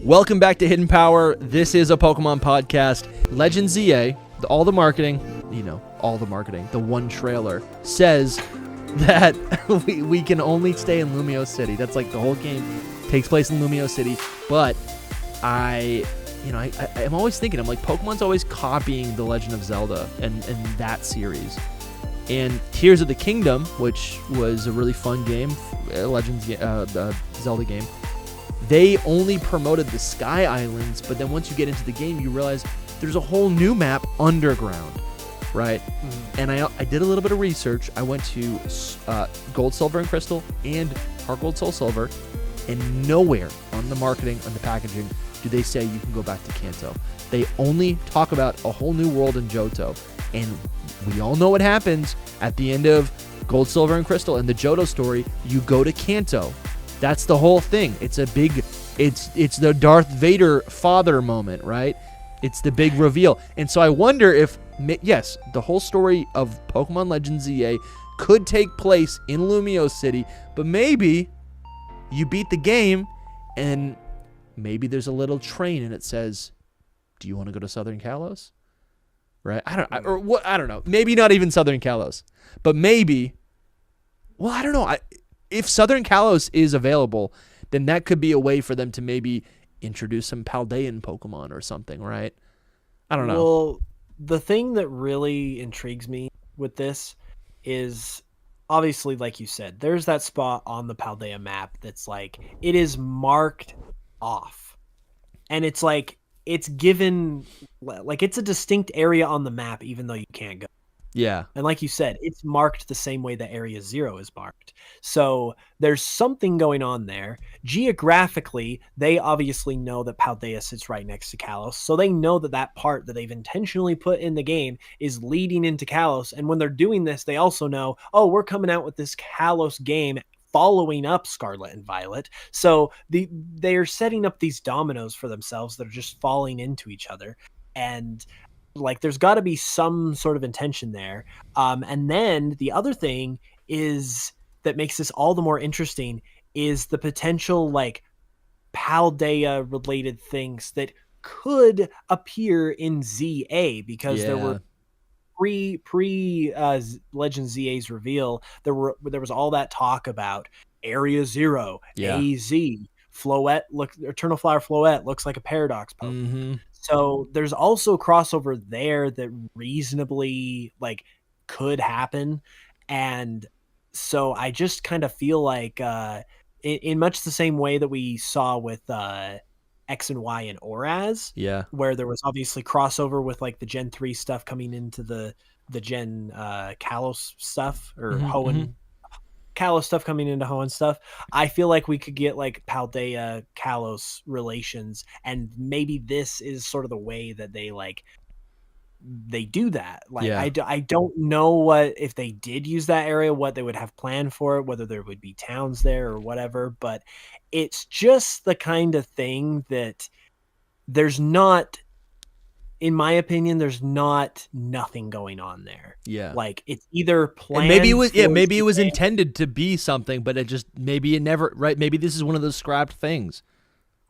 Welcome back to Hidden Power. This is a Pokemon podcast. Legend ZA, all the marketing, the one trailer, says that we can only stay in Lumiose City. That's like the whole game takes place in Lumiose City. But I'm always thinking, I'm like, Pokemon's always copying The Legend of Zelda and that series. And Tears of the Kingdom, which was a really fun game, Zelda game, they only promoted the Sky Islands, but then once you get into the game, you realize there's a whole new map underground, right? Mm-hmm. And I did a little bit of research. I went to Gold, Silver, and Crystal and Heart Gold, Soul Silver, and nowhere on the marketing, on the packaging, do they say you can go back to Kanto. They only talk about a whole new world in Johto, and we all know what happens at the end of Gold, Silver, and Crystal. In the Johto story, you go to Kanto. That's the whole thing. It's a big, it's the Darth Vader father moment, right? It's the big reveal. And so I wonder if, yes, the whole story of Pokemon Legends ZA could take place in Lumiose City, but maybe you beat the game and maybe there's a little train and it says, do you want to go to Southern Kalos? Right? I don't know. Maybe not even Southern Kalos, but maybe, well, I don't know. If Southern Kalos is available, then that could be a way for them to maybe introduce some Paldean Pokemon or something, right? I don't know. Well, the thing that really intrigues me with this is, obviously, like you said, there's that spot on the Paldea map that's like, it is marked off. And it's like, it's given, like, it's a distinct area on the map, even though you can't go. Yeah. And like you said, it's marked the same way that Area 0 is marked. So there's something going on there. Geographically, they obviously know that Paldea sits right next to Kalos. So they know that that part that they've intentionally put in the game is leading into Kalos. And when they're doing this, they also know, oh, we're coming out with this Kalos game following up Scarlet and Violet. So they are setting up these dominoes for themselves that are just falling into each other. And like, there's got to be some sort of intention there. And then the other thing is that makes this all the more interesting is the potential, like, Paldea related things that could appear in ZA, because there were pre Legend ZA's reveal, there was all that talk about Area 0, AZ, Floette, Eternal Flower Floette looks like a Paradox Pokemon. Mm-hmm. So there's also crossover there that reasonably, like, could happen. And so I just kind of feel like in much the same way that we saw with X and Y and Oraz, where there was obviously crossover with, like, the Gen 3 stuff coming into the Gen Kalos stuff, or Hoenn Kalos stuff coming into Hoenn stuff. I feel like we could get, like, Paldea Kalos relations, and maybe this is sort of the way that they do that. Like, I don't know what, if they did use that area, what they would have planned for it, whether there would be towns there or whatever, but it's just the kind of thing that there's not, in my opinion, there's nothing going on there. Yeah. Like, it's either planned. And maybe it was intended to be something, but maybe it never, right? Maybe this is one of those scrapped things.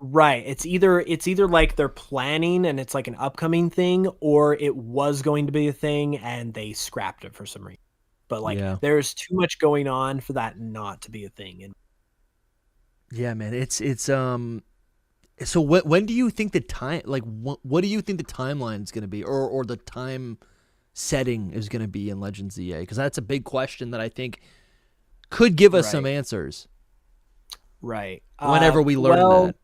Right. It's either like they're planning and it's like an upcoming thing, or it was going to be a thing and they scrapped it for some reason. But, like, there's too much going on for that not to be a thing. And yeah, man, it's so when do you think the time, like, what do you think the timeline is going to be, or the time setting is going to be in Legends ZA? Because that's a big question that I think could give us some answers. Right. Whenever we learn that.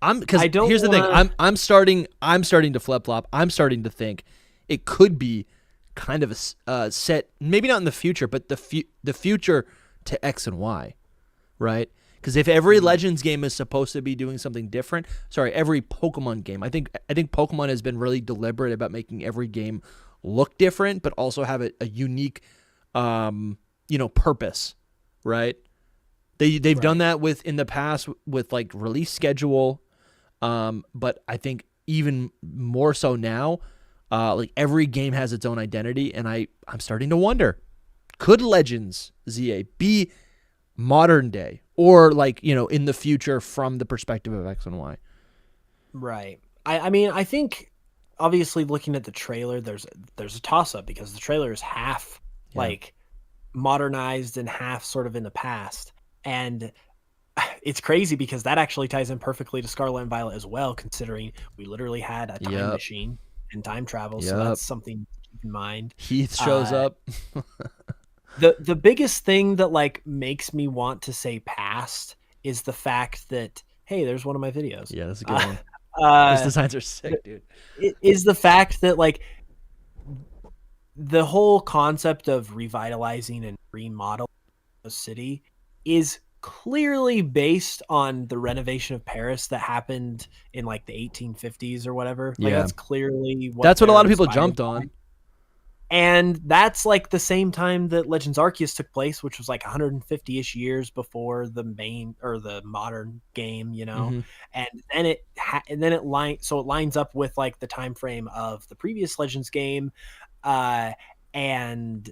Here's the thing. I'm starting to flip flop. I'm starting to think it could be kind of a set, maybe not in the future, but the future to X and Y, right? Because if every Legends game is supposed to be doing something different, every Pokemon game, I think Pokemon has been really deliberate about making every game look different, but also have a unique, purpose, right? They've done that in the past with, like, release schedule, but I think even more so now, like, every game has its own identity, and I'm starting to wonder, could Legends ZA be modern day, or, like, in the future from the perspective of X and Y? Right. I mean, I think obviously looking at the trailer, there's a toss up because the trailer is half like modernized and half sort of in the past. And it's crazy because that actually ties in perfectly to Scarlet and Violet as well, considering we literally had a time machine and time travel. So that's something to keep in mind. Heath shows up. The biggest thing that like makes me want to say past is the fact that, hey, there's one of my videos. Yeah, that's a good one. Those designs are sick, dude. It is the fact that like the whole concept of revitalizing and remodeling a city is clearly based on the renovation of Paris that happened in like the 1850s or whatever. Like that's clearly what a lot of people jumped on. And that's like the same time that Legends Arceus took place, which was like 150-ish years before the main or the modern game, you know. And then it lines up with like the time frame of the previous Legends game, and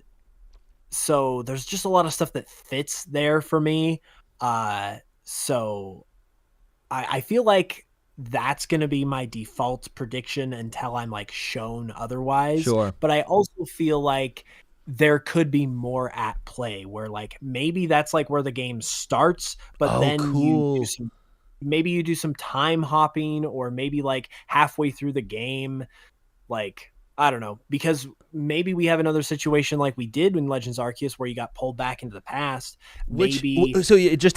so there's just a lot of stuff that fits there for me. So I feel like that's going to be my default prediction until I'm like shown otherwise. Sure. But I also feel like there could be more at play where like maybe that's like where the game starts, but then maybe you do some time hopping, or maybe like halfway through the game, like I don't know, because maybe we have another situation like we did in Legends Arceus where you got pulled back into the past. Just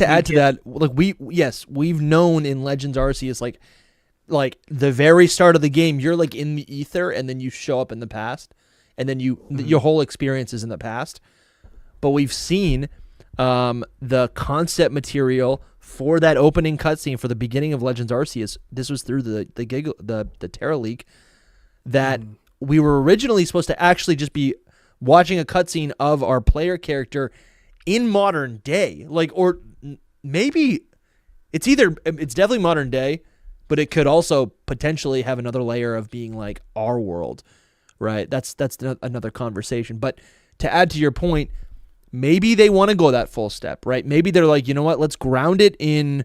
to add to that, like we've known in Legends Arceus, like the very start of the game, you're like in the ether and then you show up in the past, and then your whole experience is in the past. But we've seen the concept material for that opening cutscene for the beginning of Legends Arceus. This was through the Terra leak that. We were originally supposed to actually just be watching a cutscene of our player character in modern day. Like, or maybe it's definitely modern day, but it could also potentially have another layer of being like our world, right? That's another conversation. But to add to your point, maybe they want to go that full step, right? Maybe they're like, you know what, let's ground it in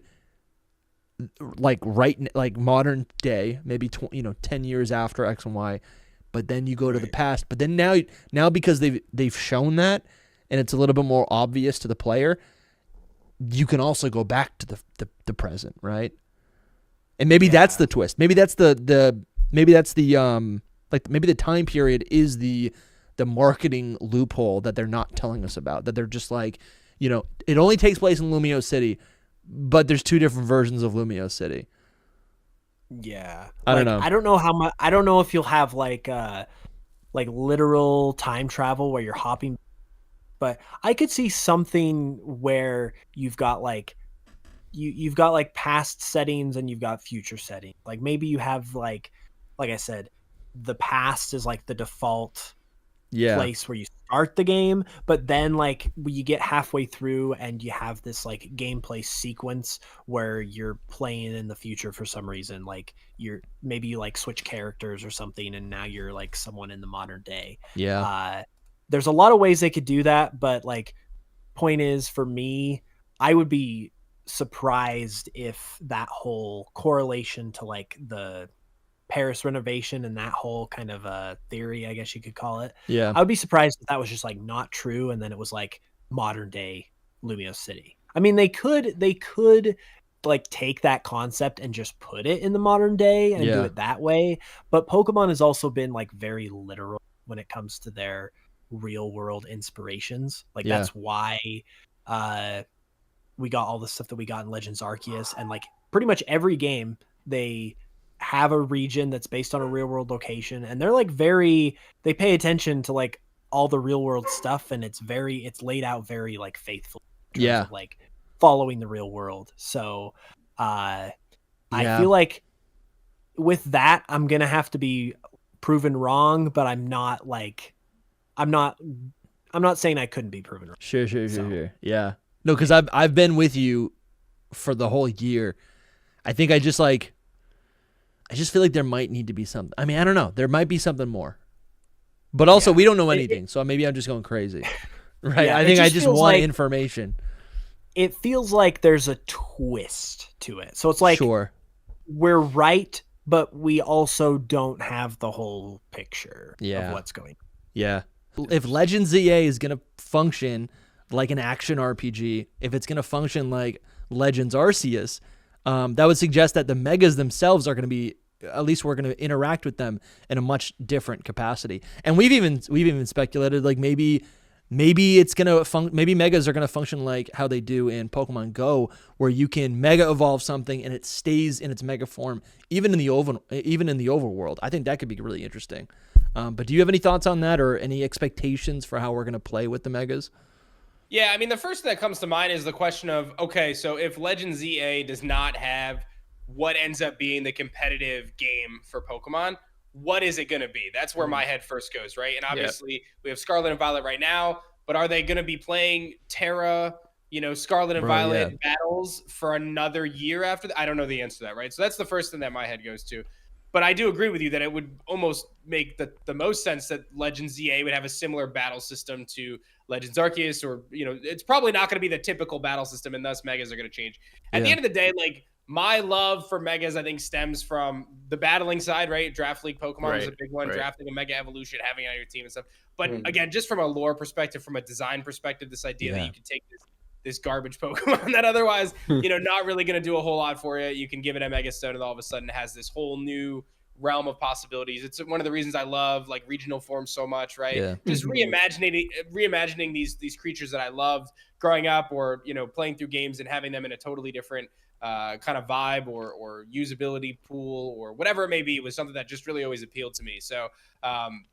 like modern day, maybe 10 years after X and Y. But then you go to the past. But then now because they've shown that, and it's a little bit more obvious to the player, you can also go back to the present, right? And maybe that's the twist. Maybe that's the time period is the marketing loophole that they're not telling us about. That they're just like, it only takes place in Lumio City, but there's two different versions of Lumio City. Yeah, I don't know. I don't know how much. I don't know if you'll have like literal time travel where you're hopping, but I could see something where you've got like you've got like past settings and you've got future settings. Like maybe you have like I said, the past is like the default place where you start the game, but then like you get halfway through and you have this like gameplay sequence where you're playing in the future for some reason, like you like switch characters or something and now you're like someone in the modern day. There's a lot of ways they could do that, but like point is, for me, I would be surprised if that whole correlation to like the Paris renovation and that whole kind of theory, I guess you could call it. Yeah. I would be surprised if that was just like not true and then it was like modern day Lumio City. I mean, they could like take that concept and just put it in the modern day and do it that way. But Pokemon has also been like very literal when it comes to their real world inspirations. Like that's why we got all the stuff that we got in Legends Arceus, and like pretty much every game they have a region that's based on a real world location, and they're like they pay attention to like all the real world stuff, and it's laid out very like faithful in terms of, like following the real world. So I feel like with that I'm gonna have to be proven wrong, but I'm not saying I couldn't be proven wrong. Sure. Yeah, no, because I've been with you for the whole year. I think I just feel like there might need to be something. I mean, I don't know. There might be something more. But also, we don't know anything, so maybe I'm just going crazy. Right? Yeah, I think I just want information. It feels like there's a twist to it. So it's like we're right but we also don't have the whole picture of what's going on. Yeah. If Legends ZA is going to function like an action RPG, if it's going to function like Legends Arceus, that would suggest that the Megas themselves are going to be, at least we're going to interact with them in a much different capacity. And we've even speculated like maybe it's going to maybe Megas are going to function like how they do in Pokemon Go, where you can Mega evolve something and it stays in its Mega form even in the overworld. I think that could be really interesting. But do you have any thoughts on that or any expectations for how we're going to play with the Megas? Yeah, I mean, the first thing that comes to mind is the question of, okay, so if Legends ZA does not have what ends up being the competitive game for Pokemon, what is it going to be? That's where my head first goes, right? And obviously we have Scarlet and Violet right now, but are they going to be playing Terra, Scarlet and Violet battles for another year after that? I don't know the answer to that, right? So that's the first thing that my head goes to. But I do agree with you that it would almost make the most sense that Legends ZA would have a similar battle system to Legends Arceus, or, it's probably not going to be the typical battle system, and thus Megas are going to change. At the end of the day, like, my love for Megas, I think, stems from the battling side, right? Draft League Pokemon was a big one, drafting a Mega Evolution, having it on your team and stuff. But again, just from a lore perspective, from a design perspective, this idea that you can take this garbage Pokemon that otherwise, not really going to do a whole lot for you. You can give it a Mega Stone, and all of a sudden it has this whole new realm of possibilities. It's one of the reasons I love like regional forms so much, right? Yeah. Just reimagining these creatures that I loved growing up, or playing through games and having them in a totally different kind of vibe or usability pool or whatever it may be, was something that just really always appealed to me. So,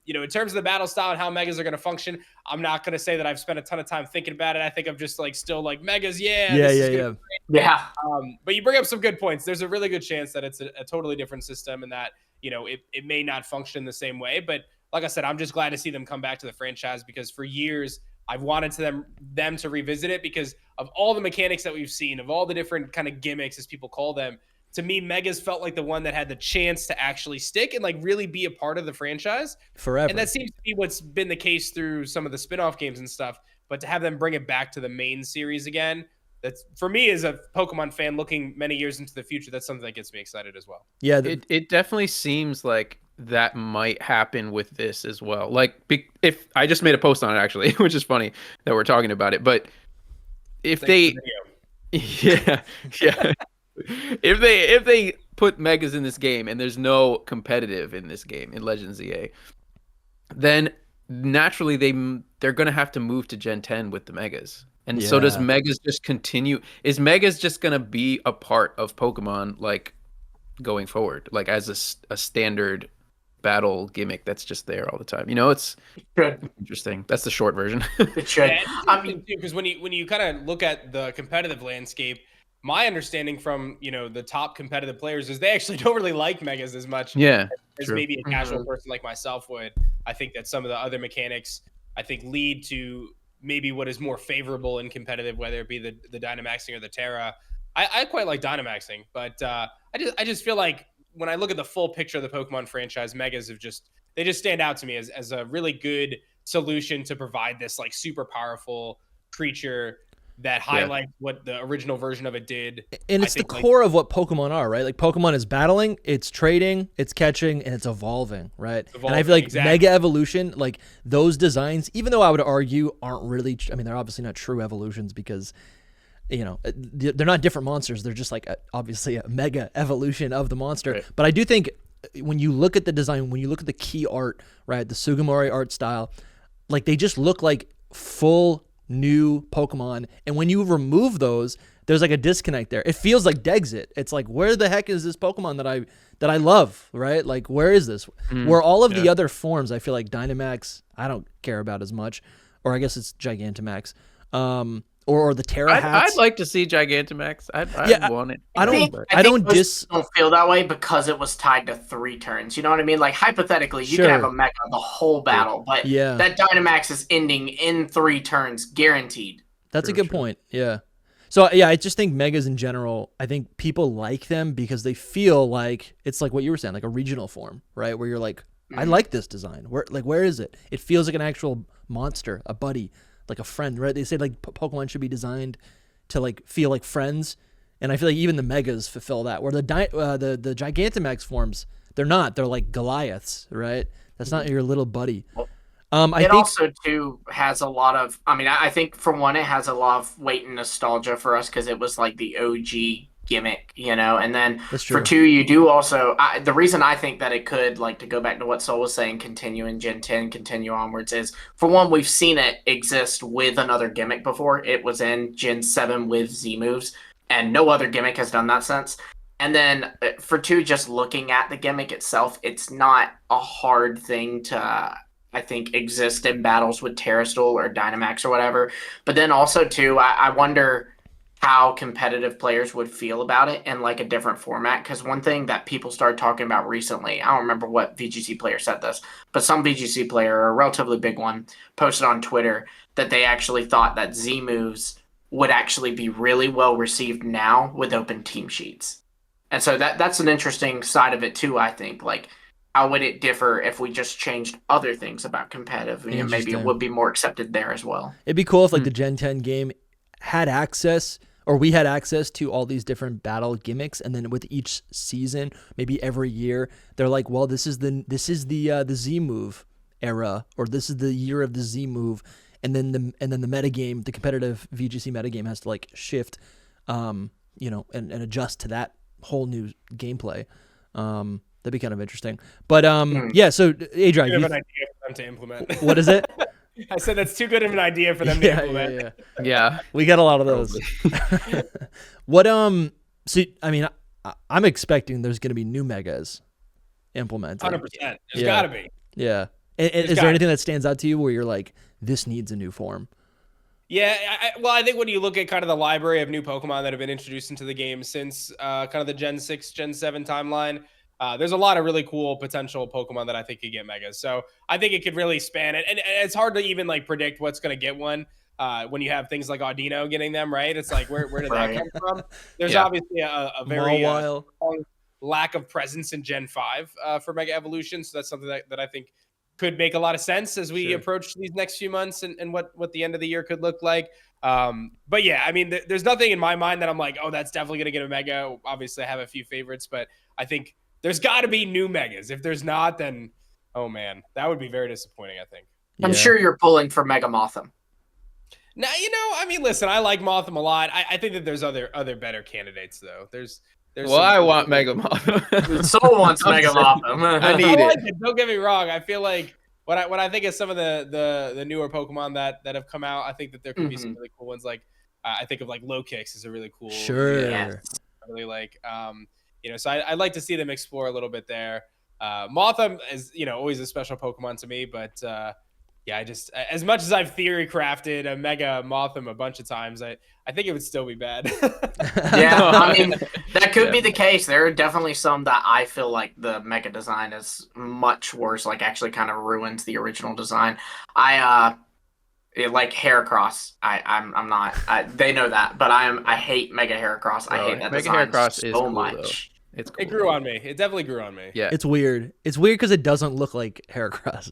in terms of the battle style and how Megas are going to function, I'm not going to say that I've spent a ton of time thinking about it. I think I'm just like still like Megas. Yeah. But you bring up some good points. There's a really good chance that it's a totally different system, and that, it may not function the same way. But like I said, I'm just glad to see them come back to the franchise, because for years I've wanted them to revisit it, because of all the mechanics that we've seen, of all the different kind of gimmicks, as people call them. To me, Megas felt like the one that had the chance to actually stick and like really be a part of the franchise forever. And that seems to be what's been the case through some of the spin-off games and stuff. But to have them bring it back to the main series again, that's, for me as a Pokemon fan looking many years into the future, that's something that gets me excited as well. Yeah, it definitely seems like that might happen with this as well. Like, if I just made a post on it actually, which is funny that we're talking about it, but if if they put Megas in this game and there's no competitive in this game in Legends ZA, then naturally they're going to have to move to Gen 10 with the Megas. And so does Megas just continue? Is Megas just going to be a part of Pokemon like going forward, like as a standard battle gimmick that's just there all the time? It's interesting. That's the short version. It should. I mean, because when you kind of look at the competitive landscape, my understanding from the top competitive players is they actually don't really like Megas as much as maybe a casual person like myself would. I think that some of the other mechanics lead to maybe what is more favorable in competitive, whether it be the Dynamaxing or the Terra. I quite like Dynamaxing, but I just feel like when I look at the full picture of the Pokemon franchise, Megas they just stand out to me as a really good solution to provide this like super powerful creature that highlights what the original version of it did. And it's the core of what Pokemon are, right? Like, Pokemon is battling, it's trading, it's catching, and it's evolving, right? And I feel like Mega Evolution, like those designs, even though I would argue aren't really, they're obviously not true evolutions, because they're not different monsters. They're just like obviously a Mega Evolution of the monster. Right. But I do think when you look at the design, when you look at the key art, right, the Sugimori art style, like they just look like full new Pokemon, and when you remove those, there's like a disconnect there. It feels like Dexit. It's like, where the heck is this Pokemon that I love, right? Like, where is this? Where all of the other forms, I feel like Dynamax, I don't care about as much, or I guess it's Gigantamax, or the Terra hats. I'd like to see Gigantamax. I want it. I don't feel that way because it was tied to 3 turns. You know what I mean? Like, hypothetically, you can have a Mega the whole battle, but that Dynamax is ending in 3 turns, guaranteed. That's a good point. Yeah. So I just think Megas in general, I think people like them because they feel like it's like what you were saying, like a regional form, right? Where you're like, I like this design. Where is it? It feels like an actual monster, a buddy, like a friend, right? They say like Pokemon should be designed to like feel like friends, And I feel like even the Megas fulfill that. Where the Gigantamax forms, they're not. They're like Goliaths, right? That's not your little buddy. I think also too has a lot of. I mean, I think for one, it has a lot of weight and nostalgia for us because it was like the OG gimmick, and then for two, you do also. The reason I think that it could, like, to go back to what Soul was saying, continue in Gen 10, continue onwards, is for one, we've seen it exist with another gimmick before. It was in Gen 7 with Z moves, and no other gimmick has done that since. And then for two, just looking at the gimmick itself, it's not a hard thing to, I think, exist in battles with Terrastal or Dynamax or whatever. But then also, too, I wonder how competitive players would feel about it in, like, a different format. Because one thing that people started talking about recently, I don't remember what VGC player said this, but some VGC player, a relatively big one, posted on Twitter that they actually thought that Z moves would actually be really well received now with open team sheets. And so that's an interesting side of it, too, I think. Like, how would it differ if we just changed other things about competitive? Maybe it would be more accepted there as well. It'd be cool if, like, the Gen 10 game had access, or we had access to all these different battle gimmicks, and then with each season, maybe every year, they're like, well, this is the Z move era, or this is the year of the Z move, and then the metagame, the competitive VGC metagame has to, like, shift, and adjust to that whole new gameplay. That'd be kind of interesting. But yeah, so Adrian, you have an idea for them to implement. What is it? I said that's too good of an idea for them to implement. Yeah. We got a lot of those. What so I mean, I'm expecting there's going to be new megas implemented. 100%. There's got to be. Yeah. Is there anything that stands out to you where you're like, this needs a new form? Yeah, I think when you look at kind of the library of new Pokemon that have been introduced into the game since kind of the Gen 6, Gen 7 timeline, there's a lot of really cool potential Pokemon that I think could get megas. So I think it could really span it. And it's hard to even, like, predict what's going to get one when you have things like Audino getting them, right? It's like, where did that come from? There's obviously a very strong lack of presence in Gen 5 for Mega Evolution. So that's something that I think could make a lot of sense as we approach these next few months and what the end of the year could look like. But yeah, I mean, there's nothing in my mind that I'm like, oh, that's definitely going to get a mega. Obviously, I have a few favorites, but I think there's got to be new megas. If there's not, then, oh man, that would be very disappointing, I think. I'm sure you're pulling for Mega Mothim. Now, I mean, listen, I like Mothim a lot. I think that there's other better candidates, though. I want Mega Mothim. Soul wants Mega Mothim. I need it. Don't get me wrong. I feel like when I think of some of the newer Pokemon that have come out, I think that there could be some really cool ones. Like I think of, like, Low Kicks is a really cool. Sure. I really like. So I'd like to see them explore a little bit there. Mothim is, always a special Pokemon to me, but I just, as much as I've theory crafted a Mega Mothim a bunch of times, I think it would still be bad. Yeah, I mean, that could be the case. There are definitely some that I feel like the Mega design is much worse, like actually kind of ruins the original design. Like Heracross, I'm not. They know that, but I hate Mega Heracross. I hate that Mega design Heracross so is cool, much. It's cool. It grew on me. It definitely grew on me. Yeah, it's weird. It's weird because it doesn't look like Heracross.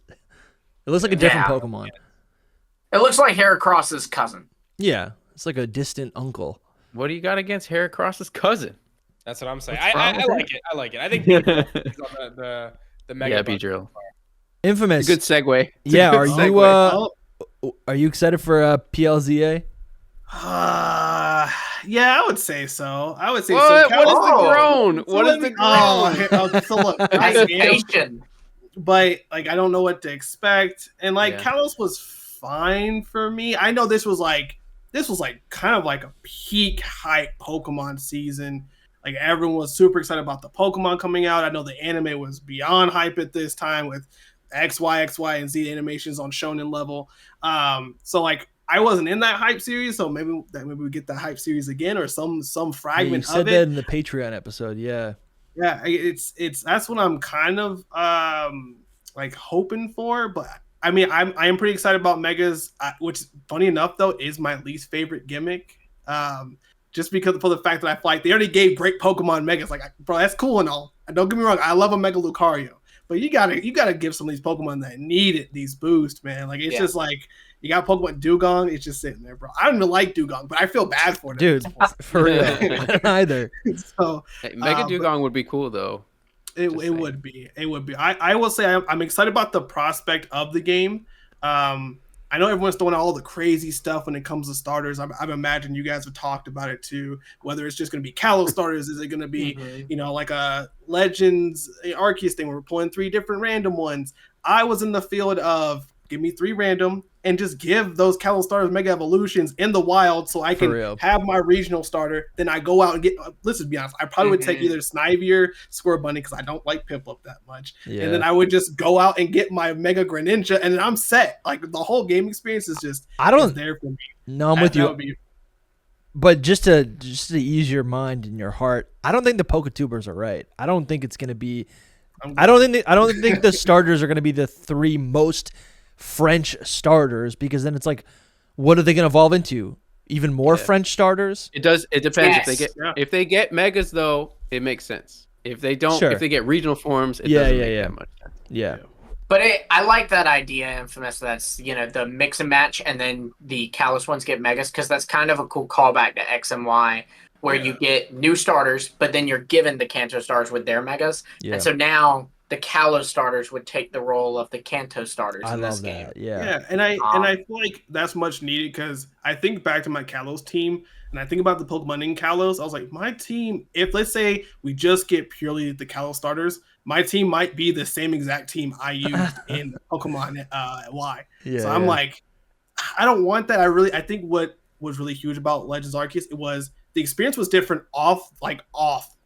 It looks like a different Pokemon. It looks like Heracross's cousin. Yeah, it's like a distant uncle. What do you got against Heracross's cousin? That's what I'm saying. I like it. I like it. I think the Mega. Yeah, Beedrill. Infamous. Good segue. Yeah, are you excited for PLZA? Yeah, I would say so. What is the groan? What is the groan? So look, but, like, I don't know what to expect, and, like, Kalos was fine for me. I know this was kind of like a peak hype Pokemon season. Like, everyone was super excited about the Pokemon coming out. I know the anime was beyond hype at this time with XY, and Z animations on shonen level. So, like, I wasn't in that hype series, so maybe we get that hype series again, or some fragment you said of it. That in the Patreon episode, yeah. Yeah, it's that's what I'm kind of like hoping for. But I mean, I am pretty excited about Megas, which, funny enough, though, is my least favorite gimmick. Just because for the fact that I feel like they already gave great Pokemon Megas. Like, bro, that's cool and all. And don't get me wrong, I love a Mega Lucario, but you gotta give some of these Pokemon that needed these boosts, man. Like, it's just like You got Pokemon Dugong, it's just sitting there, bro. I don't even like Dugong, but I feel bad for it. Dude, for real. I don't either. So Mega Dugong would be cool though. It would be. I will say I'm excited about the prospect of the game. I know everyone's throwing out all the crazy stuff when it comes to starters. I've imagined you guys have talked about it too. Whether it's just going to be Kalos starters, is it going to be, like a Legends Arceus thing where we're pulling 3 different random ones? I was in the field of give me 3 random and just give those Kalos starters Mega Evolutions in the wild so I can have my regional starter. Then I go out and get, let's just be honest, I probably would take either Snivy or Squirrel Bunny because I don't like Piplup that much. Yeah. And then I would just go out and get my Mega Greninja and then I'm set. Like the whole game experience is just is there for me. No, I'm with you. But just to ease your mind and your heart, I don't think the Poketubers are right. I don't think it's going to be I don't think the starters are going to be the 3 most French starters, because then it's like, what are they going to evolve into? Even more French starters? It does. It depends. If they get megas though, it makes sense. If they don't, if they get regional forms, it doesn't make that much sense. Yeah. But I like that idea, Infamous. That's the mix and match, and then the Kalos ones get megas, because that's kind of a cool callback to X and Y, where you get new starters, but then you're given the Kanto stars with their megas, and so now the Kalos starters would take the role of the Kanto starters in this game. Yeah, and I feel like that's much needed, because I think back to my Kalos team, and I think about the Pokemon in Kalos. I was like, my team, if let's say we just get purely the Kalos starters, my team might be the same exact team I used in Pokemon Y. So I'm like, I don't want that. I think what was really huge about Legends Arceus, it was the experience was different off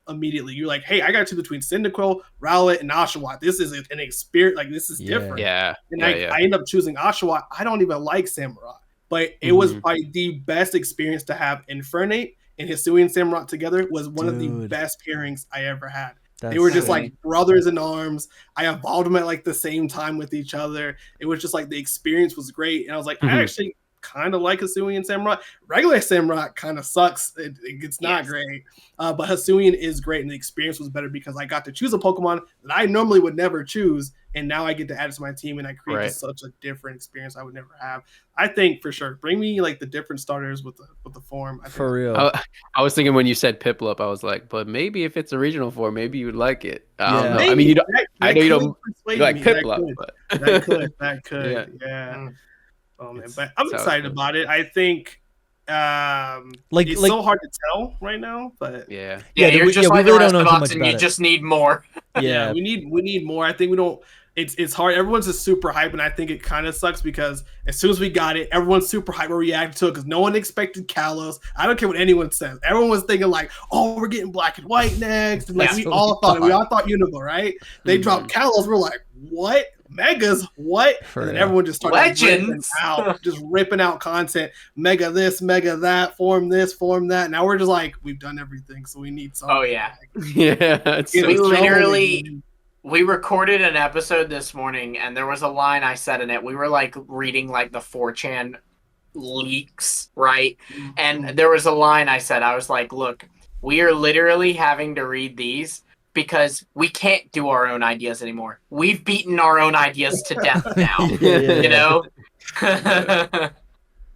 immediately. You're like, hey, I got to between Cyndaquil, Rowlet, and Oshawott. This is an experience, like this is different. Yeah. And I end up choosing Oshawott. I don't even like Samurott, but it was like the best experience to have Infernape and Hisuian Samurott together. Was one of the best pairings I ever had. They were just like brothers in arms. I evolved them at like the same time with each other. It was just like the experience was great. And I was like, I actually kind of like Hisuian Samurott. Regular Samurott kind of sucks. It's not great. But Hisuian is great, and the experience was better because I got to choose a Pokemon that I normally would never choose, and now I get to add it to my team, and I create such a different experience I would never have. I think for sure, bring me like the different starters with the form. For real. I was thinking when you said Piplup, I was like, but maybe if it's a regional form, maybe you would like it. I don't know. Maybe. I mean, I know you don't like Piplup, but that could. Yeah. Oh man, but I'm excited about it. I think it's so hard to tell right now, but you're just like the rest of us, and you just need more. Yeah, we need more. I think we don't. It's hard. Everyone's just super hype, and I think it kind of sucks because as soon as we got it, everyone's super hype. We're reacting to it because no one expected Kalos. I don't care what anyone says. Everyone was thinking like, "Oh, we're getting Black and White next," and like we all thought Unova, right? They dropped Kalos. We're like, "What? Megas? What?" And then everyone just started ripping out content. Mega this, Mega that, form this, form that. Now we're just like, we've done everything, so we need something. Oh yeah, yeah. We recorded an episode this morning, and there was a line I said in it. We were like reading like the 4chan leaks, right? And there was a line I said. I was like, "Look, we are literally having to read these." Because we can't do our own ideas anymore. We've beaten our own ideas to death now. You know?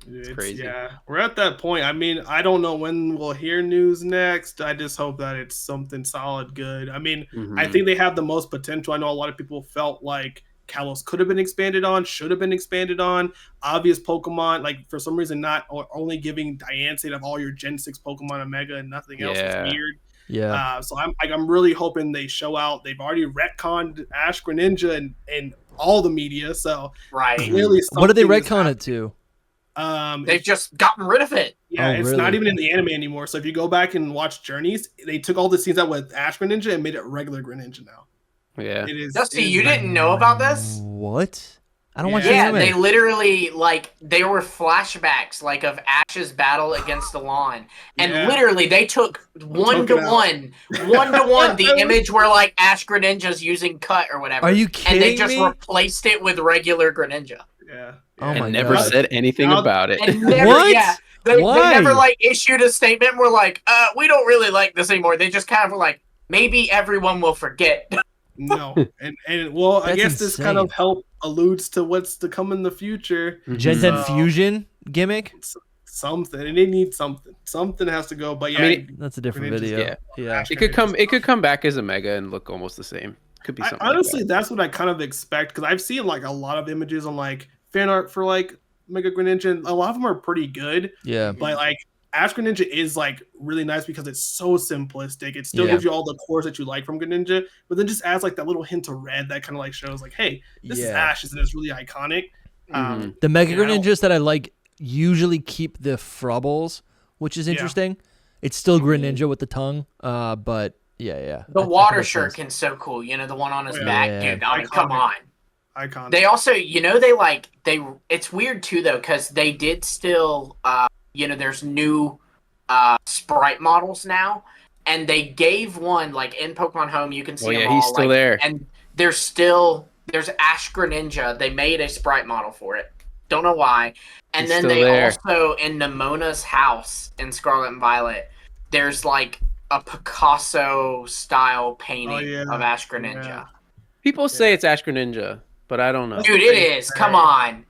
It's crazy. Yeah, we're at that point. I mean, I don't know when we'll hear news next. I just hope that it's something solid, good. I mean, I think they have the most potential. I know a lot of people felt like Kalos could have been expanded on, should have been expanded on. Obvious Pokemon, like for some reason, not only giving Diancie of all your Gen 6 Pokemon a Mega and nothing else is weird. Yeah. So I'm really hoping they show out. They've already retconned Ash-Greninja and all the media. So clearly, what did they retcon it to? They've just gotten rid of it. Yeah, it's not even in the anime anymore. So if you go back and watch Journeys, they took all the scenes out with Ash-Greninja and made it regular Greninja now. Yeah. It is. Dusty, you didn't know about this? What? I don't watch anime. They literally they were flashbacks of Ash's battle against the lawn, and literally they took one to one the image where Ash Greninja's using cut or whatever. Are you kidding me? And they just replaced it with regular Greninja. Yeah. Oh my never said anything about it. And never, what? Yeah. They never issued a statement. We're we don't really like this anymore. They just kind of were maybe everyone will forget. No, and well, I That's guess this kind of insane. alludes to what's to come in the future. Gen 10 fusion gimmick. Something, and they need something. Something has to go. But yeah, I mean, that's a different video. Yeah. It could come back as a mega and look almost the same. Could be something. Honestly, like that's what I kind of expect because I've seen like a lot of images on like fan art for like Mega Greninja, and a lot of them are pretty good. Yeah. But like Ash-Greninja is like really nice because it's so simplistic. It still gives you all the cores that you like from Greninja, but then just adds like that little hint of red that kind of like shows like, hey, this is Ash, and it's really iconic. The Mega Greninjas that I like usually keep the frubbles, which is interesting. It's still Greninja with the tongue, but yeah. The water shuriken's so cool. You know, the one on his back, dude. I mean, come on. Iconic. They also, you know, it's weird too though, because they did still, you know, there's new sprite models now, and they gave one like in Pokemon Home. You can see them all, he's still there, and there's Ash-Greninja. They made a sprite model for it. Don't know why. And then they also in Nemona's house in Scarlet and Violet, there's like a Picasso style painting of Ash-Greninja. Yeah. People say it's Ash-Greninja, but I don't know. Dude, it is. Come on.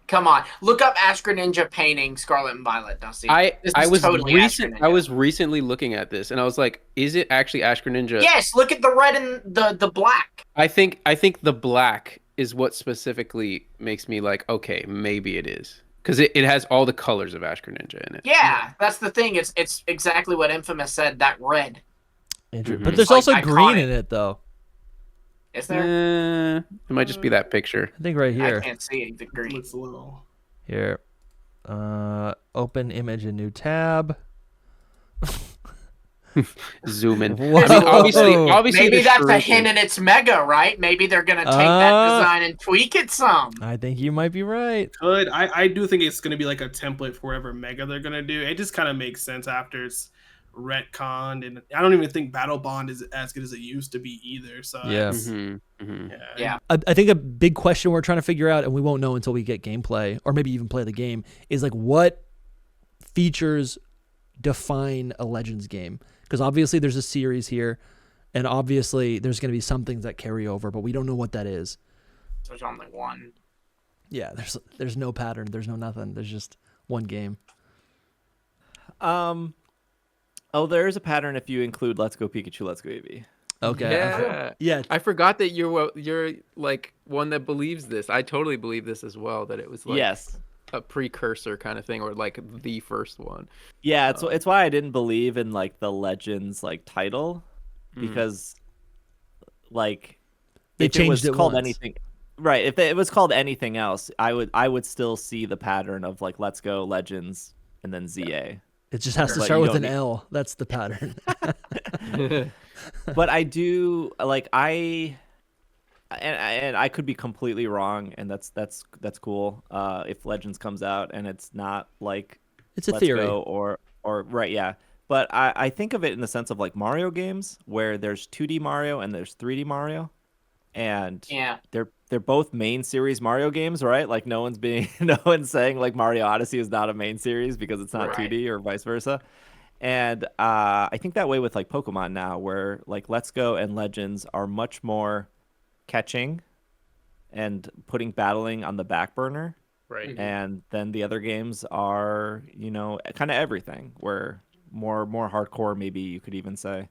Look up Ash-Greninja painting Scarlet and Violet, Dusty. I was recently looking at this, and I was like, is it actually Ash-Greninja? Yes, look at the red and the black. I think the black is what specifically makes me like, okay, maybe it is. Because it has all the colors of Ash-Greninja in it. Yeah, that's the thing. It's exactly what Infamous said, that red. But there's also green in it, though. Is there? It might just be that picture. I think right here. I can't see the green. It's a little... Here. Open image, a new tab. Zoom in. Whoa. I mean, obviously maybe that's a hint and it's Mega, right? Maybe they're gonna take that design and tweak it some. I think you might be right. I do think it's gonna be like a template for whatever Mega they're gonna do. It just kind of makes sense after it's retconned, and I don't even think Battle Bond is as good as it used to be either. So yeah. Yeah. I think a big question we're trying to figure out, and we won't know until we get gameplay or maybe even play the game, is like what features define a Legends game. Because obviously there's a series here, and obviously there's going to be some things that carry over, but we don't know what that is. There's only one. Yeah, there's no pattern. There's no nothing. There's just one game. Oh, there is a pattern if you include Let's Go Pikachu, Let's Go Eevee. Okay. Yeah. I forgot that you're like one that believes this. I totally believe this as well, that it was like a precursor kind of thing, or like the first one. Yeah, it's why I didn't believe in like the Legends like title, because like if it was called anything, right? If it was called anything else, I would still see the pattern of like Let's Go Legends and then ZA. It just has to start with an L. That's the pattern. But I do like and I could be completely wrong, and that's cool. If Legends comes out and it's not like it's a theory or right, yeah. But I think of it in the sense of like Mario games where there's 2D Mario and there's 3D Mario, and they're both main series Mario games, right? Like no one's saying like Mario Odyssey is not a main series because it's not 2D or vice versa. And I think that way with like Pokemon now, where like Let's Go and Legends are much more catching and putting battling on the back burner. Right. And then the other games are, you know, kind of everything, where more hardcore, maybe you could even say.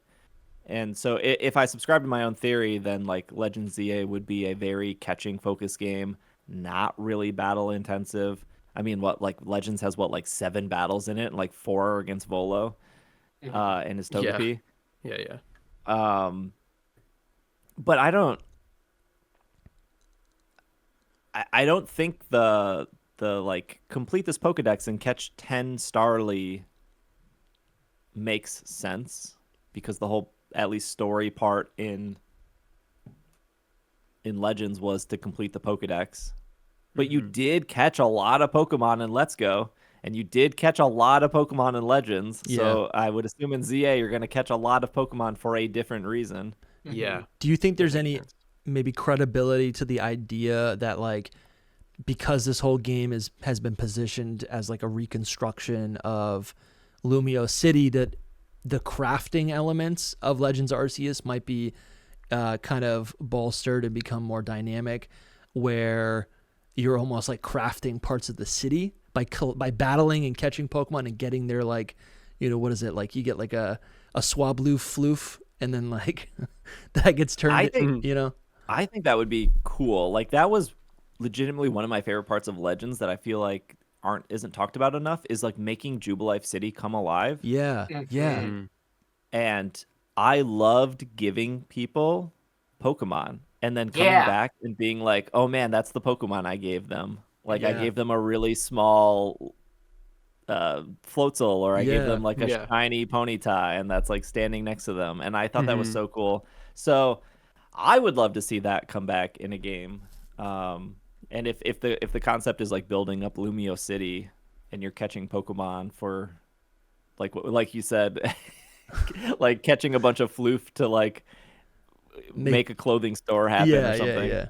And so if I subscribe to my own theory, then like Legends ZA would be a very catching focus game, not really battle intensive. I mean, like Legends has like 7 battles in it, and like 4 are against Volo, and his Togepi. Yeah. But I don't think the like complete this Pokedex and catch 10 Starly makes sense, because the whole at least story part in Legends was to complete the Pokedex. But you did catch a lot of Pokemon in Let's Go, and you did catch a lot of Pokemon in Legends. Yeah. So I would assume in ZA you're going to catch a lot of Pokemon for a different reason. Yeah. Do you think there's any maybe credibility to the idea that like because this whole game has been positioned as like a reconstruction of Lumio City, that the crafting elements of Legends Arceus might be kind of bolstered and become more dynamic, where you're almost like crafting parts of the city by battling and catching Pokemon and getting their like, what is it, like you get like a Swablu Floof and then like that gets turned. I think that would be cool. Like that was legitimately one of my favorite parts of Legends that I feel like isn't talked about enough, is like making Jubilife City come alive. Yeah. And I loved giving people Pokemon and then coming back and being like, oh man, that's the Pokemon I gave them. Like I gave them a really small Floatzel, or I gave them like a shiny Ponyta, and that's like standing next to them. And I thought that was so cool. So I would love to see that come back in a game. And if the concept is like building up Lumio City and you're catching Pokemon for like you said, like catching a bunch of floof to like make a clothing store happen or something. Yeah.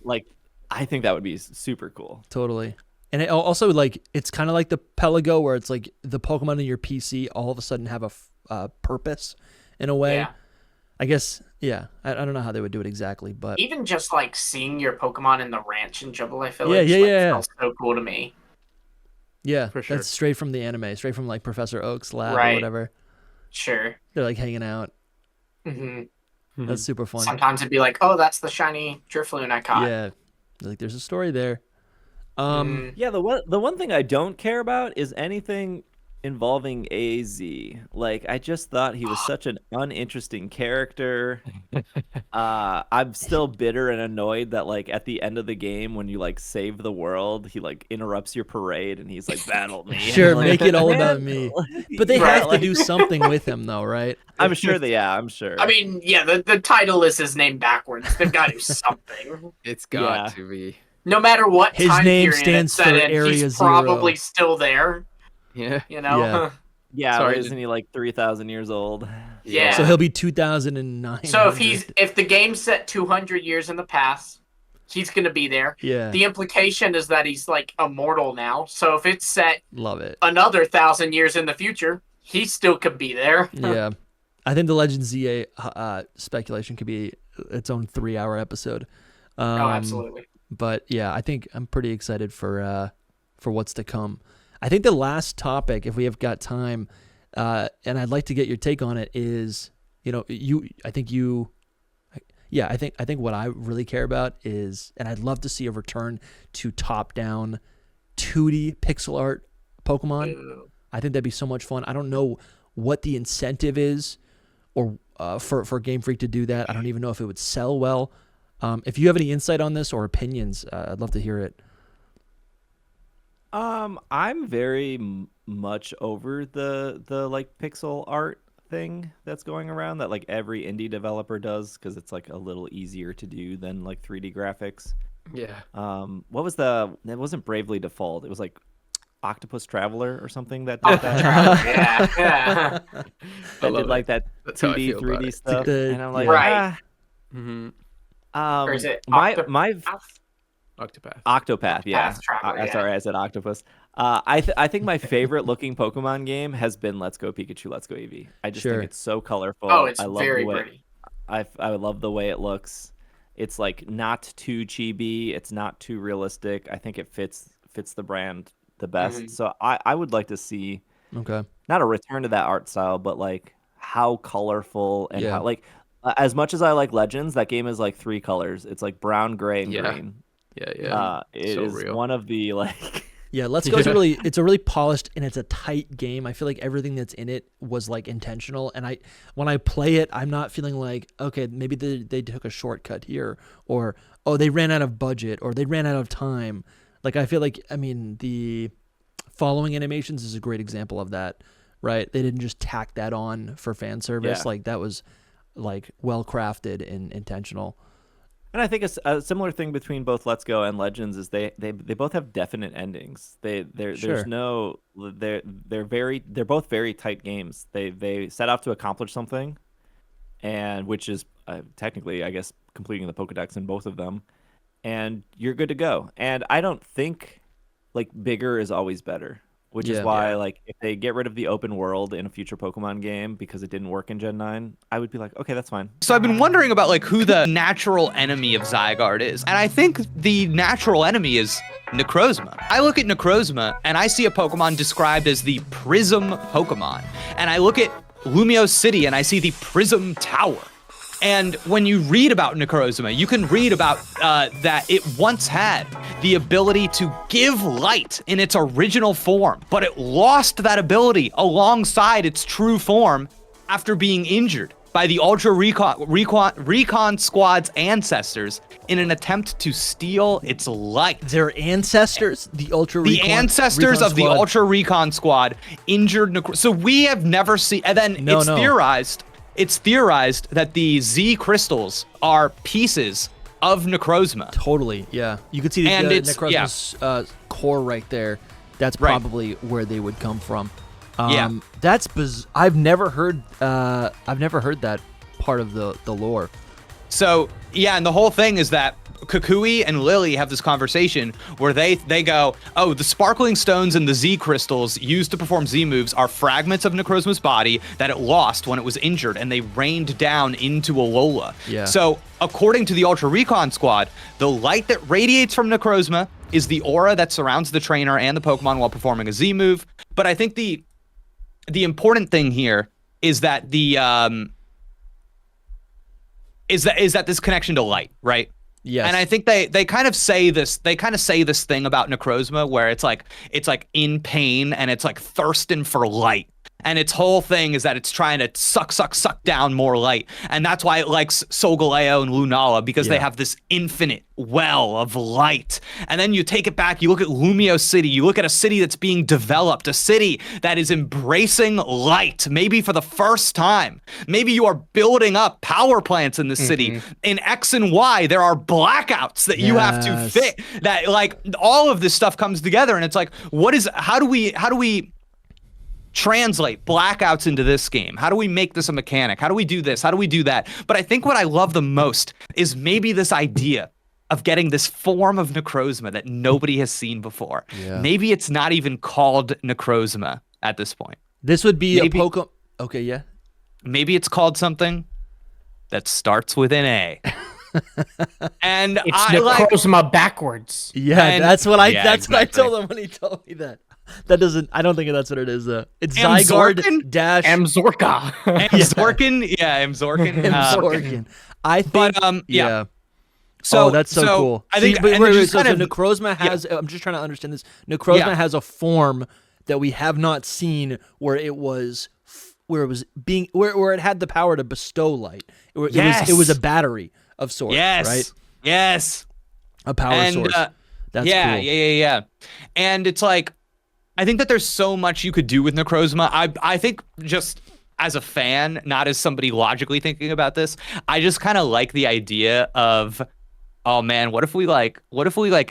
Like I think that would be super cool. Totally. And it also like it's kind of like the Pelago, where it's like the Pokemon in your PC all of a sudden have a purpose in a way. Yeah. I guess, I don't know how they would do it exactly, but even just like seeing your Pokemon in the ranch in Jubilife Village, felt so cool to me. Yeah, for sure. That's straight from the anime, straight from like Professor Oak's lab or whatever. Sure. They're like hanging out. That's super fun. Sometimes it'd be like, oh, that's the shiny Drifloon I caught. Yeah, like there's a story there. Yeah, the one thing I don't care about is anything involving AZ. Like I just thought he was such an uninteresting character. I'm still bitter and annoyed that like at the end of the game when you like save the world, he like interrupts your parade and he's like, battle me. Sure, like, make it all about me. But they have to do something with him though, right? I'm sure. I mean, the title is his name backwards. They've got to do something. It's got to be. No matter what his time name period stands for Area he's Zero. Probably still there. Yeah. Yeah, sorry, isn't he like 3,000 years old? Yeah. So he'll be 2009. So if the game's set 200 years in the past, he's gonna be there. Yeah. The implication is that he's like immortal now. So if it's set another 1,000 years in the future, he still could be there. Yeah. I think the Legend ZA speculation could be its own 3-hour episode. Absolutely. But yeah, I think I'm pretty excited for what's to come. I think the last topic, if we have got time, and I'd like to get your take on it, is I think what I really care about is, and I'd love to see a return to top-down 2D pixel art Pokemon. I think that'd be so much fun. I don't know what the incentive is, or for Game Freak to do that. I don't even know if it would sell well. If you have any insight on this or opinions, I'd love to hear it. I'm very much over the like pixel art thing that's going around that like every indie developer does, because it's like a little easier to do than like 3D graphics. Yeah. What was it wasn't Bravely Default. It was like Octopus Traveler or something that did that. Yeah. That did like that 2D, 3D stuff. And I'm like, right. Or is it my Octopath, yeah. Traveler, Sorry, I said Octopus. I think my favorite looking Pokemon game has been Let's Go Pikachu, Let's Go Eevee. I just think it's so colorful. Oh, it's I love very the way, pretty. I love the way it looks. It's like not too chibi. It's not too realistic. I think it fits the brand the best. So I would like to see not a return to that art style, but like how colorful and how like as much as I like Legends, that game is like 3 colors. It's like brown, gray, and green. Yeah. It is real. One of the like. Yeah, Let's Go is it's a really polished and it's a tight game. I feel like everything that's in it was like intentional, and when I play it, I'm not feeling like, okay, maybe they took a shortcut here, or they ran out of budget, or they ran out of time. Like I feel like, I mean, the following animations is a great example of that, right? They didn't just tack that on for fan service. Like that was like well crafted and intentional. And I think a similar thing between both Let's Go and Legends is they both have definite endings. There's no they're both very tight games. They set out to accomplish something, and which is technically, I guess, completing the Pokédex in both of them, and you're good to go. And I don't think like bigger is always better. which is why like if they get rid of the open world in a future Pokemon game because it didn't work in Gen 9, I would be like, okay, that's fine. So I've been wondering about like who the natural enemy of Zygarde is. And I think the natural enemy is Necrozma. I look at Necrozma and I see a Pokemon described as the Prism Pokemon. And I look at Lumiose City and I see the Prism Tower. And when you read about Necrozma, you can read about that it once had the ability to give light in its original form, but it lost that ability alongside its true form after being injured by the Ultra Recon Squad's ancestors in an attempt to steal its light. Their ancestors? The Ultra Recon The ancestors of the Ultra Recon Squad injured Necrozma. So we have never seen, and then it's theorized that the Z crystals are pieces of Necrozma. Totally, yeah. You can see the Necrozma's core right there. That's probably where they would come from. That's I've never heard that part of the lore. So yeah, and the whole thing is that Kukui and Lily have this conversation where they go, oh, the sparkling stones and the Z crystals used to perform Z moves are fragments of Necrozma's body that it lost when it was injured, and they rained down into Alola. Yeah. So according to the Ultra Recon Squad, the light that radiates from Necrozma is the aura that surrounds the trainer and the Pokemon while performing a Z move. But I think the important thing here is that is that this connection to light, right? Yes. And I think they kind of say this thing about Necrozma where it's like in pain and it's like thirsting for light. And its whole thing is that it's trying to suck down more light. And that's why it likes Solgaleo and Lunala, because they have this infinite well of light. And then you take it back, you look at Lumiose City, you look at a city that's being developed, a city that is embracing light, maybe for the first time. Maybe you are building up power plants in this city. In X and Y, there are blackouts that you have to fit. That like all of this stuff comes together, and it's like, how do we translate blackouts into this game? How do we make this a mechanic? How do we do this? How do we do that? But I think what I love the most is maybe this idea of getting this form of Necrozma that nobody has seen before. Yeah. Maybe it's not even called Necrozma at this point. This would be a Pokemon. Okay, yeah. Maybe it's called something that starts with an A. And it's Necrozma backwards. Yeah, that's what I told him when he told me that. That doesn't. I don't think that's what it is. It's Zygarde dash Amzorka. Amzorkin. Yeah, Amzorkin. Amzorkin. I think. But yeah. So that's so cool. I think. So Necrozma has. I'm just trying to understand this. Necrozma has a form that we have not seen where it had the power to bestow light. It was a battery of sorts. Yes. Right. Yes. A power source. That's cool. Yeah. And it's like, I think that there's so much you could do with Necrozma. I think just as a fan, not as somebody logically thinking about this, I just kind of like the idea of, oh man, what if we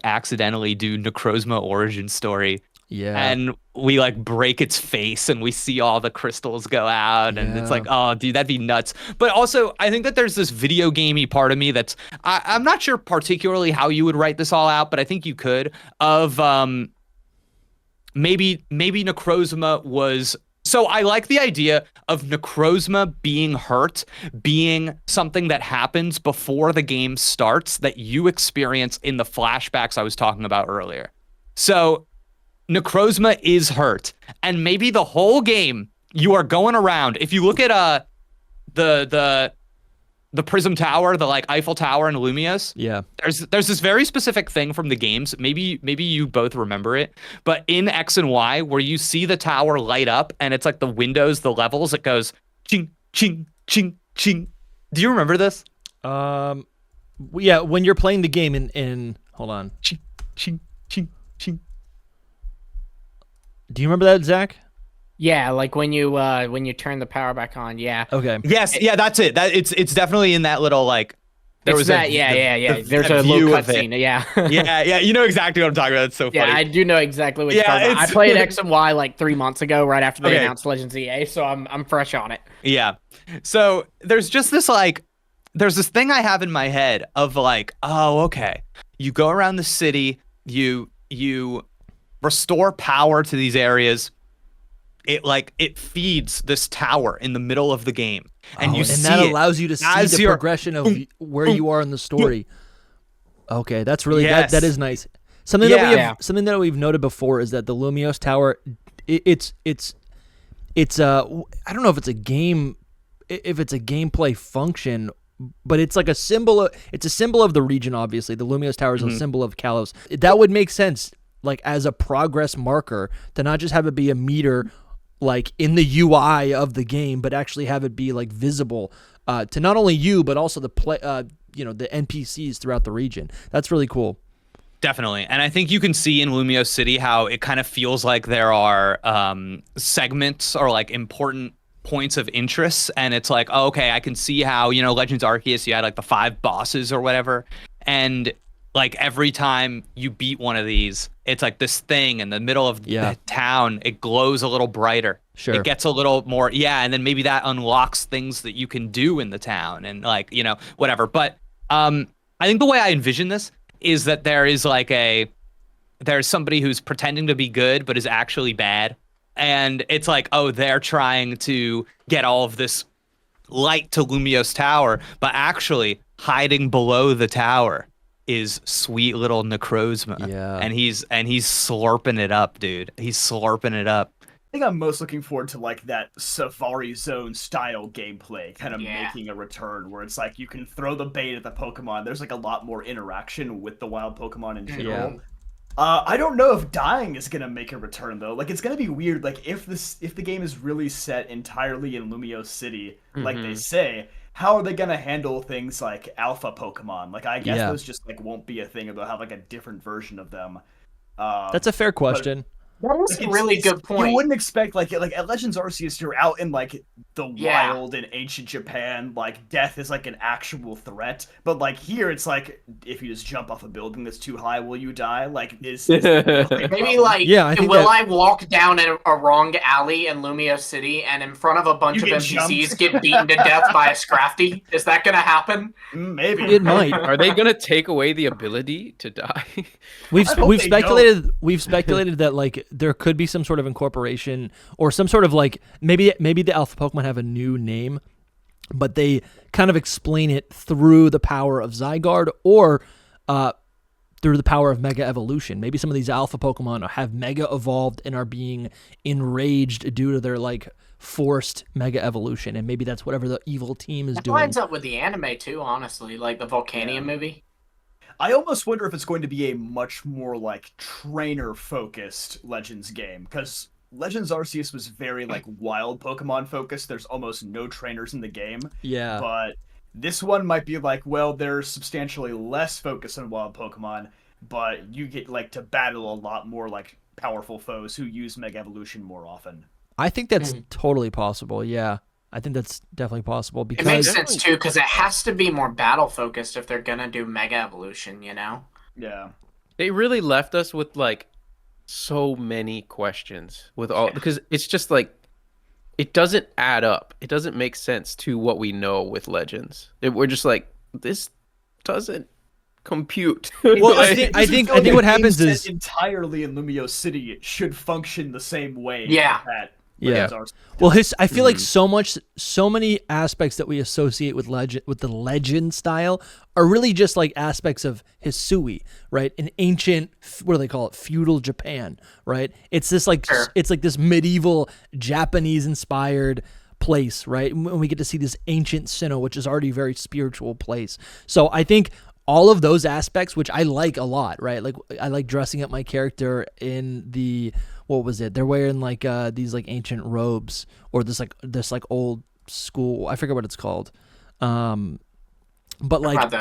accidentally do Necrozma origin story? Yeah. And we like break its face and we see all the crystals go out and it's like, oh dude, that'd be nuts. But also I think that there's this video gamey part of me that's, I'm not sure particularly how you would write this all out, but I think you could, of maybe Necrozma was. So I like the idea of Necrozma being hurt, being something that happens before the game starts that you experience in the flashbacks I was talking about earlier. So Necrozma is hurt, and maybe the whole game you are going around. If you look at the Prism Tower, the like Eiffel Tower in Lumiose. Yeah. There's this very specific thing from the games. Maybe you both remember it, but in X and Y where you see the tower light up and it's like the windows, the levels, it goes ching ching ching ching. Do you remember this? Yeah, when you're playing the game in hold on. Ching ching ching ching. Do you remember that, Zach? Yeah, like when you turn the power back on. Yeah. Okay. Yes. Yeah. That's it. It's definitely in that little like. There was that. Yeah. There's a little cutscene. Yeah. Yeah. You know exactly what I'm talking about. It's so funny. Yeah, I do know exactly what you're talking about. I played X and Y like 3 months ago, right after they announced Legends EA, so I'm fresh on it. Yeah. So there's just this like, there's this thing I have in my head of like, oh, okay, you go around the city, you restore power to these areas. It feeds this tower in the middle of the game, and that allows you to see the progression of where you are in the story. Okay, that's really that is nice. Something that we've noted before is that the Lumiose Tower, it's I don't know if it's a gameplay function, but it's like a symbol of the region. Obviously, the Lumiose Tower is a symbol of Kalos. That would make sense, like as a progress marker, to not just have it be a meter like in the UI of the game, but actually have it be like visible to not only you but also the the NPCs throughout the region. That's really cool. Definitely. And I think you can see in Lumiose City how it kind of feels like there are segments or like important points of interest. And it's like, oh, okay, I can see how, Legends Arceus, you had like the 5 bosses or whatever. And like every time you beat one of these, it's like this thing in the middle of the town. It glows a little brighter. Sure. It gets a little more, and then maybe that unlocks things that you can do in the town and like, whatever. But I think the way I envision this is that there is like there's somebody who's pretending to be good but is actually bad. And it's like, oh, they're trying to get all of this light to Lumiose Tower, but actually hiding below the tower is sweet little Necrozma. Yeah. And he's slurping it up, dude. He's slurping it up. I think I'm most looking forward to like that Safari Zone style gameplay kind of making a return, where it's like you can throw the bait at the Pokemon. There's like a lot more interaction with the wild Pokemon in general. Yeah. I don't know if dying is gonna make a return though. Like it's gonna be weird. Like if the game is really set entirely in Lumiose City, like they say, how are they gonna handle things like alpha Pokemon? Like I guess those just like won't be a thing, or they'll have like a different version of them. That's a fair question. That is a really good point. You wouldn't expect like at Legends Arceus, you're out in like the wild in ancient Japan, like death is like an actual threat. But like here, it's like if you just jump off a building that's too high, will you die? Like is maybe like I walk down a wrong alley in Lumiose City and in front of a bunch of NPCs get beaten to death by a Scrafty? Is that gonna happen? Maybe it might. Are they gonna take away the ability to die? We've speculated that like there could be some sort of incorporation or some sort of like maybe the alpha Pokemon have a new name, but they kind of explain it through the power of Zygarde or through the power of Mega Evolution. Maybe some of these alpha Pokemon have Mega evolved and are being enraged due to their like forced Mega Evolution, and maybe that's whatever the evil team is doing. That lines up with the anime too, honestly, like the Volcanion movie. I almost wonder if it's going to be a much more like trainer-focused Legends game, because Legends Arceus was very like wild Pokemon focused. There's almost no trainers in the game. Yeah. But this one might be like, well, there's substantially less focus on wild Pokemon, but you get like to battle a lot more like powerful foes who use Mega Evolution more often. I think that's totally possible. Yeah. I think that's definitely possible because it makes sense too, because it has to be more battle focused if they're gonna do Mega Evolution, Yeah. They really left us with like so many questions with all because it's just like it doesn't add up. It doesn't make sense to what we know with Legends. We're just like, this doesn't compute. Well, I think what happens is entirely in Lumiose City it should function the same way. Yeah. Well, I feel like so many aspects that we associate with the legend style are really just like aspects of Hisui, right? An ancient, what do they call it? Feudal Japan, right? It's this like it's like this medieval Japanese inspired place, right? And we get to see this ancient Sinnoh, which is already a very spiritual place. So I think all of those aspects, which I like a lot, right? Like I like dressing up my character in the what was it? They're wearing like these like ancient robes or this old school. I forget what it's called. But like,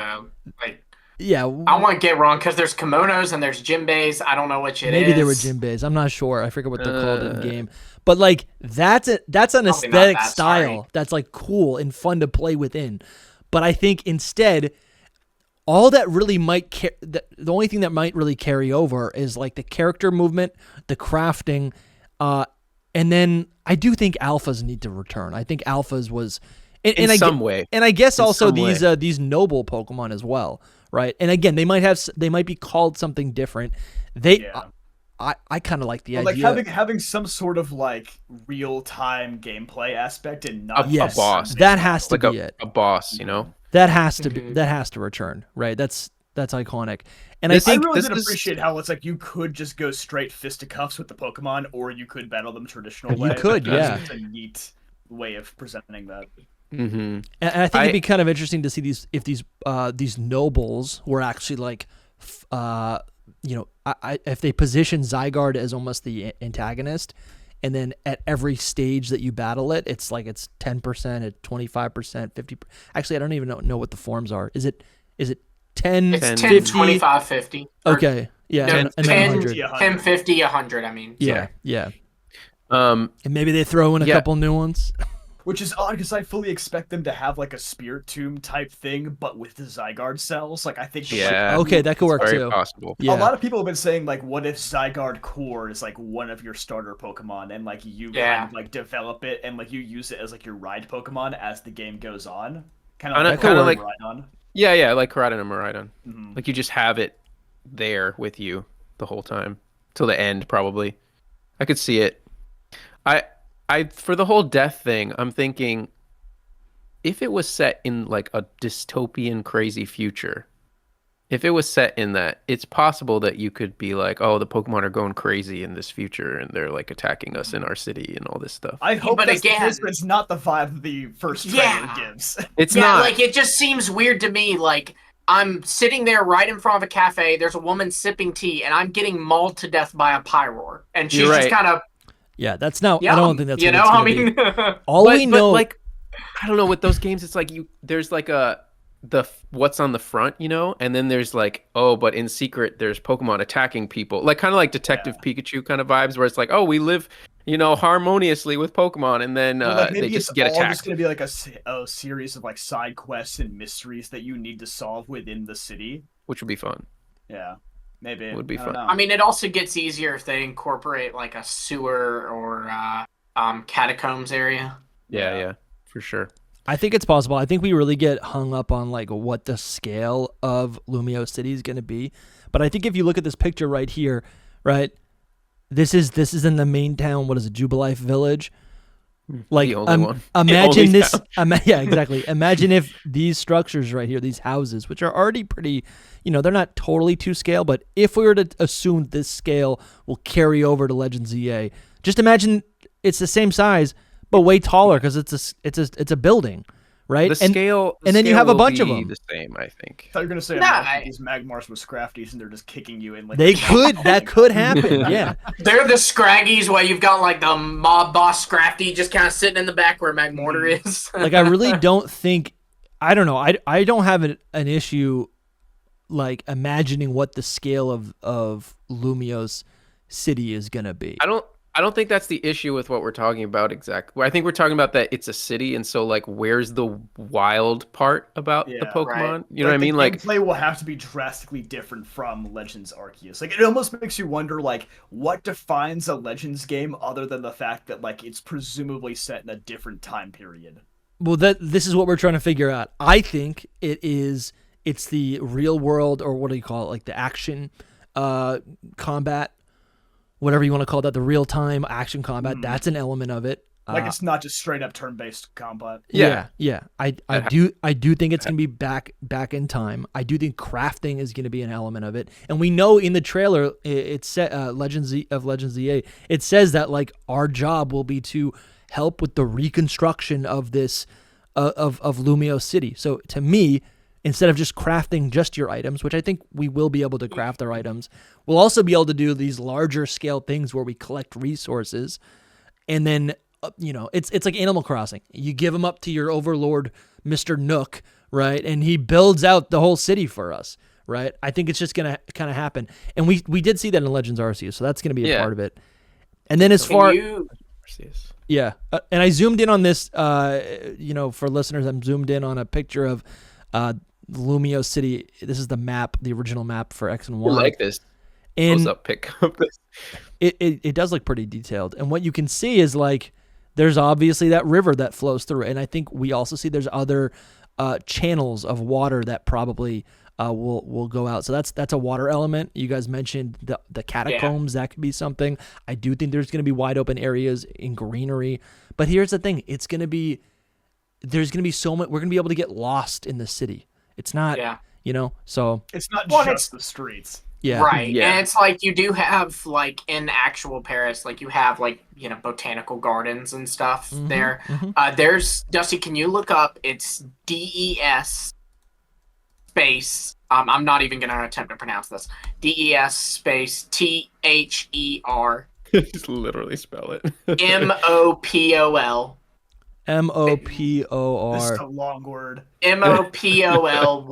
yeah, I want to get wrong because there's kimonos and there's jimbes. I don't know which it is. Maybe they were jimbes. I'm not sure. I forget what they're called in the game. But like that's an aesthetic style that's like cool and fun to play within. But I think instead, all that really might the only thing that might really carry over is like the character movement, the crafting, and then I do think alphas need to return. I think alphas was in some way, and I guess also these noble Pokemon as well, right? And again, they might be called something different. I kind of like the like idea. having some sort of like real time gameplay aspect and not a boss. That has to like be it. A boss, you know. That has to be. That has to return. Right. That's iconic. And I think really did appreciate how it's like you could just go straight fisticuffs with the Pokemon, or you could battle them traditional way. You could, yeah. It's a neat way of presenting that. And I think it'd be kind of interesting to see these nobles were actually like, if they position Zygarde as almost the antagonist, and then at every stage that you battle it, it's like it's 10%, at 25%, 50%. Actually, I don't even know what the forms are. Is it 10? It's 10, 50? 25, 50. Okay, yeah, No, and 10, 100. 10, 50, 100. I mean, yeah. And maybe they throw in a couple new ones. Which is odd because I fully expect them to have like a Spirit Tomb type thing, but with the Zygarde cells. Like I think. Okay, that could work very too. Possible. Yeah. A lot of people have been saying like, what if Zygarde Core is like one of your starter Pokemon, and like you kind of like develop it and like you use it as like your ride Pokemon as the game goes on, kind of like Miraidon. Yeah, like Koraidon and Miraidon. Mm-hmm. Like you just have it there with you the whole time till the end, probably. I could see it. I for the whole death thing, I'm thinking if it was set in like a dystopian crazy future, if it was set in that, it's possible that you could be like, oh, the Pokemon are going crazy in this future and they're like attacking us in our city and all this stuff. I hope that's the case, but it's not the vibe the first trailer gives. It's not. Like it just seems weird to me. Like I'm sitting there right in front of a cafe, there's a woman sipping tea, and I'm getting mauled to death by a Pyroar. And she's just kind of... Yeah, that's not... I don't think that's what it's I gonna mean... be. We know... like, I don't know, with those games, it's like there's like what's on the front, you know? And then there's like, oh, but in secret, there's Pokemon attacking people. Like, kind of like Detective Pikachu kind of vibes, where it's like, oh, we live... harmoniously with Pokemon, and then they just get attacked. It's going to be like a series of like side quests and mysteries that you need to solve within the city, which would be fun. Yeah, maybe it would be fun. I mean, it also gets easier if they incorporate like a sewer or catacombs area. Yeah, for sure. I think it's possible. I think we really get hung up on like what the scale of Lumio City is going to be, but I think if you look at this picture right here, right. This is in the main town. What is it, Jubilife Village? Like, the only one. Imagine this. Yeah, exactly. Imagine if these structures right here, these houses, which are already pretty, they're not totally to scale, but if we were to assume this scale will carry over to Legends EA, just imagine it's the same size but way taller because it's a building. Right? The scale, and then you have a bunch of them. The same, I think. I thought you were gonna say these Magmars with Scrafties and they're just kicking you in. Like that could happen. Yeah, they're the Scraggies where you've got like the mob boss Scrafty just kind of sitting in the back where Magmortar is. Like I really don't think. I don't know. I don't have an issue like imagining what the scale of Lumio's city is gonna be. I don't think that's the issue with what we're talking about exactly. I think we're talking about that it's a city, and so like, where's the wild part about the Pokemon? Right. You know what I mean? Like, gameplay will have to be drastically different from Legends Arceus. Like, it almost makes you wonder, like, what defines a Legends game other than the fact that like it's presumably set in a different time period. Well, this is what we're trying to figure out. I think it's the real world, or what do you call it? Like the action combat. Whatever you want to call that, the real-time action combat, that's an element of it. Like it's not just straight-up turn-based combat. Yeah. I do think it's going to be back in time. I do think crafting is going to be an element of it. And we know in the trailer, it's Legends EA, it says that like our job will be to help with the reconstruction of this, of Lumio City. So to me, instead of just crafting just your items, which I think we will be able to craft our items, we'll also be able to do these larger scale things where we collect resources. And then, it's like Animal Crossing. You give them up to your overlord, Mr. Nook, right? And he builds out the whole city for us, right? I think it's just going to kind of happen. And we did see that in Legends Arceus, so that's going to be a part of it. And then as far... Yeah. And I zoomed in on this, for listeners, I'm zoomed in on a picture of... Lumio City. This is the map, the original map for X and Y. I like this. And pick up this. It does look pretty detailed. And what you can see is like there's obviously that river that flows through. And I think we also see there's other channels of water that probably will go out. So that's a water element. You guys mentioned the catacombs. That could be something. I do think there's going to be wide open areas in greenery. But here's the thing: there's going to be so much. We're going to be able to get lost in the city. It's not, so it's not just the streets. Yeah. Right. Yeah. And it's like you do have like in actual Paris, like you have like, botanical gardens and stuff there. There's Dusty, can you look up, it's DES space. I'm not even going to attempt to pronounce this. DES space THER. Just literally spell it. MOPOL. MOPOR. This is a long word. MOPOLYES.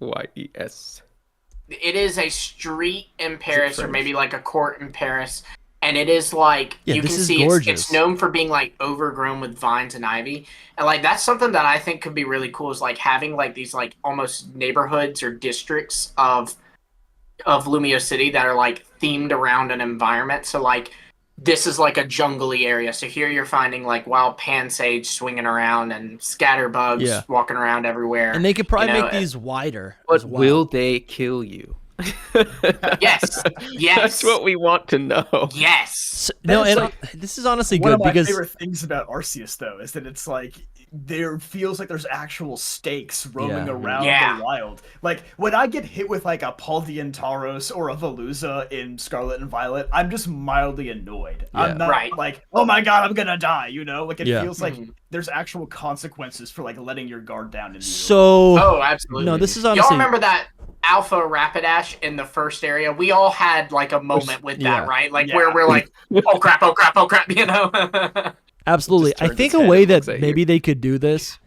YES. It is a street in Paris, or maybe like a court in Paris, and it is like you can see it's known for being like overgrown with vines and ivy, and like that's something that I think could be really cool. Is like having like these like almost neighborhoods or districts of Lumio City that are like themed around an environment. So like this is like a jungly area. So here you're finding like wild pansage swinging around and scatterbugs walking around everywhere. And they could probably make these wider. But will they kill you? Yes. That's what we want to know. Yes. This is honestly one good of my because favorite things about Arceus though is that it's like there feels like there's actual stakes roaming around the wild. Like when I get hit with like a Paldean Tauros or a Veluza in Scarlet and Violet, I'm just mildly annoyed. I'm not like, oh my god, I'm gonna die. Like it feels like there's actual consequences for like letting your guard down. Oh, absolutely. No, this is honestly. Y'all remember that Alpha Rapidash in the first area? We all had like a moment with that, right? Like where we're like, oh crap, Absolutely. I think a way that maybe they could do this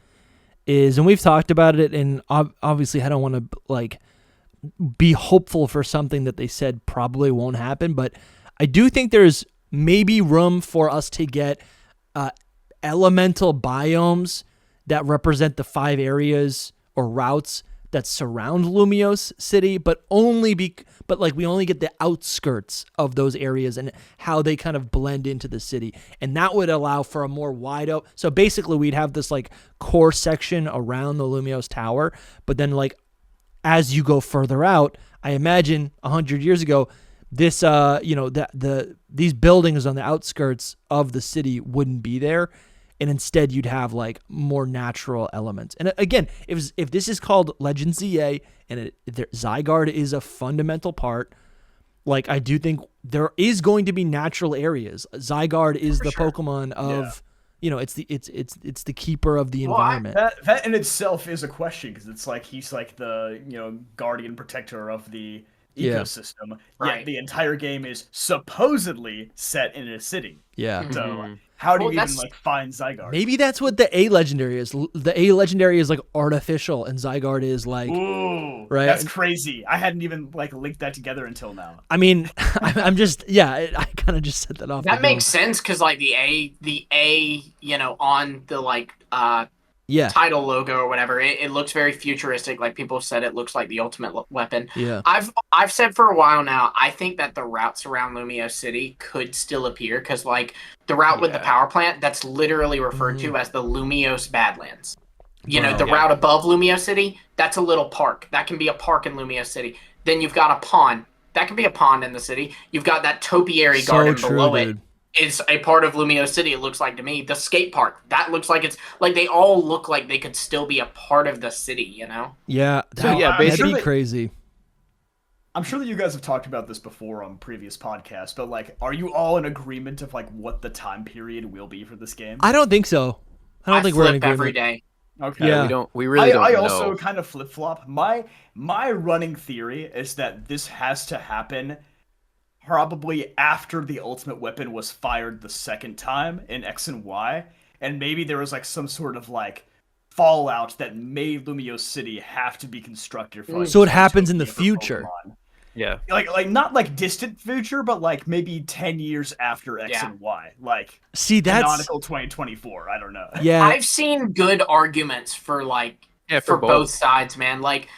is, and we've talked about it, and obviously I don't want to like be hopeful for something that they said probably won't happen, but I do think there's maybe room for us to get elemental biomes that represent the 5 areas or routes that surround Lumiose City, but we only get the outskirts of those areas and how they kind of blend into the city. And that would allow for a more wide open. So basically we'd have this like core section around the Lumiose Tower, but then like as you go further out, I imagine 100 years ago, this these buildings on the outskirts of the city wouldn't be there. And instead, you'd have like more natural elements. And again, if this is called Legend ZA and Zygarde is a fundamental part, like I do think there is going to be natural areas. Zygarde is the Pokemon of, it's the keeper of the environment. That in itself is a question because it's like he's like the guardian protector of the ecosystem. Yet the entire game is supposedly set in a city. Yeah. So. How do you even like find Zygarde? Maybe that's what the A legendary is. The A legendary is like artificial, and Zygarde is like, right? That's crazy. I hadn't even like linked that together until now. I mean, I'm just I kind of just set that off. That makes sense because like the A, on the like title logo or whatever, it looks very futuristic. Like people said, it looks like the ultimate weapon. Yeah. I've said for a while now, I think that the routes around Lumio City could still appear because like the route with the power plant, that's literally referred to as the Lumiose Badlands. The route above Lumio City, that's a little park. That can be a park in Lumio City. Then you've got a pond. That can be a pond in the city. You've got that topiary garden below it. Is a part of Lumio City, it looks like to me. The skate park, that looks like it's like they all look like they could still be a part of the city, Yeah, that'd be crazy. I'm sure that you guys have talked about this before on previous podcasts, but like, are you all in agreement of like what the time period will be for this game? I don't think so. I don't think we're in agreement. Every day. Okay. Yeah. We really don't know. I also kind of flip-flop. My running theory is that this has to happen probably after the ultimate weapon was fired the second time in X and Y, and maybe there was like some sort of like fallout that made Lumio City have to be constructed for. So it happens in the future. Pokemon. Yeah. Like not like distant future, but like maybe 10 years after X and Y. Like canonical 2024. I don't know. Yeah. I've seen good arguments for like for both sides, man. Like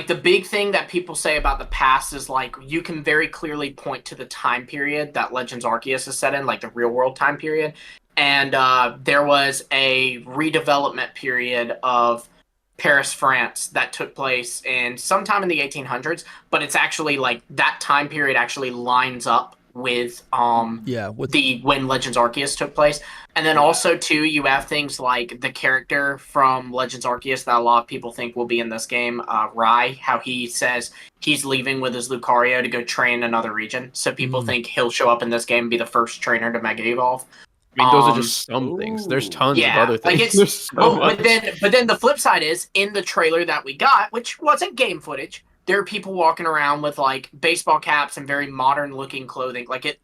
the big thing that people say about the past is like you can very clearly point to the time period that Legends Arceus is set in, like the real world time period. And there was a redevelopment period of Paris, France, that took place in sometime in the 1800s, but it's actually like that time period actually lines up with when Legends Arceus took place. And then also too, you have things like the character from Legends Arceus that a lot of people think will be in this game, Rai, how he says he's leaving with his Lucario to go train another region. So people think he'll show up in this game and be the first trainer to Mega Evolve. I mean, those are just some things. There's tons of other things. Like but then the flip side is, in the trailer that we got, which wasn't game footage, there are people walking around with like baseball caps and very modern looking clothing. Like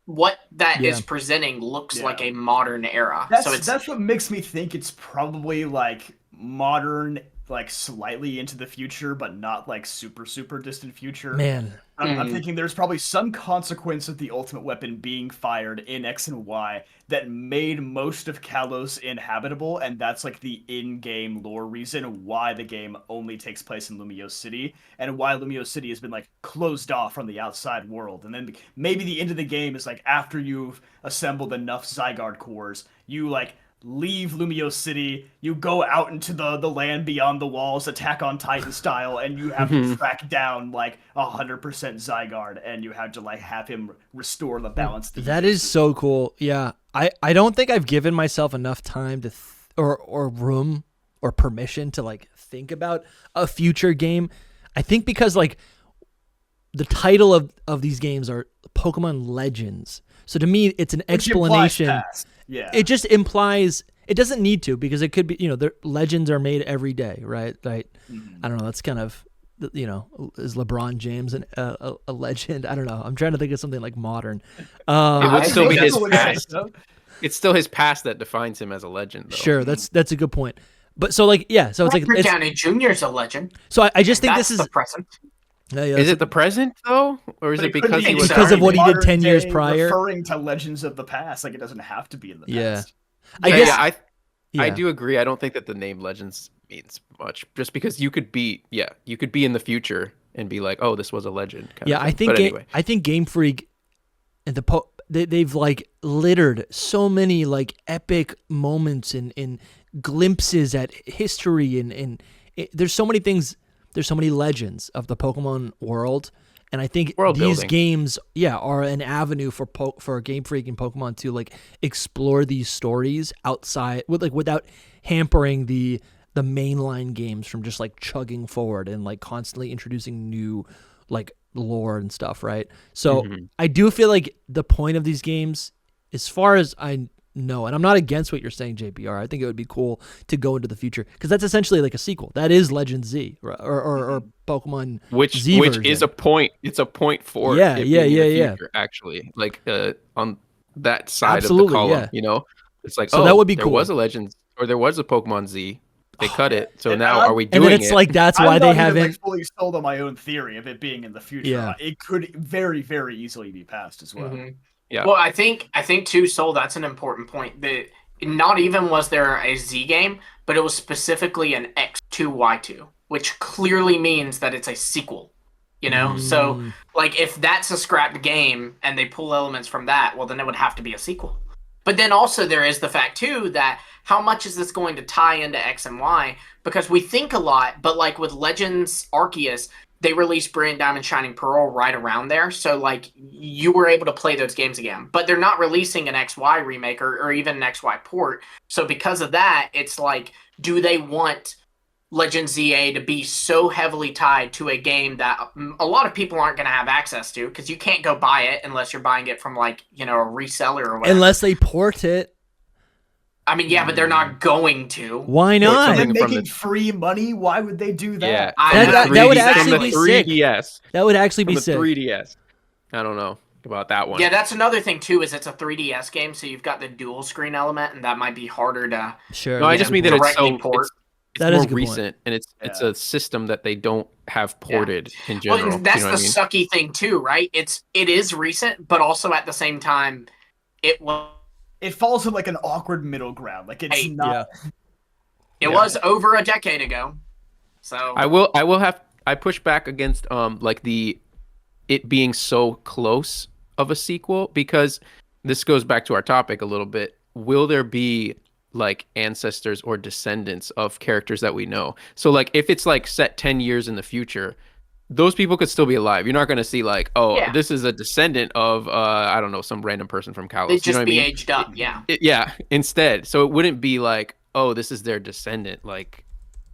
what that is presenting looks like a modern era. That's what makes me think it's probably like modern, like slightly into the future, but not like super distant future. Man, I'm thinking there's probably some consequence of the ultimate weapon being fired in X and Y that made most of Kalos inhabitable, and that's like the in-game lore reason why the game only takes place in Lumiose City, and why Lumiose City has been like closed off from the outside world. And then maybe the end of the game is like after you've assembled enough Zygarde cores, you like leave Lumiose City, you go out into the land beyond the walls, Attack on Titan style, and you have to track down like 100% Zygarde, and you have to like have him restore the balance. That is so cool. Yeah, I don't think I've given myself enough time to or room or permission to like think about a future game. I think because like the title of these games are Pokemon Legends, so to me it's an explanation. Yeah, it just implies, it doesn't need to, because it could be, the legends are made every day, right? I don't know. That's kind of, is LeBron James a legend? I don't know. I'm trying to think of something like modern. It would still be his past. It's still his past that defines him as a legend, though. Sure, that's a good point. But so like, yeah, so it's like Robert Downey Jr.'s a legend. So I just think this is the present. Is it the present though, or is it because of what he did 10 years prior? Referring to legends of the past, like it doesn't have to be in the past. I do agree. I don't think that the name Legends means much, just because you could be in the future and be like, oh, this was a legend. I think Game Freak and they've like littered so many like epic moments and glimpses at history and there's so many things. There's so many legends of the Pokemon world, and I think these games, are an avenue for Game Freak and Pokemon to like explore these stories outside without hampering the mainline games from just like chugging forward and like constantly introducing new like lore and stuff, right? So I do feel like the point of these games, as far as I know, and I'm not against what you're saying, JPR. I think it would be cool to go into the future, because that's essentially like a sequel. That is Legend Z or Pokemon Z which version. Is a point. It's a point for future, actually, like on that side of the column. It's like, so that would be cool. There was a Legend, or there was a Pokemon Z. They cut it, so now are we doing it? And then it's like that's why they haven't fully sold on my own theory of it being in the future. Yeah. It could very, very easily be passed as well. Yeah. Well, I think too, Soul, that's an important point. That not even was there a Z game, but it was specifically an X2Y2, which clearly means that it's a sequel. So like if that's a scrapped game and they pull elements from that, well then it would have to be a sequel. But then also there is the fact too that how much is this going to tie into X and Y? Because we think a lot, but like with Legends Arceus, they released Brilliant Diamond Shining Pearl right around there. So, like, you were able to play those games again. But they're not releasing an XY remake or even an XY port. So, because of that, it's like, do they want Legend ZA to be so heavily tied to a game that a lot of people aren't going to have access to? Because you can't go buy it unless you're buying it from, like, a reseller or whatever. Unless they port it. I mean, yeah, but they're not going to. Why not? They're making free money. Why would they do that? Yeah, that would actually be sick. 3DS. That would actually be sick. 3DS. I don't know about that one. Yeah, that's another thing too. Is it's a 3DS game, so you've got the dual screen element, and that might be harder to. Sure. No, I just mean that it's port. It's more recent, and it's a system that they don't have ported in general. Well, that's the sucky thing too, right? It is recent, but also at the same time, it falls in like an awkward middle ground. Like it's not. Yeah. It was over a decade ago, so I push back against it being so close of a sequel, because this goes back to our topic a little bit. Will there be like ancestors or descendants of characters that we know. So like if it's like set 10 years in the future, those people could still be alive. You're not going to see like, oh, this is a descendant of I don't know, some random person from Kalos. They'd just you know what be I mean? aged up, yeah. Yeah, instead. So it wouldn't be like, oh, this is their descendant, like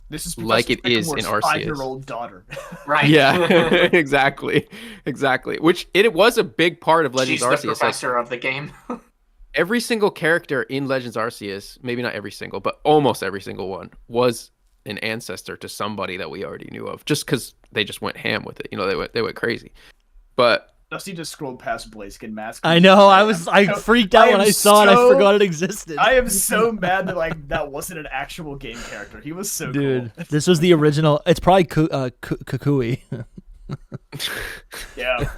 this is like it is in Arceus. 5-year-old daughter. Right. Yeah, exactly. Which it was a big part of Legends Arceus. She's the professor of the game. Every single character in Legends Arceus, maybe not every single, but almost every single one, was an ancestor to somebody that we already knew of, just because they just went ham with it. You know, they went crazy. But Dusty just scrolled past Blaziken Mask. I know. I freaked out when I saw it. I forgot it existed. I am so mad that like that wasn't an actual game character. He was so cool. This was the original. It's probably Kukui. Yeah.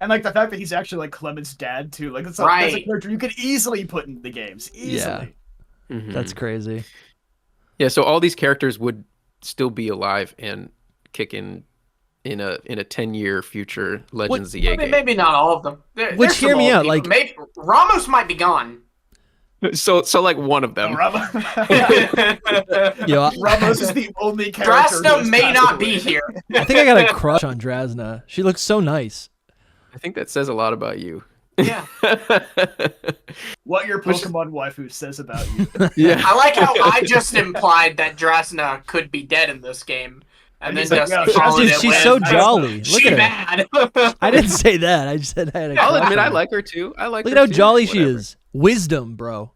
And like the fact that he's actually like Clement's dad too. Like that's a character you could easily put in the games. Easily. Yeah. Mm-hmm. That's crazy. Yeah, so all these characters would still be alive and kick in a 10-year future Legends ZA game. Maybe not all of them. Which hear me out, like maybe Ramos might be gone. So like one of them. Ramos is the only character. Drasna may not be here. I think I got a crush on Drasna. She looks so nice. I think that says a lot about you. Yeah. What your Pokemon waifu says about you. Yeah. I like how I just implied that Drasna could be dead in this game. And then she's so jolly. Look at her. I didn't say that. I just said I had a I'll admit I like her too. Look at how jolly she is. Wisdom, bro.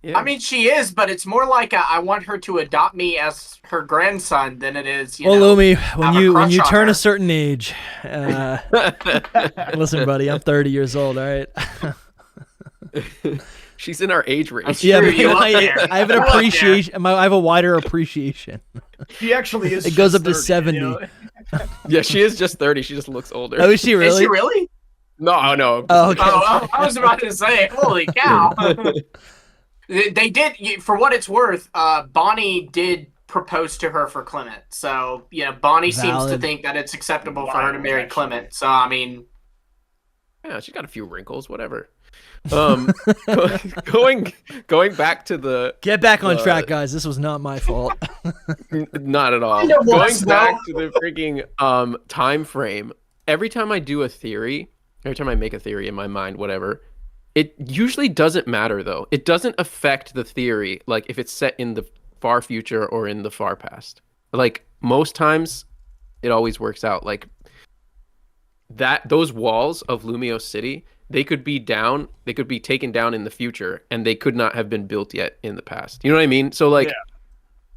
Yeah. I mean, she is, but it's more like I want her to adopt me as her grandson than it is. Lumi, when you turn a certain age, listen, buddy, I'm 30 years old. All right. She's in our age range. Yeah, I have an appreciation. I have a wider appreciation. She actually is. It goes up to 30, 70. You know? Yeah, she is just 30. She just looks older. Oh, is she really? Is she really? No. Oh, okay. I was about to say, holy cow. They did, for what it's worth, Bonnie did propose to her for Clement. So, Bonnie seems to think that it's acceptable for her to marry Clement. So, I mean... Yeah, she got a few wrinkles, whatever. Going back to the... Get back on track, guys. This was not my fault. Not at all. Going back to the freaking time frame, every time I do a theory, every time I make a theory in my mind, whatever... It usually doesn't matter, though. It doesn't affect the theory, like if it's set in the far future or in the far past. Like most times, it always works out. Like those walls of Lumiose City, they could be taken down in the future, and they could not have been built yet in the past. You know what I mean? So like,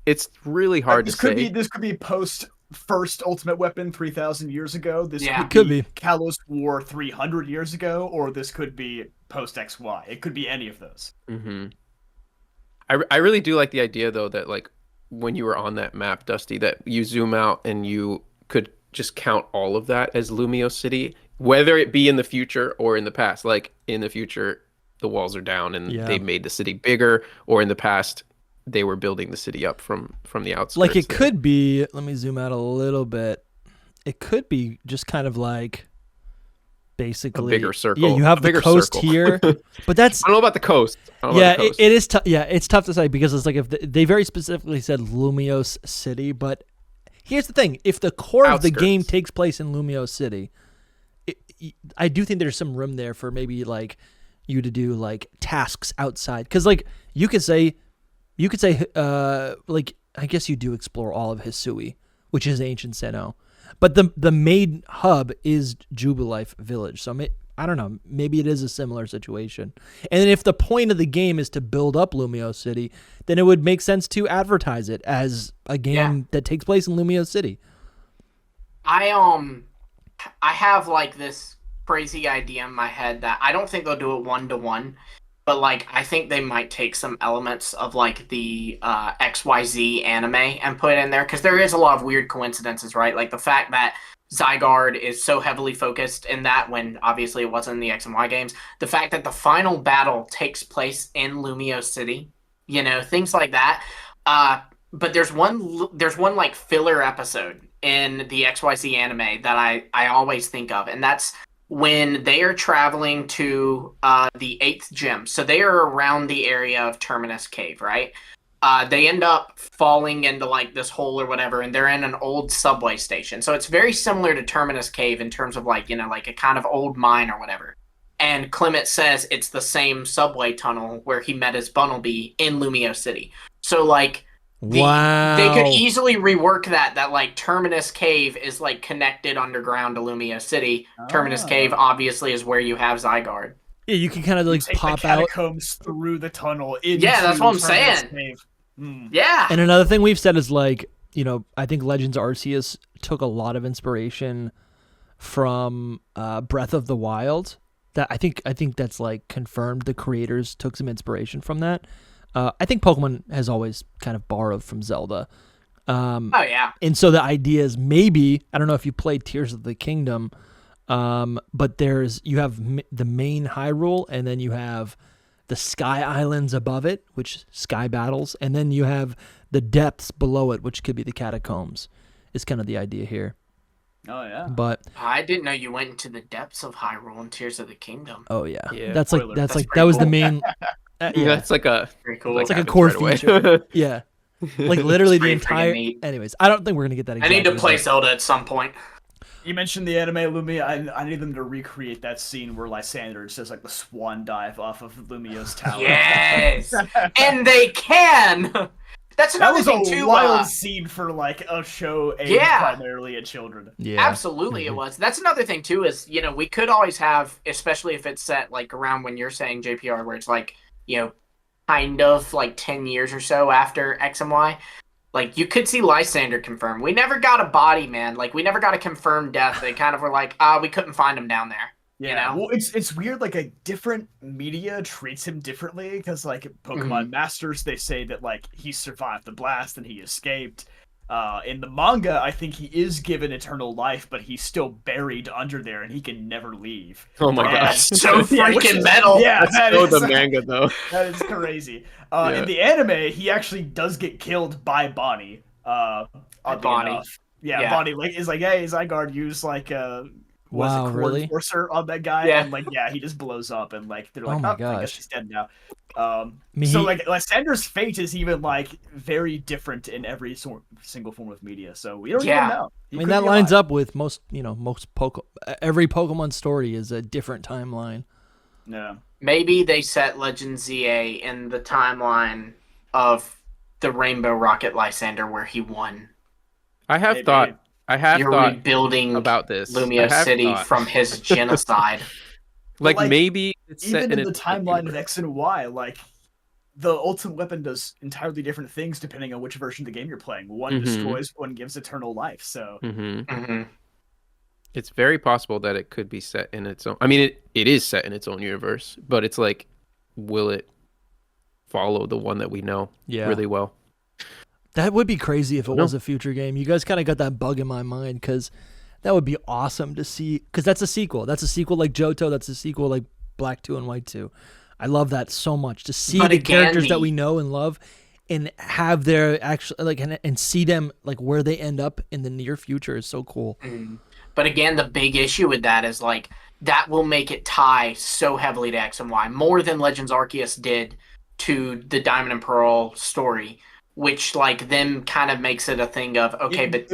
it's really hard to say. This could be post first ultimate weapon 3,000 years ago. This could be Kalos War 300 years ago, or this could be post XY. It could be any of those. Mm-hmm. I really do like the idea though that like when you were on that map, Dusty, that you zoom out and you could just count all of that as Lumiose City, whether it be in the future or in the past. Like in the future, the walls are down and they made the city bigger, or in the past, they were building the city up from the outskirts. Like it could be, let me zoom out a little bit. It could be just kind of like basically a bigger circle. Yeah, you have the coast here, but that's I don't know about the coast. It is tough. Yeah, it's tough to say because it's like if they very specifically said Lumiose City, but here's the thing: if the core of the game takes place in Lumiose City, I do think there's some room there for maybe like you to do like tasks outside, because like you could say, like I guess you do explore all of Hisui, which is ancient Sinnoh. But the main hub is Jubilife Village, so I don't know. Maybe it is a similar situation. And then if the point of the game is to build up Lumiose City, then it would make sense to advertise it as a game that takes place in Lumiose City. I have like this crazy idea in my head that I don't think they'll do it 1-to-1, but like I think they might take some elements of like the XYZ anime and put it in there, because there is a lot of weird coincidences, right? Like the fact that Zygarde is so heavily focused in that when obviously it wasn't in the X and Y games. The fact that the final battle takes place in Lumiose City, things like that. But there's one like filler episode in the XYZ anime that I always think of, and that's when they are traveling to the 8th gym. So they are around the area of Terminus Cave, right? They end up falling into like this hole or whatever, and they're in an old subway station. So it's very similar to Terminus Cave in terms of like, like a kind of old mine or whatever. And Clement says it's the same subway tunnel where he met his Bunnelby in Lumio City. So like, they could easily rework that like Terminus Cave is like connected underground to Lumio City. Terminus Cave obviously is where you have Zygarde. Yeah, you can kind of like pop the catacombs through the tunnel. Yeah, that's what I'm saying. Cave. Yeah. And another thing we've said is like, I think Legends Arceus took a lot of inspiration from Breath of the Wild. That I think that's like confirmed. The creators took some inspiration from that. I think Pokemon has always kind of borrowed from Zelda. Oh yeah. And so the idea is maybe, I don't know if you played Tears of the Kingdom, but you have the main Hyrule, and then you have the Sky Islands above it, which Sky Battles, and then you have the depths below it, which could be the catacombs. Is kind of the idea here. Oh yeah. But I didn't know you went into the depths of Hyrule and Tears of the Kingdom. Oh yeah. That's that was the main. Yeah, that's like a very cool. It's like a core feature. Yeah. Like literally the entire. Anyways, I don't think we're gonna get that. Exactly, I need to play Zelda at some point. You mentioned the anime Lumia. I need them to recreate that scene where Lysander just does like the swan dive off of Lumio's tower. Yes, and they can. That's another thing too. That was a wild scene for like a show aimed primarily at children. Yeah, absolutely, it was. That's another thing too. Is we could always have, especially if it's set like around when you're saying JPR, where it's like kind of like 10 years or so after X and Y. Like, you could see Lysander confirmed. We never got a body, man. Like, we never got a confirmed death. They kind of were like, we couldn't find him down there. Yeah, well, it's weird. Like, a different media treats him differently because, like, Pokemon Masters, they say that, like, he survived the blast and he escaped. In the manga, I think he is given eternal life, but he's still buried under there and he can never leave. Oh my gosh. So freaking metal. Yeah, that's the manga, though. That is crazy. In the anime, he actually does get killed by Bonnie. Bonnie. Yeah, Bonnie is like, hey, Zygarde used like wow, really? Enforcer on that guy, and like, he just blows up, and like they're like, I guess she's dead now. So like Lysander's fate is even like very different in every single form of media. So we don't even know. I mean, that lines up with most every Pokemon story is a different timeline. Yeah. Maybe they set Legend ZA in the timeline of the Rainbow Rocket Lysander where he won. I have thought rebuilding about this. Lumio City from his genocide. Like maybe it's even in the timeline of X and Y, like the ultimate weapon does entirely different things depending on which version of the game you're playing. One destroys, one gives eternal life. So it's very possible that it could be set in its own. I mean, it is set in its own universe, but it's like, will it follow the one that we know really well? That would be crazy if it was a future game. You guys kind of got that bug in my mind because that would be awesome to see. Because that's a sequel. That's a sequel like Johto. That's a sequel like Black 2 and White 2. I love that so much to see the characters that we know and love, and have their actual like and see them like where they end up in the near future is so cool. But again, the big issue with that is like that will make it tie so heavily to X and Y more than Legends Arceus did to the Diamond and Pearl story. Which like then kind of makes it a thing of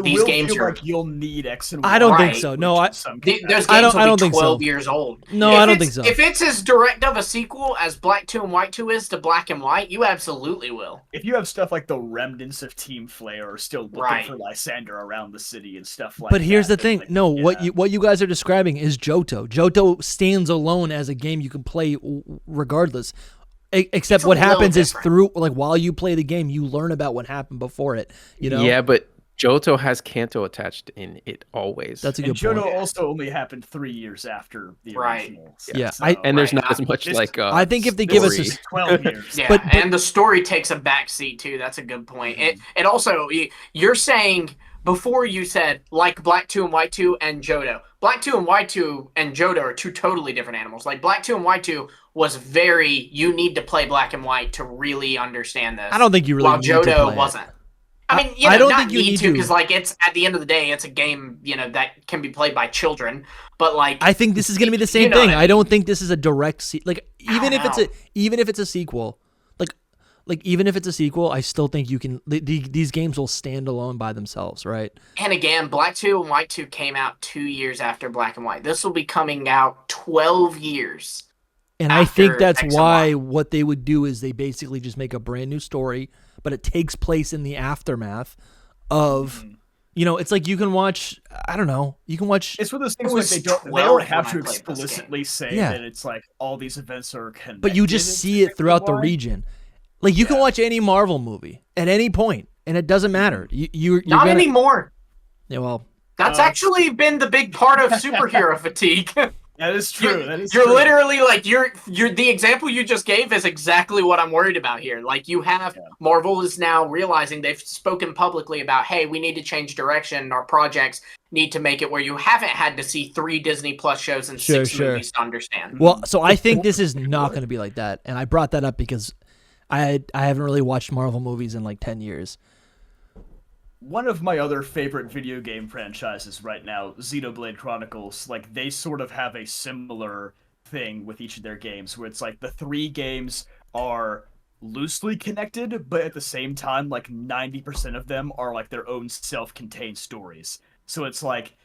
these games are like you'll need X and Y. I don't think so. No, those games will be 12 years old. No, I don't think so. If it's as direct of a sequel as Black 2 and White 2 is to Black and White, you absolutely will. If you have stuff like the remnants of Team Flare are still looking for Lysander around the city and stuff like that. But here's the thing. Like, what you guys are describing is Johto. Johto stands alone as a game you can play regardless. Except what happens is through like while you play the game, you learn about what happened before it. Yeah, but Johto has Kanto attached in it always. That's a good point. Johto also only happened 3 years after the original. And there's not as much like. I think if they give us 12 years, and the story takes a backseat too. That's a good point. It also you're saying. Before you said, like Black 2 and White 2 and Johto. Black 2 and White 2 and Johto are two totally different animals. Like, Black 2 and White 2 was you need to play Black and White to really understand this. I don't think you really while need to Johto play wasn't. I mean, I don't think you need to, because like it's at the end of the day, it's a game, that can be played by children. But like, I think this is going to be the same thing. I don't think this is a direct even if it's a sequel, like even if it's a sequel, I still think you can. These games will stand alone by themselves, right? And again, Black 2 and White 2 came out 2 years after Black and White. This will be coming out 12 years. And I think that's why what they would do is they basically just make a brand new story, but it takes place in the aftermath of, it's like you can watch, I don't know, you can watch. It's one of those things where they don't have to explicitly say that it's like all these events are connected. But you just see it throughout the region. Like you can watch any Marvel movie at any point, and it doesn't matter. You're not anymore. Yeah, well, that's actually been the big part of superhero fatigue. That is true. You're literally like you're the example you just gave is exactly what I'm worried about here. Like you have Marvel is now realizing they've spoken publicly about, hey, we need to change direction. Our projects need to make it where you haven't had to see 3 Disney Plus shows and 6 movies to understand. Well, so I think this is not going to be like that, and I brought that up because I haven't really watched Marvel movies in like 10 years. One of my other favorite video game franchises right now, Xenoblade Chronicles, like they sort of have a similar thing with each of their games where it's like the 3 games are loosely connected, but at the same time, like 90% of them are like their own self-contained stories. So it's like,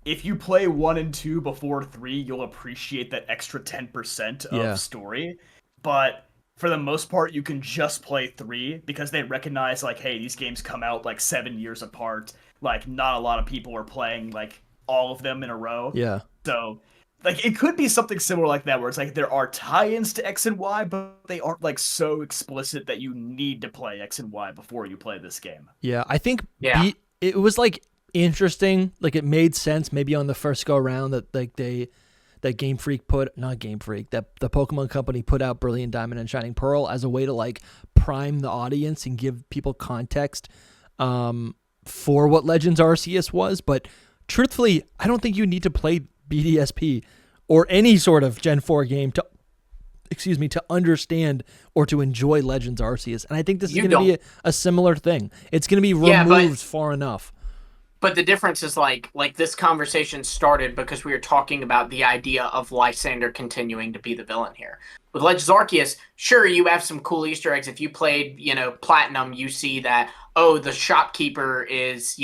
if you play 1 and 2 before 3, you'll appreciate that extra 10% of story. But for the most part, you can just play 3 because they recognize, like, hey, these games come out, like, 7 years apart. Like, not a lot of people are playing, like, all of them in a row. Yeah. So, like, it could be something similar like that, where it's like there are tie-ins to X and Y, but they aren't, like, so explicit that you need to play X and Y before you play this game. Yeah, I think it was, like, interesting. Like, it made sense maybe on the first go-around that, like, that the Pokemon Company put out Brilliant Diamond and Shining Pearl as a way to like prime the audience and give people context for what Legends Arceus was. But truthfully, I don't think you need to play BDSP or any sort of Gen 4 game to understand or to enjoy Legends Arceus. And I think this is going to be a similar thing. It's going to be removed far enough. But the difference is like this conversation started because we were talking about the idea of Lysander continuing to be the villain here. With Legends Arceus, sure, you have some cool Easter eggs. If you played, Platinum, you see that, the shopkeeper is,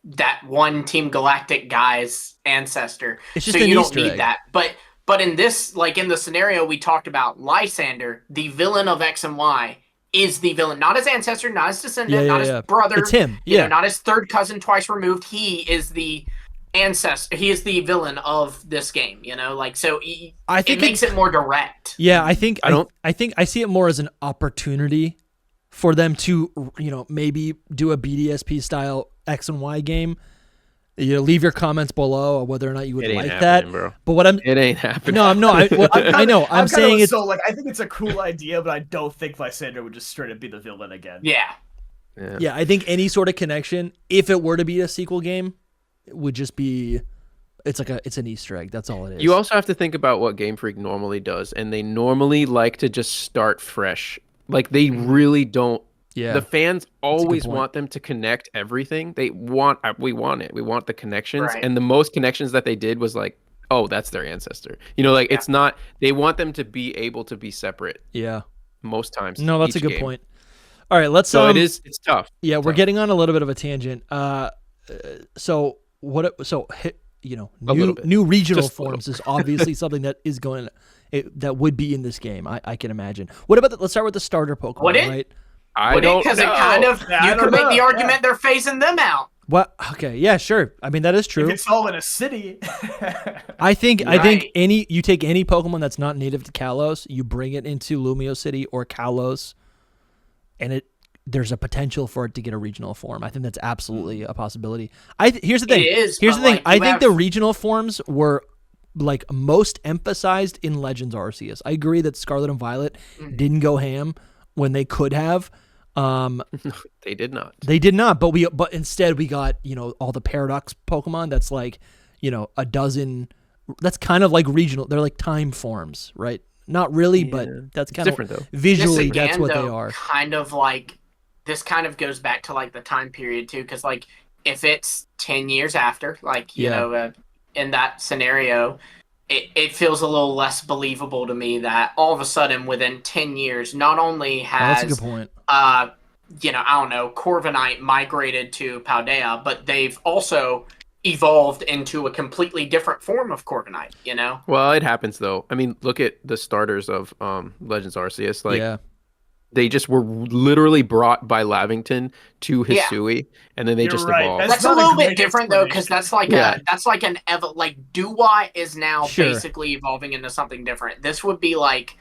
that one Team Galactic guy's ancestor. It's just so you don't Easter need egg. that. But in this, like in the scenario we talked about, Lysander, the villain of X and Y, is the villain, not his ancestor, not his descendant, not his brother. It's him. Not his third cousin twice removed. He is the ancestor. He is the villain of this game. So I think it makes it more direct. Yeah, I think I see it more as an opportunity for them to maybe do a BDSP style X and Y game. Leave your comments below on whether or not you would like that. Bro. But it ain't happening. No, I know. I'm saying it's so. Like, I think it's a cool idea, but I don't think Lysander would just straight up be the villain again. Yeah. I think any sort of connection, if it were to be a sequel game, it would just be. It's an Easter egg. That's all it is. You also have to think about what Game Freak normally does, and they normally like to just start fresh. Like they really don't. Yeah. The fans always want them to connect everything. We want it. We want the connections. Right. And the most connections that they did was like, oh, that's their ancestor. It's not, they want them to be able to be separate. Yeah. Most times. No, that's a good point. All right, let's So it's tough. Yeah, we're getting on a little bit of a tangent. New regional forms is obviously something that is that would be in this game. I can imagine. What about let's start with the starter Pokemon, right? Because it kind of you could make the argument they're phasing them out. What? Okay, yeah, sure. I mean that is true. If it's all in a city. I think you take any Pokemon that's not native to Kalos, you bring it into Lumio City or Kalos, and there's a potential for it to get a regional form. I think that's absolutely a possibility. Here's the thing. Here's the thing. I think the regional forms were like most emphasized in Legends Arceus. I agree that Scarlet and Violet didn't go ham when they could have. They did not. They did not, but instead we got, all the Paradox Pokemon that's like, a dozen, that's kind of like regional. They're like time forms, right? Not really, but that's kind of different though. Visually that's what they are. Kind of like this kind of goes back to like the time period too, because like if it's 10 years after, like you know, in that scenario, it feels a little less believable to me that all of a sudden within 10 years, not only has that's a good point. You know, I don't know, Corviknight migrated to Paldea, but they've also evolved into a completely different form of Corviknight, you know? Well, it happens though. I mean, look at the starters of Legends Arceus. Like, they just were literally brought by Lavington to Hisui, and then they just evolved. That's a little bit different though, because that's like like Dewott is now basically evolving into something different. This would be like,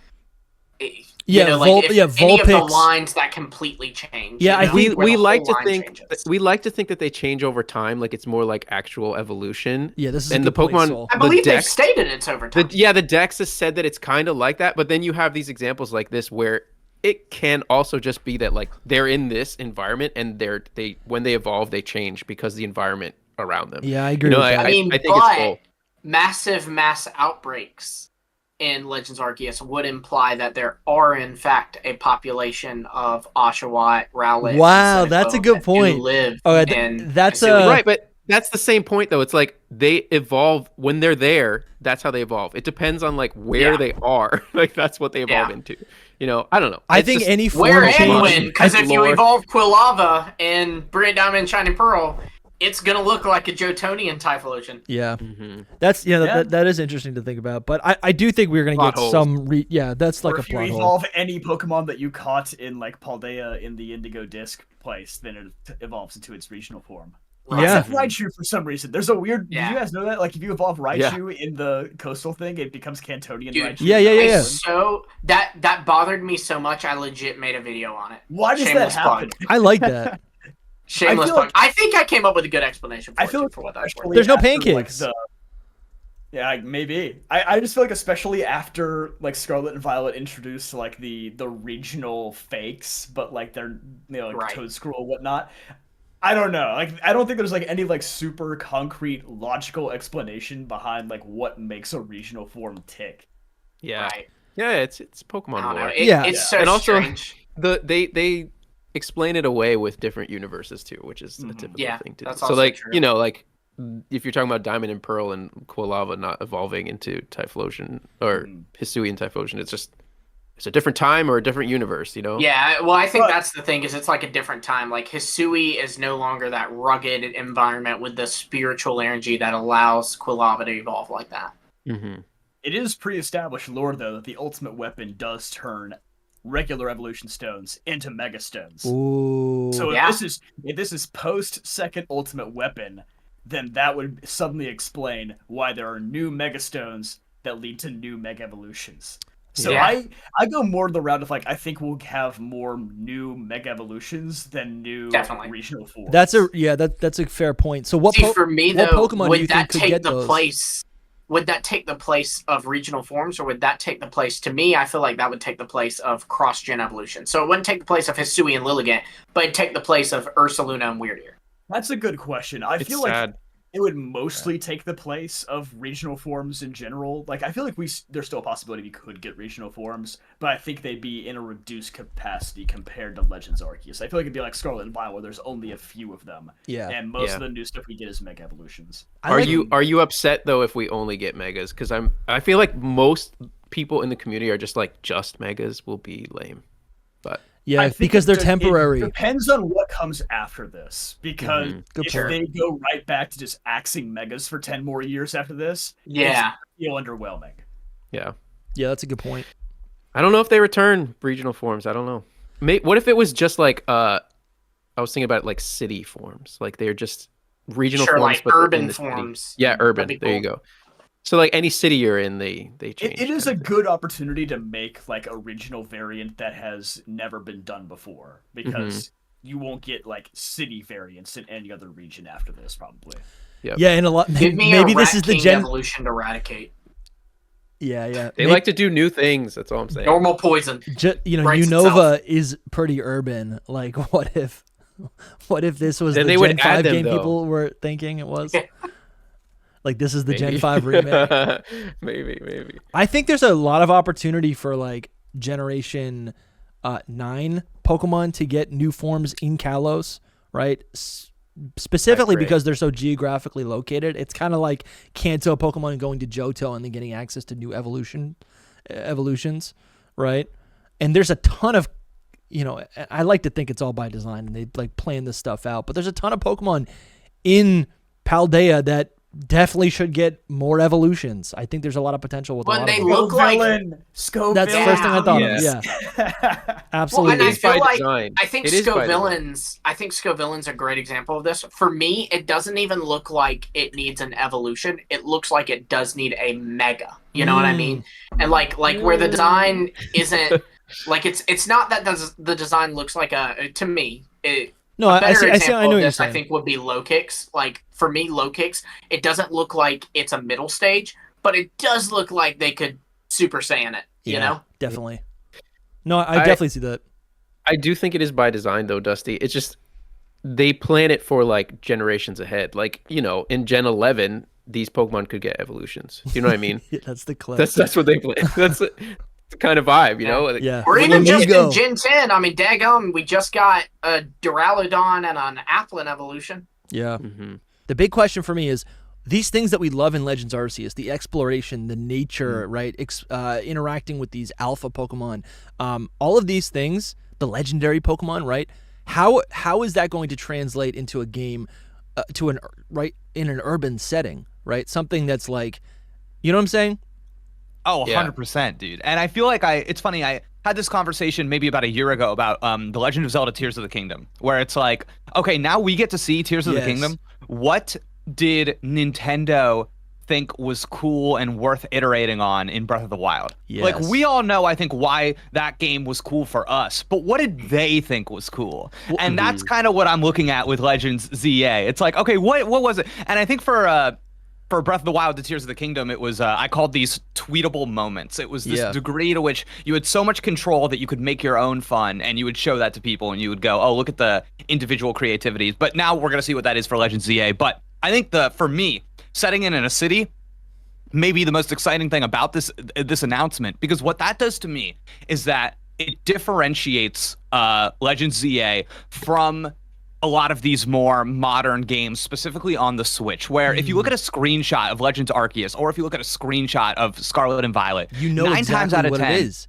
you know, like if any of the lines that completely change. Yeah, you know, we like to think that they change over time, like it's more like actual evolution. Yeah, this is and a good the Pokemon. point, I believe they've stated it's over time. The Dex has said that it's kind of like that, but then you have these examples like this where it can also just be that like they're in this environment and they when they evolve they change because the environment around them. Yeah, I agree. With that. I mean, I think it's cool. Massive mass outbreaks in Legends Arceus would imply that there are in fact a population of Oshawott, Rowlet. Wow, that's a good point. That's right, but that's the same point though. It's like they evolve when they're there. That's how they evolve. It depends on like where they are. Like that's what they evolve into. You know, I don't know. I think any form where change. and when, because if you evolve Quilava in Brilliant Diamond and Shining Pearl, it's gonna look like a Jotonian Typhlosion. Yeah, that's that is interesting to think about. But I do think we're gonna get some. That's like a plot hole. If you evolve any Pokemon that you caught in like Paldea in the Indigo Disc place, then it evolves into its regional form. Yeah, except Raichu for some reason. There's a weird. Did you guys know that? Like, if you evolve Raichu in the coastal thing, it becomes Cantonian Raichu. Yeah. So that bothered me so much, I legit made a video on it. Why does that happen? I like that. Shameless plug. I think I came up with a good explanation for what that's for. There's no pancakes. Yeah, maybe. I just feel like, especially after like Scarlet and Violet introduced like the regional fakes, but like they're like Toedscruel and whatnot. I don't know. Like, I don't think there's like any like super concrete logical explanation behind like what makes a regional form tick. Yeah, yeah, it's Pokemon lore. It's so and also strange. they explain it away with different universes too, which is a typical thing to do. So like true. you know, like if you're talking about Diamond and Pearl and Quilava not evolving into Typhlosion or Hisui and Typhlosion, it's a different time or a different universe, you know? Yeah, well, I think that's the thing, is it's like a different time. Like, Hisui is no longer that rugged environment with the spiritual energy that allows Quilava to evolve like that. Mm-hmm. It is pre-established lore, though, that the ultimate weapon does turn regular evolution stones into mega stones. Ooh. So if this is post-second ultimate weapon, then that would suddenly explain why there are new mega stones that lead to new mega evolutions. So I go more the route of like, I think we'll have more new mega evolutions than new regional forms. That's a fair point. So what for me what though, Pokemon would do you that think could get take the those? place? Would that take the place of regional forms, or would that take the place? To me, I feel like that would take the place of cross-gen evolution. So it wouldn't take the place of Hisui and Lilligant, but it'd take the place of Ursaluna and Weird Ear. That's a good question. I feel like it would mostly take the place of regional forms in general. Like, I feel like there's still a possibility we could get regional forms, but I think they'd be in a reduced capacity compared to Legends Arceus. I feel like it'd be like Scarlet and Violet, where there's only a few of them. Yeah. And most of the new stuff we get is Mega Evolutions. Are you upset though if we only get Megas? Because I feel like most people in the community are just like, just Megas will be lame. But yeah, because they're temporary. It depends on what comes after this. Because if they go right back to just axing Megas for 10 more years after this, it's feel underwhelming. Yeah. Yeah, that's a good point. I don't know if they return regional forms. I don't know. What if it was just like I was thinking about like city forms, like they're just regional forms, like but urban forms. City. Yeah, urban. There you go. So like any city you're in, they change. It is a good opportunity to make like a regional variant that has never been done before, because you won't get like city variants in any other region after this, probably. Yep. Yeah, and a lot. Maybe this is the evolution to eradicate. Yeah. They like to do new things. That's all I'm saying. Normal poison. Unova is pretty urban. Like, what if this was the Gen 5 game people were thinking it was? Like, this is the Gen 5 remake. Maybe. I think there's a lot of opportunity for like Generation 9 Pokemon to get new forms in Kalos, right? Specifically because they're so geographically located. It's kind of like Kanto Pokemon going to Johto and then getting access to new evolutions, right? And there's a ton of, I like to think it's all by design and they like plan this stuff out, but there's a ton of Pokemon in Paldea that definitely should get more evolutions. I think there's a lot of potential with a lot of them. But they look like Scovillin. That's the first thing I thought of. Yeah, absolutely. Well, and I feel like design. I think Scovillin's a great example of this. For me, it doesn't even look like it needs an evolution. It looks like it does need a mega. You know what I mean? And like where the design isn't like it's not that the design looks like to me. I know what you're saying. I think would be low kicks. Like for me, low kicks. It doesn't look like it's a middle stage, but it does look like they could Super Saiyan it. You know, definitely. No, I definitely see that. I do think it is by design, though, Dusty. It's just they plan it for like generations ahead. Like in Gen 11, these Pokemon could get evolutions. You know what I mean? That's the clip. That's what they plan. That's the kind of vibe, Yeah. Or even just in Gen 10. I mean, daggum, we just got a Duraludon and an Applin evolution. Yeah. Mm-hmm. The big question for me is these things that we love in Legends Arceus, the exploration, the nature, right? Interacting with these alpha Pokemon, all of these things, the legendary Pokemon, right? How is that going to translate into a game, in an urban setting, right? Something that's like, you know what I'm saying? Oh, 100%, dude. And I feel like it's funny, I had this conversation maybe about a year ago about The Legend of Zelda Tears of the Kingdom, where it's like, okay, now we get to see Tears of the Kingdom. What did Nintendo think was cool and worth iterating on in Breath of the Wild? Yes. Like, we all know, I think, why that game was cool for us, but what did they think was cool? And that's kind of what I'm looking at with Legends ZA. It's like, okay, what was it? And I think for Breath of the Wild to Tears of the Kingdom, it was, I called these tweetable moments. It was this degree to which you had so much control that you could make your own fun, and you would show that to people, and you would go, oh, look at the individual creativities. But now we're going to see what that is for Legends ZA. But I think for me, setting in a city, maybe the most exciting thing about this announcement, because what that does to me is that it differentiates Legends ZA from a lot of these more modern games, specifically on the Switch, where if you look at a screenshot of Legends Arceus, or if you look at a screenshot of Scarlet and Violet, you know 9 exactly times out of what 10, it is.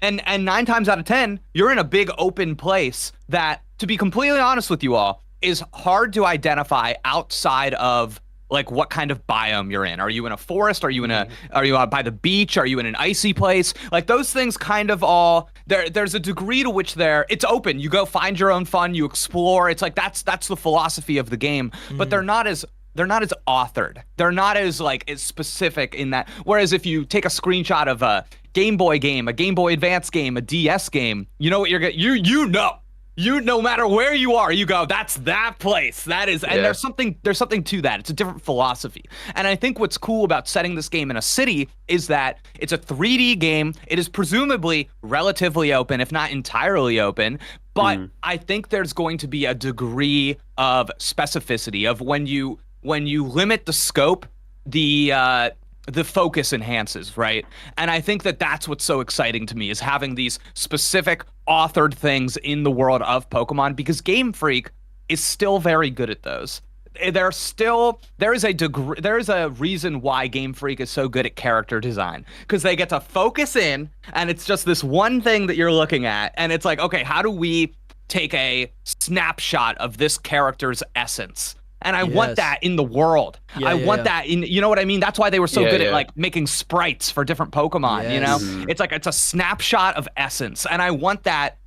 And 9 times out of 10, you're in a big open place that, to be completely honest with you all, is hard to identify outside of like what kind of biome you're in. Are you in a forest? Are you by the beach? Are you in an icy place? Like those things kind of all there's a degree to which it's open. You go find your own fun, you explore. It's like that's the philosophy of the game, but they're not as authored. They're not as specific in that. Whereas if you take a screenshot of a Game Boy game, a Game Boy Advance game, a DS game, you know what you're getting. You no matter where you are, you go, that's that place. That is, and there's something to that. It's a different philosophy. And I think what's cool about setting this game in a city is that it's a 3D game. It is presumably relatively open, if not entirely open. But I think there's going to be a degree of specificity of when you limit the scope, the focus enhances, right? And I think that's what's so exciting to me, is having these specific authored things in the world of Pokemon, because Game Freak is still very good at those. There is a reason why Game Freak is so good at character design, because they get to focus in, and it's just this one thing that you're looking at, and it's like, okay, how do we take a snapshot of this character's essence? And I want that in the world. I want that in, you know what I mean? That's why they were so good at making sprites for different Pokemon, you know? It's like, it's a snapshot of essence. And I want that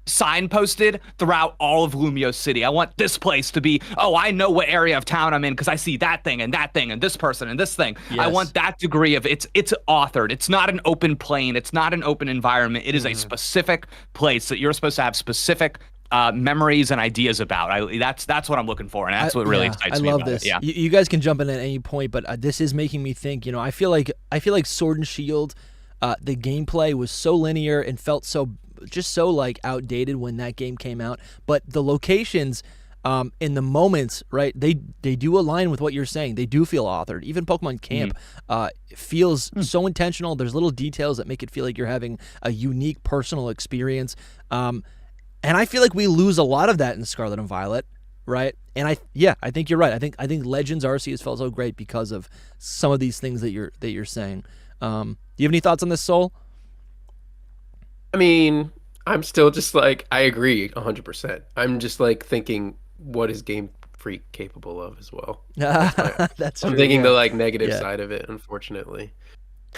signposted throughout all of Lumiose City. I want this place to be, oh, I know what area of town I'm in because I see that thing and this person and this thing. I want that degree of it's authored. It's not an open plane. It's not an open environment. It is a specific place that you're supposed to have specific memories and ideas about. That's what I'm looking for, and that's what really excites me. I love this. Yeah, you guys can jump in at any point, but this is making me think. You know, I feel like Sword and Shield, the gameplay was so linear and felt so like outdated when that game came out. But the locations, in the moments, right? They do align with what you're saying. They do feel authored. Even Pokemon Camp feels so intentional. There's little details that make it feel like you're having a unique personal experience. And I feel like we lose a lot of that in Scarlet and Violet, right? And I think you're right. I think Legends Arceus felt so great because of some of these things that you're saying. Do you have any thoughts on this, Soul? I mean, I'm still just like, I agree 100%. I'm just like thinking, what is Game Freak capable of as well? That's I'm true, thinking yeah. the like negative side of it, unfortunately.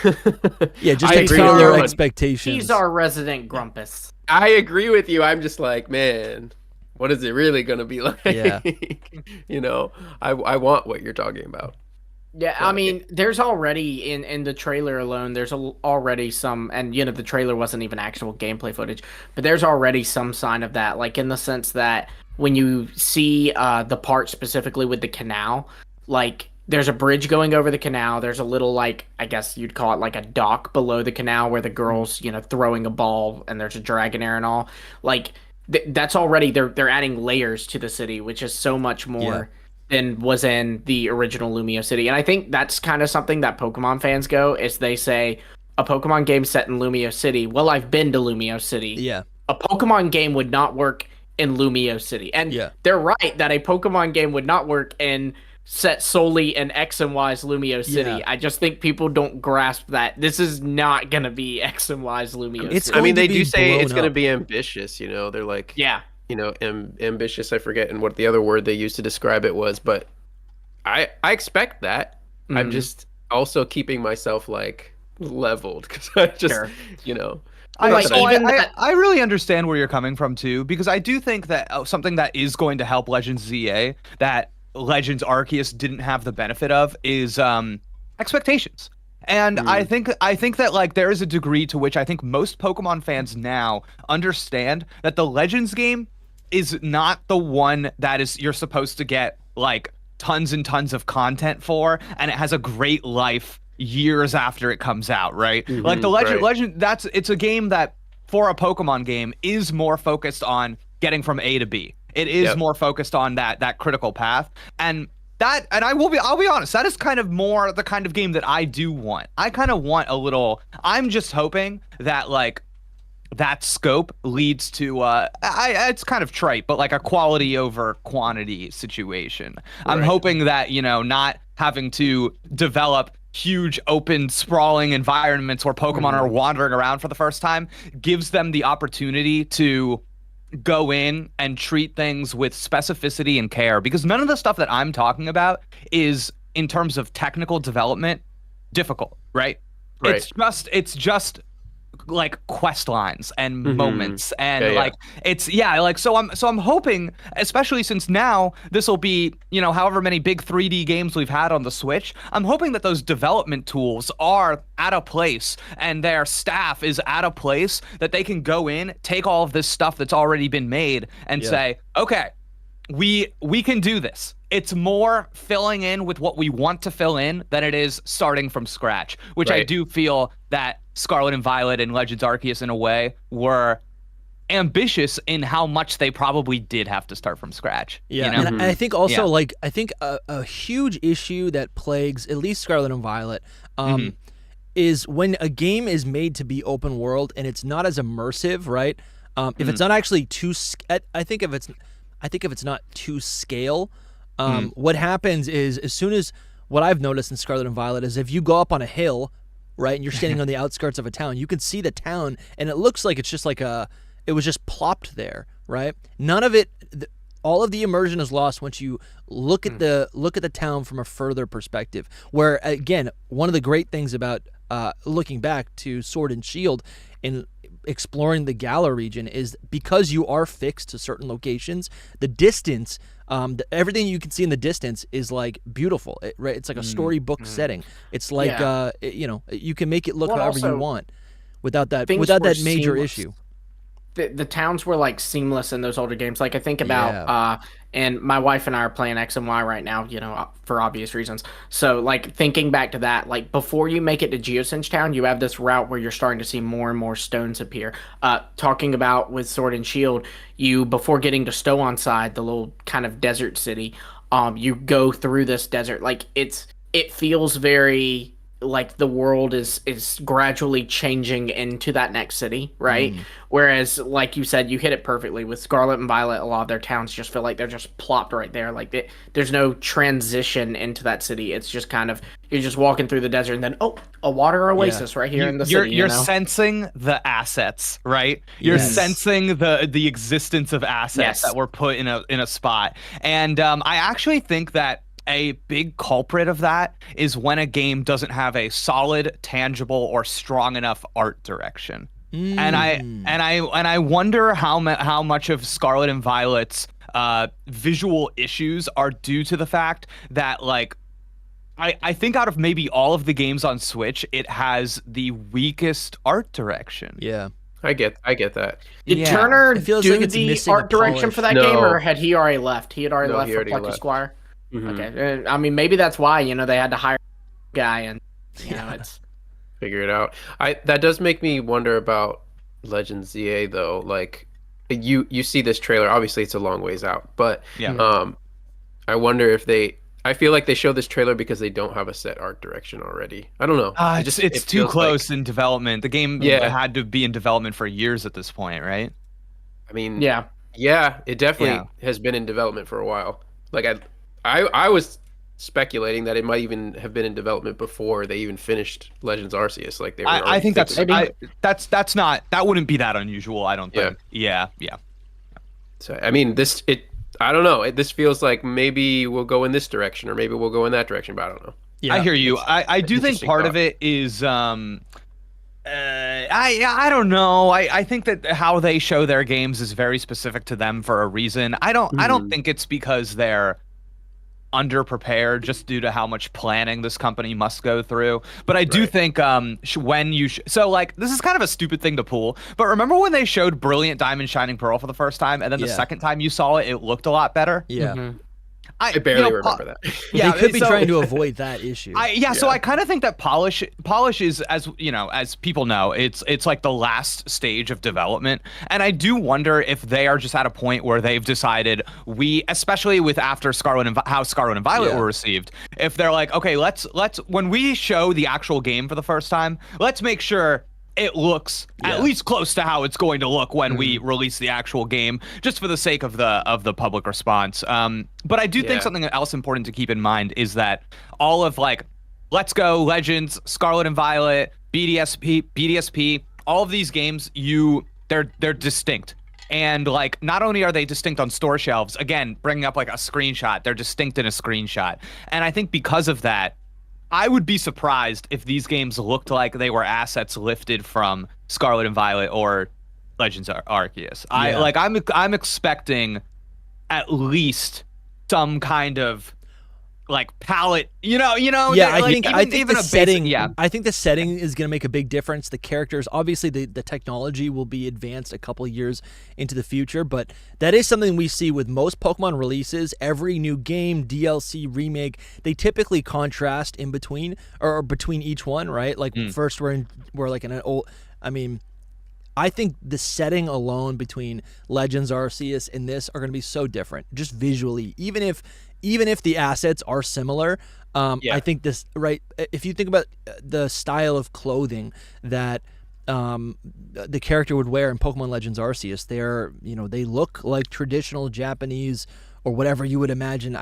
Yeah, just I to agree tailor their 100%. expectations. He's our resident Grumpus. I agree with you. I'm just like, man, what is it really gonna be like? Yeah. You know, I want what you're talking about. Yeah, I mean, there's already in the trailer alone, there's already some, and you know, the trailer wasn't even actual gameplay footage, but there's already some sign of that, like in the sense that when you see the part specifically with the canal, like there's a bridge going over the canal, there's a little, like, I guess you'd call it like a dock below the canal where the girl's, you know, throwing a ball and there's a Dragonair and all. Like, that's already, they're adding layers to the city, which is so much more than was in the original Lumio City. And I think that's kind of something that Pokemon fans go, is they say, a Pokemon game set in Lumio City, well, I've been to Lumio City. Yeah. A Pokemon game would not work in Lumio City. And they're right that a Pokemon game would not work in set solely in X and Y's Lumio City. Yeah. I just think people don't grasp that this is not going to be X and Y's Lumio City. I mean, they do say it's going to be ambitious, you know, they're like, you know, ambitious, I forget and what the other word they used to describe it was, but I expect that. I'm just also keeping myself like leveled because I just, you know, I really understand where you're coming from too, because I do think that something that is going to help Legends ZA that Legends Arceus didn't have the benefit of is expectations. And I think that like there is a degree to which I think most Pokemon fans now understand that the Legends game is not the one that is you're supposed to get like tons and tons of content for, and it has a great life years after it comes out, right? Like the Legend it's a game that for a Pokemon game is more focused on getting from A to B. It is more focused on that critical path. And I'll be honest, that is kind of more the kind of game that I do want. I kind of want a little, I'm just hoping that like that scope leads to it's kind of trite, but like a quality over quantity situation. I'm hoping that, you know, not having to develop huge open sprawling environments where Pokemon are wandering around for the first time gives them the opportunity to go in and treat things with specificity and care, because none of the stuff that I'm talking about is in terms of technical development difficult, right? It's just like quest lines and moments and so I'm hoping, especially since now this will be, you know, however many big 3D games we've had on the Switch, I'm hoping that those development tools are at a place and their staff is at a place that they can go in, take all of this stuff that's already been made and say, okay, we can do this. It's more filling in with what we want to fill in than it is starting from scratch, which I do feel that Scarlet and Violet and Legends Arceus in a way were ambitious in how much they probably did have to start from scratch. Yeah, you know? And I think also like I think a huge issue that plagues at least Scarlet and Violet is when a game is made to be open world and it's not as immersive, right? If it's not actually too, I think if it's not to scale, what happens is as soon as what I've noticed in Scarlet and Violet is if you go up on a hill, right, and you're standing on the outskirts of a town, you can see the town, and it looks like it's just like it was just plopped there, right? None of it, all of the immersion is lost once you look at the town from a further perspective. Where again, one of the great things about looking back to Sword and Shield and exploring the Galar region is because you are fixed to certain locations, the distance. Everything you can see in the distance is like beautiful, right? It's like a storybook setting. It's like you know, you can make it look however you want without that major issue. The towns were like seamless in those older games. Like I think about and my wife and I are playing X and Y right now, you know, for obvious reasons. So like thinking back to that, like before you make it to Geosenge Town, you have this route where you're starting to see more and more stones appear. Talking about with Sword and Shield, you before getting to Stow-on-Side, the little kind of desert city, you go through this desert. Like it feels very like the world is gradually changing into that next city, right? Whereas, like you said, you hit it perfectly with Scarlet and Violet. A lot of their towns just feel like they're just plopped right there. Like there's no transition into that city. It's just kind of you're just walking through the desert, and then a water oasis right here in the city. You're sensing the assets, right? You're sensing the existence of assets that were put in a spot, and I actually think that a big culprit of that is when a game doesn't have a solid, tangible, or strong enough art direction. And I wonder how much of Scarlet and Violet's visual issues are due to the fact that, like, I think out of maybe all of the games on Switch, it has the weakest art direction. Yeah. I get that. Did Turner do the art direction for that game, or had he already left? He had already left for Plucky Squire. Okay, I mean, maybe that's why they had to hire a guy, and it's figure it out. That does make me wonder about Legends ZA though. Like, you see this trailer. Obviously, it's a long ways out, but I wonder if I feel like they show this trailer because they don't have a set art direction already. I don't know. It's too close in development. The game had to be in development for years at this point, right? I mean, yeah, it definitely has been in development for a while. Like I was speculating that it might even have been in development before they even finished Legends Arceus. Like they were. I think that wouldn't be that unusual. I don't think. Yeah. So I mean, I don't know. This feels like maybe we'll go in this direction, or maybe we'll go in that direction, but I don't know. Yeah, I hear you. I do think part of it is I don't know. I think that how they show their games is very specific to them for a reason. I don't think it's because they're underprepared just due to how much planning this company must go through. But I do think when you so like this is kind of a stupid thing to pull, but remember when they showed Brilliant Diamond Shining Pearl for the first time, and then the second time you saw it, it looked a lot better? I barely remember that. Yeah, they could be trying to avoid that issue. So I kind of think that polish is, as you know, as people know, it's like the last stage of development, and I do wonder if they are just at a point where they've decided especially with after how Scarlet and Violet were received, if they're like, okay, let's when we show the actual game for the first time, let's make sure it looks at least close to how it's going to look when we release the actual game, just for the sake of the public response. But I do think something else important to keep in mind is that all of like Let's Go, Legends, Scarlet and Violet, BDSP, all of these games, they're distinct. And like, not only are they distinct on store shelves, again, bringing up like a screenshot, they're distinct in a screenshot. And I think because of that, I would be surprised if these games looked like they were assets lifted from Scarlet and Violet or Legends Arceus. I'm expecting at least some kind of like palette, I think the setting. I think the setting is going to make a big difference. The characters, obviously, the technology will be advanced a couple of years into the future, but that is something we see with most Pokemon releases. Every new game, DLC, remake, they typically contrast in between or between each one, right? Like first we're like in an old. I mean, I think the setting alone between Legends Arceus and this are going to be so different, just visually, even if the assets are similar. I think this, right, if you think about the style of clothing that the character would wear in Pokemon Legends Arceus, they look like traditional Japanese or whatever you would imagine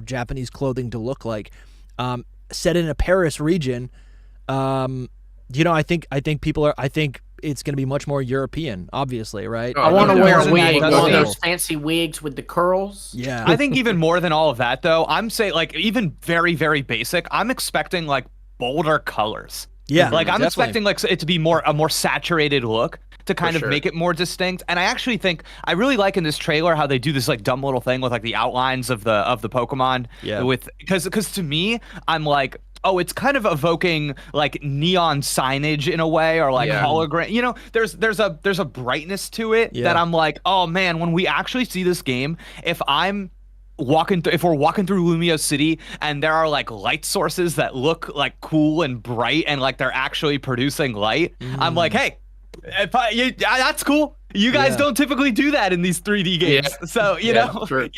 Japanese clothing to look like. Set in a Paris region, I think people are, I think it's going to be much more European, obviously, right? I want to wear a wig, one of those fancy wigs with the curls. Yeah. I think even more than all of that, though, I'm saying, like, even very, very basic, I'm expecting, like, bolder colors. Yeah. Like, I'm expecting, like, it to be a more saturated look to kind of make it more distinct. And I actually think, I really like in this trailer how they do this, like, dumb little thing with, like, the outlines of the Pokemon. Yeah. Because to me, I'm like, oh, it's kind of evoking like neon signage in a way, or like hologram. There's a brightness to it that I'm like, oh man, when we actually see this game, if we're walking through Lumiose City and there are like light sources that look like cool and bright and like they're actually producing light, I'm like, hey, that's cool. You guys don't typically do that in these 3D games. Yeah. So, you know, sure.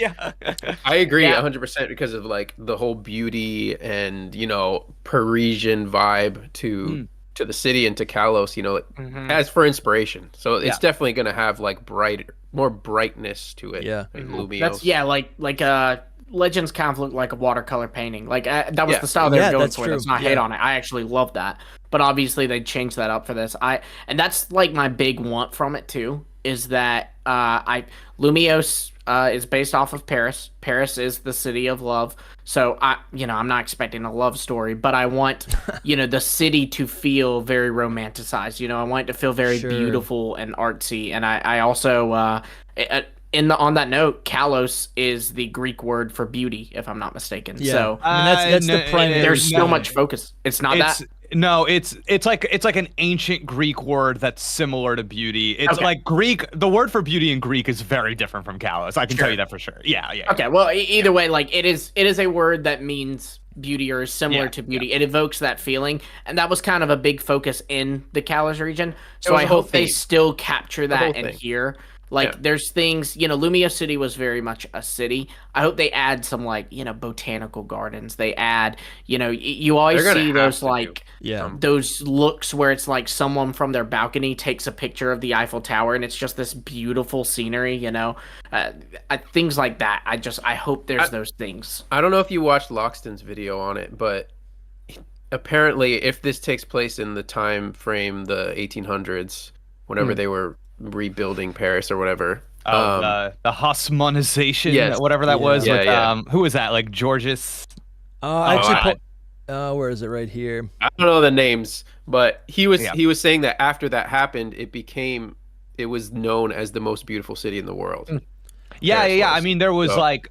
I agree 100% because of like the whole beauty and, you know, Parisian vibe to the city and to Kalos, you know, as for inspiration. So it's definitely going to have like more brightness to it. Yeah. Like Lumiose. That's like Legends kind of looked like a watercolor painting. Like that was the style they were going for. True. That's not hate on it. I actually love that. But obviously they changed that up for this. And that's like my big want from it too, is that Lumiose is based off of Paris. Paris is the city of love. So I'm not expecting a love story, but I want, the city to feel very romanticized. I want it to feel very beautiful and artsy. And I also on that note, Kalos is the Greek word for beauty, if I'm not mistaken. Yeah. So that's the primary. There's so much focus. It's not that. No, it's like an ancient Greek word that's similar to beauty. It's like Greek. The word for beauty in Greek is very different from Kalos. I can tell you that for sure. Yeah. Okay. Well, either way, like it is a word that means beauty or is similar to beauty. It evokes that feeling, and that was kind of a big focus in the Kalos region. So I hope they still capture that in here. Like there's things, Lumiose City was very much a city. I hope they add some botanical gardens. They add, you always see those those looks where it's like someone from their balcony takes a picture of the Eiffel Tower and it's just this beautiful scenery, things like that. I hope there's those things. I don't know if you watched Loxton's video on it, but apparently if this takes place in the time frame, the 1800s, whenever they were rebuilding Paris or whatever. The Haussmannization, whatever that was. Who was that? Like Georges? Where is it? Right here. I don't know the names, but he was saying that after that happened, it was known as the most beautiful city in the world. Yeah. I mean, there was what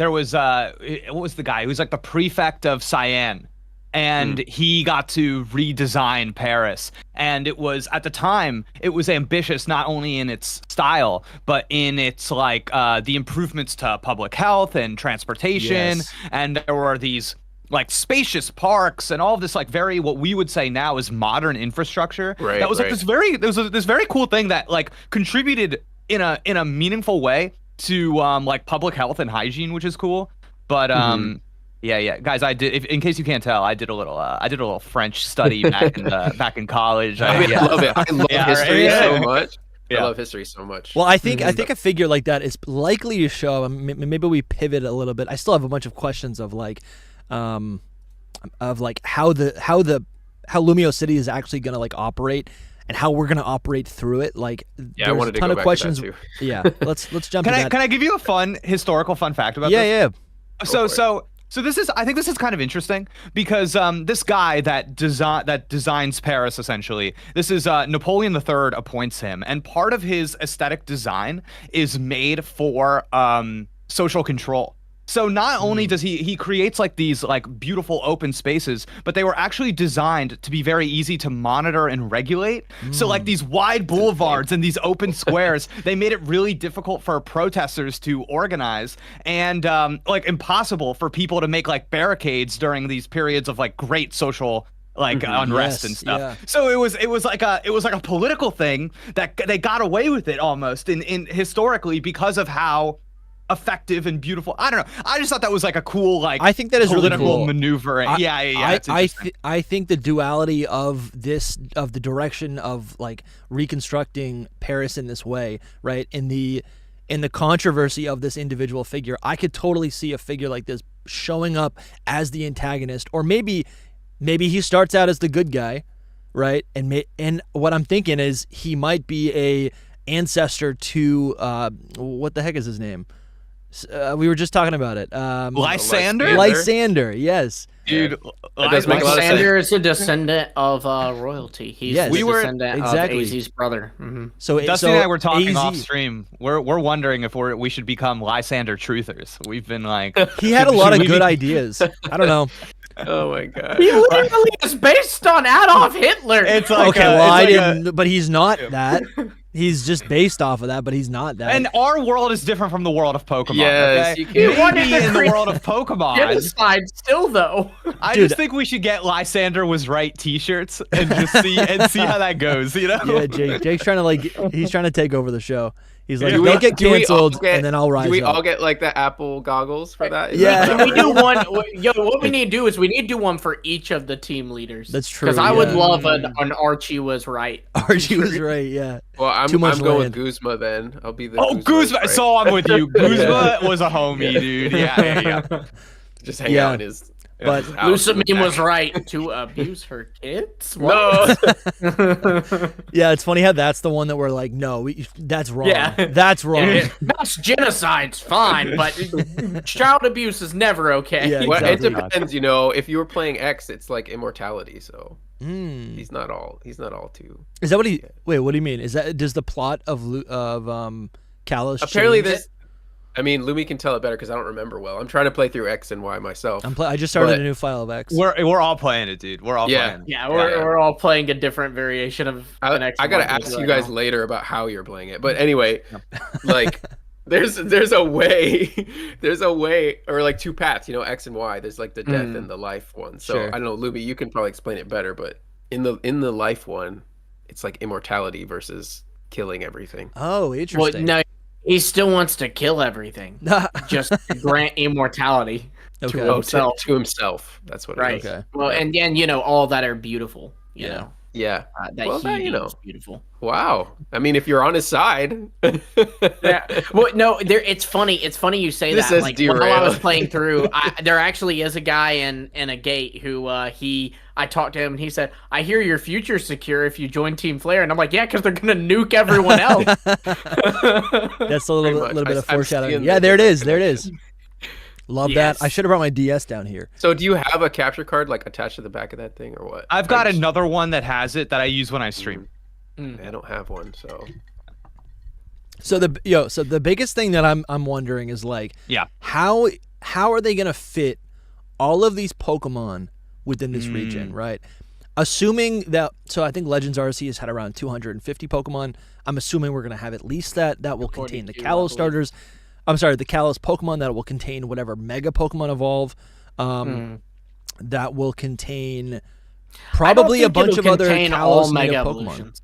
was the guy? He was like the prefect of Cyan. And he got to redesign Paris. And it was, at the time, it was ambitious not only in its style, but in its the improvements to public health and transportation. Yes. And there were these spacious parks and all of this very what we would say now is modern infrastructure. Right, that was this very cool thing that contributed in a meaningful way to public health and hygiene, which is cool. But Yeah, guys. I did. In case you can't tell, I did a little French study back in college. I love it. I love history so much. I love history so much. Well, I think a figure like that is likely to show. Maybe we pivot a little bit. I still have a bunch of questions of how Lumiose City is actually going to operate. And how we're gonna operate through it, there's I wanted to a ton go of back questions. To that too. Yeah, let's jump. Can I give you a fun historical fact about this? Yeah. So I think this is kind of interesting because this guy that designs Paris, essentially, this is Napoleon III appoints him, and part of his aesthetic design is made for social control. So not only does he creates these beautiful open spaces, but they were actually designed to be very easy to monitor and regulate. So these wide boulevards and these open squares, they made it really difficult for protesters to organize and impossible for people to make barricades during these periods of great social unrest and stuff. Yeah. So it was like a political thing that they got away with it almost in historically because of how effective and beautiful. I don't know. I just thought that was a cool I think that is political really cool. maneuvering. I think the duality of the direction of reconstructing Paris in this way, right? In the controversy of this individual figure, I could totally see a figure like this showing up as the antagonist, or maybe he starts out as the good guy, right? And what I'm thinking is he might be a ancestor to what the heck is his name? We were just talking about it. Lysander? Lysander, yes. Dude, Lysander is a descendant of royalty. He's the descendant of AZ's brother. Mm-hmm. So Dusty and I were talking off stream. We're wondering if we should become Lysander truthers. We've been he had a lot of good ideas. I don't know. Oh my god. He literally is based on Adolf Hitler. It's I didn't, but he's not that. He's just based off of that, but he's not that. And our world is different from the world of Pokemon. Yes, okay? Maybe in the world of Pokemon. Genocide still though. I just think we should get Lysander was right T-shirts and just see how that goes. You know? Yeah, Jake's trying to he's trying to take over the show. He's like, don't get canceled, and then I'll rise up. Do we all get like the Apple goggles for that? Yeah. We do one. What we need to do is we need to do one for each of the team leaders. That's true. Because I would love an Archie was right. Archie was right. Yeah. Well, I'm going with Guzma then. I'll be the. Guzma. Right? So I'm with you. Guzma was a homie, dude. Yeah. Just hang out in his. But Lusamine was right to abuse her kids. What? No. Yeah, it's funny how that's the one that we're like, no, that's wrong. Yeah. That's wrong. Mass genocide's fine, but child abuse is never okay. Yeah, well, it depends, if you were playing X, it's like immortality, so he's not all too. Is that what he? Wait, what do you mean? Does the plot of Kalos apparently change? this? I mean, Lumi can tell it better because I don't remember well. I'm trying to play through X and Y myself. I just started a new file of X. We're all playing it, dude. We're all playing. Yeah, we're all playing a different variation of an X. I gotta ask you guys later about how you're playing it. But anyway, like, there's a way, or like two paths. X and Y. There's like the death and the life one. So sure. I don't know, Lumi, you can probably explain it better. But in the life one, it's like immortality versus killing everything. Oh, interesting. Well, no. He still wants to kill everything, just to grant immortality to himself. To himself. That's what it is. Okay. Well, and all that are beautiful. You know. Yeah. That is beautiful. Wow. I mean, if you're on his side. Yeah. Well, no. It's funny. It's funny you say that. Like while I was playing through, there actually is a guy in a gate who I talked to him and he said, "I hear your future's secure if you join Team Flare," and I'm like, "Yeah, because they're gonna nuke everyone else." That's a little bit of foreshadowing. Yeah, there it is. There it is. Love that. I should have brought my DS down here. So do you have a capture card like attached to the back of that thing or what? I've got another one that has it that I use when I stream. I don't have one, so. So the biggest thing that I'm wondering is like, how are they gonna fit all of these Pokemon within this region, right? Assuming that, so I think Legends RC has had around 250 Pokemon. I'm assuming we're gonna have at least that will contain the Kalos starters. I'm sorry, the Kalos Pokemon that will contain whatever Mega Pokemon evolve. That will contain probably a bunch of other Kalos Mega Pokemon.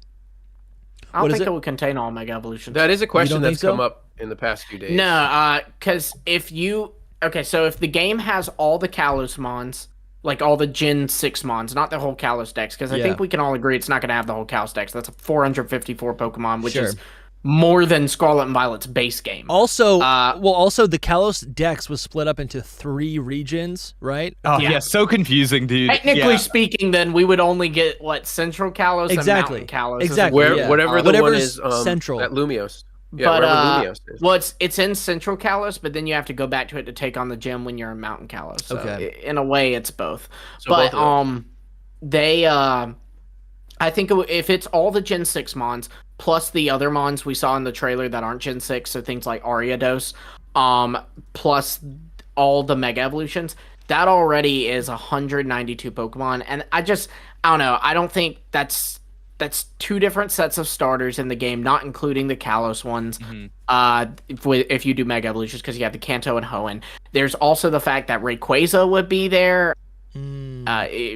I don't think it will contain all Mega Evolutions. That is a question that's come up in the past few days. No, because if the game has all the Kalos mons, like all the Gen 6 mons, not the whole Kalos Dex, because I think we can all agree it's not going to have the whole Kalos Dex. That's 454 Pokemon, which is more than Scarlet and Violet's base game. Also, the Kalos Dex was split up into 3 regions, right? Oh yeah, so confusing, dude. Technically speaking, then we would only get Central Kalos and Mountain Kalos. Exactly. Whatever the one is central at Lumiose. Yeah, but Lumiose is. Well, it's in Central Kalos, but then you have to go back to it to take on the gym when you're in Mountain Kalos. So in a way, it's both. So but both I think if it's all the Gen 6 mons plus the other mons we saw in the trailer that aren't Gen 6, so things like Ariados, plus all the Mega Evolutions, that already is 192 Pokemon. And I don't know. I don't think that's 2 different sets of starters in the game, not including the Kalos ones. If you do Mega Evolutions, because you have the Kanto and Hoenn. There's also the fact that Rayquaza would be there. Latios,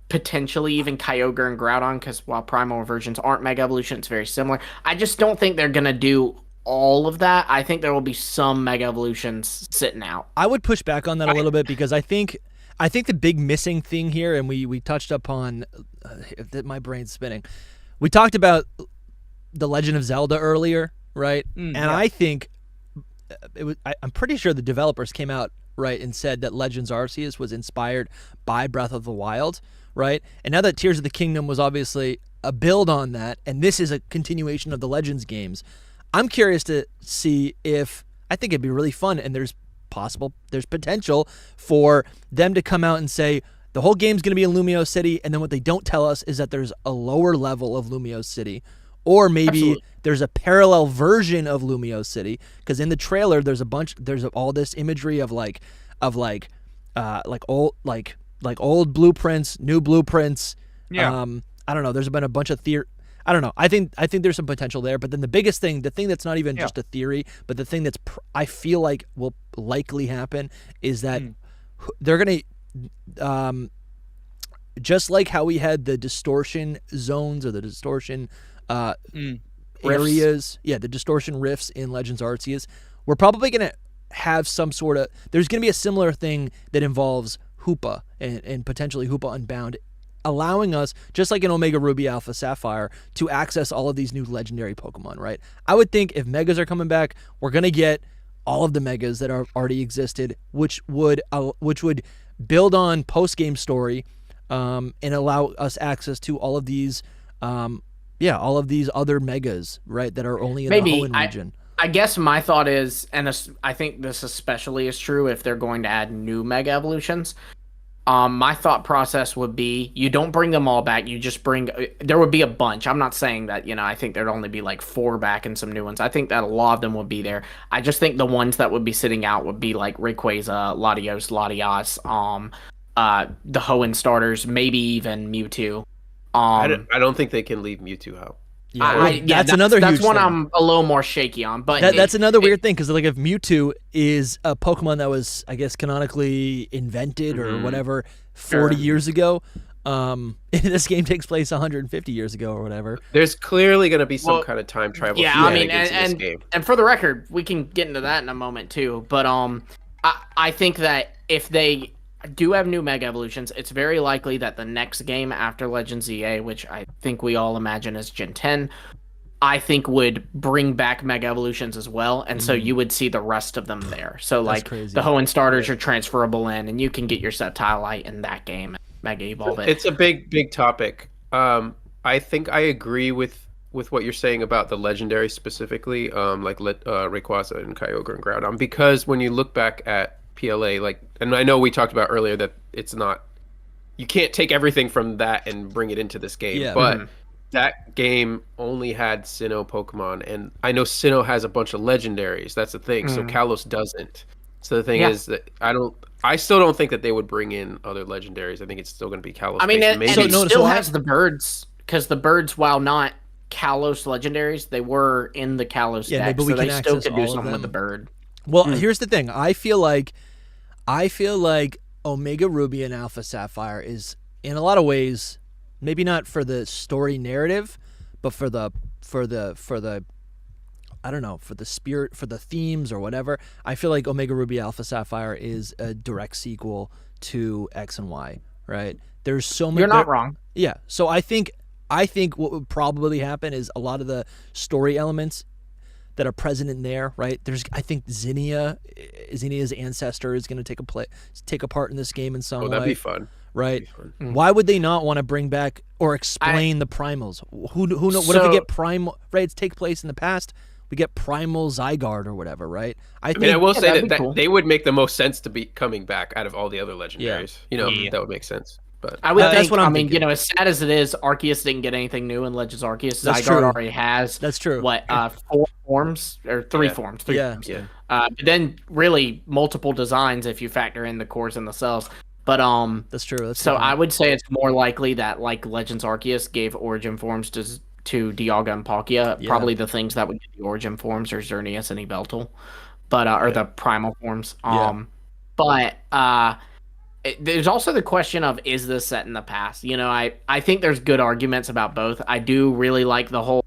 potentially even Kyogre and Groudon, because while primal versions aren't Mega Evolution, it's very similar. I just don't think they're gonna do all of that. I think there will be some Mega Evolutions sitting out. I would push back on that a little bit because I think the big missing thing here, and we touched upon, my brain's spinning. We talked about the Legend of Zelda earlier, right? I think I'm pretty sure the developers came out and said that Legends Arceus was inspired by Breath of the Wild, right? And now that Tears of the Kingdom was obviously a build on that, and this is a continuation of the Legends games, I'm curious to see if, I think it'd be really fun, and there's potential for them to come out and say the whole game's going to be in Lumiose City, and then what they don't tell us is that there's a lower level of Lumiose City, or maybe there's a parallel version of Lumiose City, because in the trailer there's all this imagery of old blueprints, new blueprints. I don't know. There's been a bunch of theory. I don't know. I think there's some potential there. But then the biggest thing, the thing that's not even just a theory, but the thing that's I feel like will likely happen is that they're gonna just like how we had the distortion zones or the distortion areas, the distortion rifts in Legends Arceus. We're probably gonna have some sort of. There's gonna be a similar thing that involves Hoopa and potentially Hoopa Unbound, allowing us, just like in Omega Ruby Alpha Sapphire, to access all of these new legendary Pokemon, right? I would think if Megas are coming back, we're going to get all of the Megas that are already existed, which would build on post-game story and allow us access to all of these, all of these other Megas, right, that are only in the Hoenn region. I guess my thought is, and I think this especially is true if they're going to add new Mega Evolutions, my thought process would be you don't bring them all back. You just bring. There would be a bunch. I'm not saying that, I think there'd only be like 4 back and some new ones. I think that a lot of them would be there. I just think the ones that would be sitting out would be like Rayquaza, Latios, Latias, the Hoenn starters, maybe even Mewtwo. I don't think they can leave Mewtwo out. That's another huge one thing. I'm a little more shaky on. But that's another weird thing, because like if Mewtwo is a Pokemon that was, I guess, canonically invented or whatever 40 years ago, this game takes place 150 years ago or whatever. There's clearly going to be some kind of time travel. Yeah, I mean, and for the record, we can get into that in a moment too. But I think that if they do have new Mega Evolutions, it's very likely that the next game after Legends ZA, which I think we all imagine is Gen 10, I think would bring back Mega Evolutions as well, and so you would see the rest of them there. So like the Hoenn starters are transferable in, and you can get your Septilite in that game, Mega Evolve it. It's a big topic. I think I agree with what you're saying about the legendary specifically, like Rayquaza and Kyogre and Groudon, because when you look back at PLA, and I know we talked about earlier that it's not, you can't take everything from that and bring it into this game, but that game only had Sinnoh Pokemon, and I know Sinnoh has a bunch of legendaries. That's the thing. So Kalos doesn't. So the thing is that I still don't think that they would bring in other legendaries. I think it's still going to be Kalos. I mean, it still has the birds, because the birds, while not Kalos legendaries, they were in the Kalos deck, but so they still could do something with the bird. Well, here's the thing. I feel like Omega Ruby and Alpha Sapphire is, in a lot of ways, maybe not for the story narrative, but for the I don't know, for the spirit, for the themes or whatever. I feel like Omega Ruby Alpha Sapphire is a direct sequel to X and Y, right? There's so many. You're not wrong. Yeah. So I think what would probably happen is a lot of the story elements that are present in there, right? I think Zinnia's ancestor is going to take a part in this game in some way. That'd be fun. Right? Why would they not want to bring back or explain the primals? Who know? What if we get primal? Right? It's take place in the past. We get primal Zygarde or whatever, right? I will say that cool. They would make the most sense to be coming back out of all the other legendaries. That would make sense. But I would think, that's what I mean, thinking. As sad as it is, Arceus didn't get anything new in Legends Arceus. Zygarde already has. That's true. 4 forms or 3 forms? 3 forms. Yeah. But then really multiple designs if you factor in the cores and the cells. But that's true. So I would say it's more likely that like Legends Arceus gave origin forms to Dialga and Palkia. Yeah. Probably the things that would get the origin forms are Xerneas and Yveltal, but or the primal forms. But there's also the question of, is this set in the past? I think there's good arguments about both. I do really like the whole,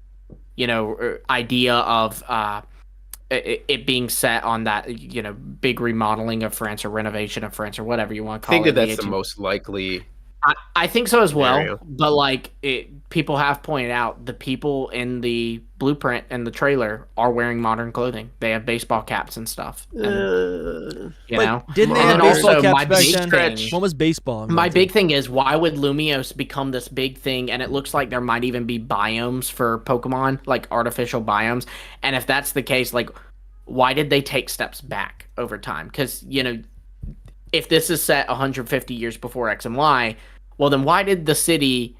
idea of it being set on that, big remodeling of France or renovation of France or whatever you want to call it. I think that's the most likely. I think so as well, but people have pointed out the people in the blueprint and the trailer are wearing modern clothing. They have baseball caps and stuff. Didn't they have baseball caps back then? What was baseball? My big thing is, why would Lumiose become this big thing? And it looks like there might even be biomes for Pokemon, like artificial biomes. And if that's the case, why did they take steps back over time? Because, if this is set 150 years before X and Y, well, then why did the city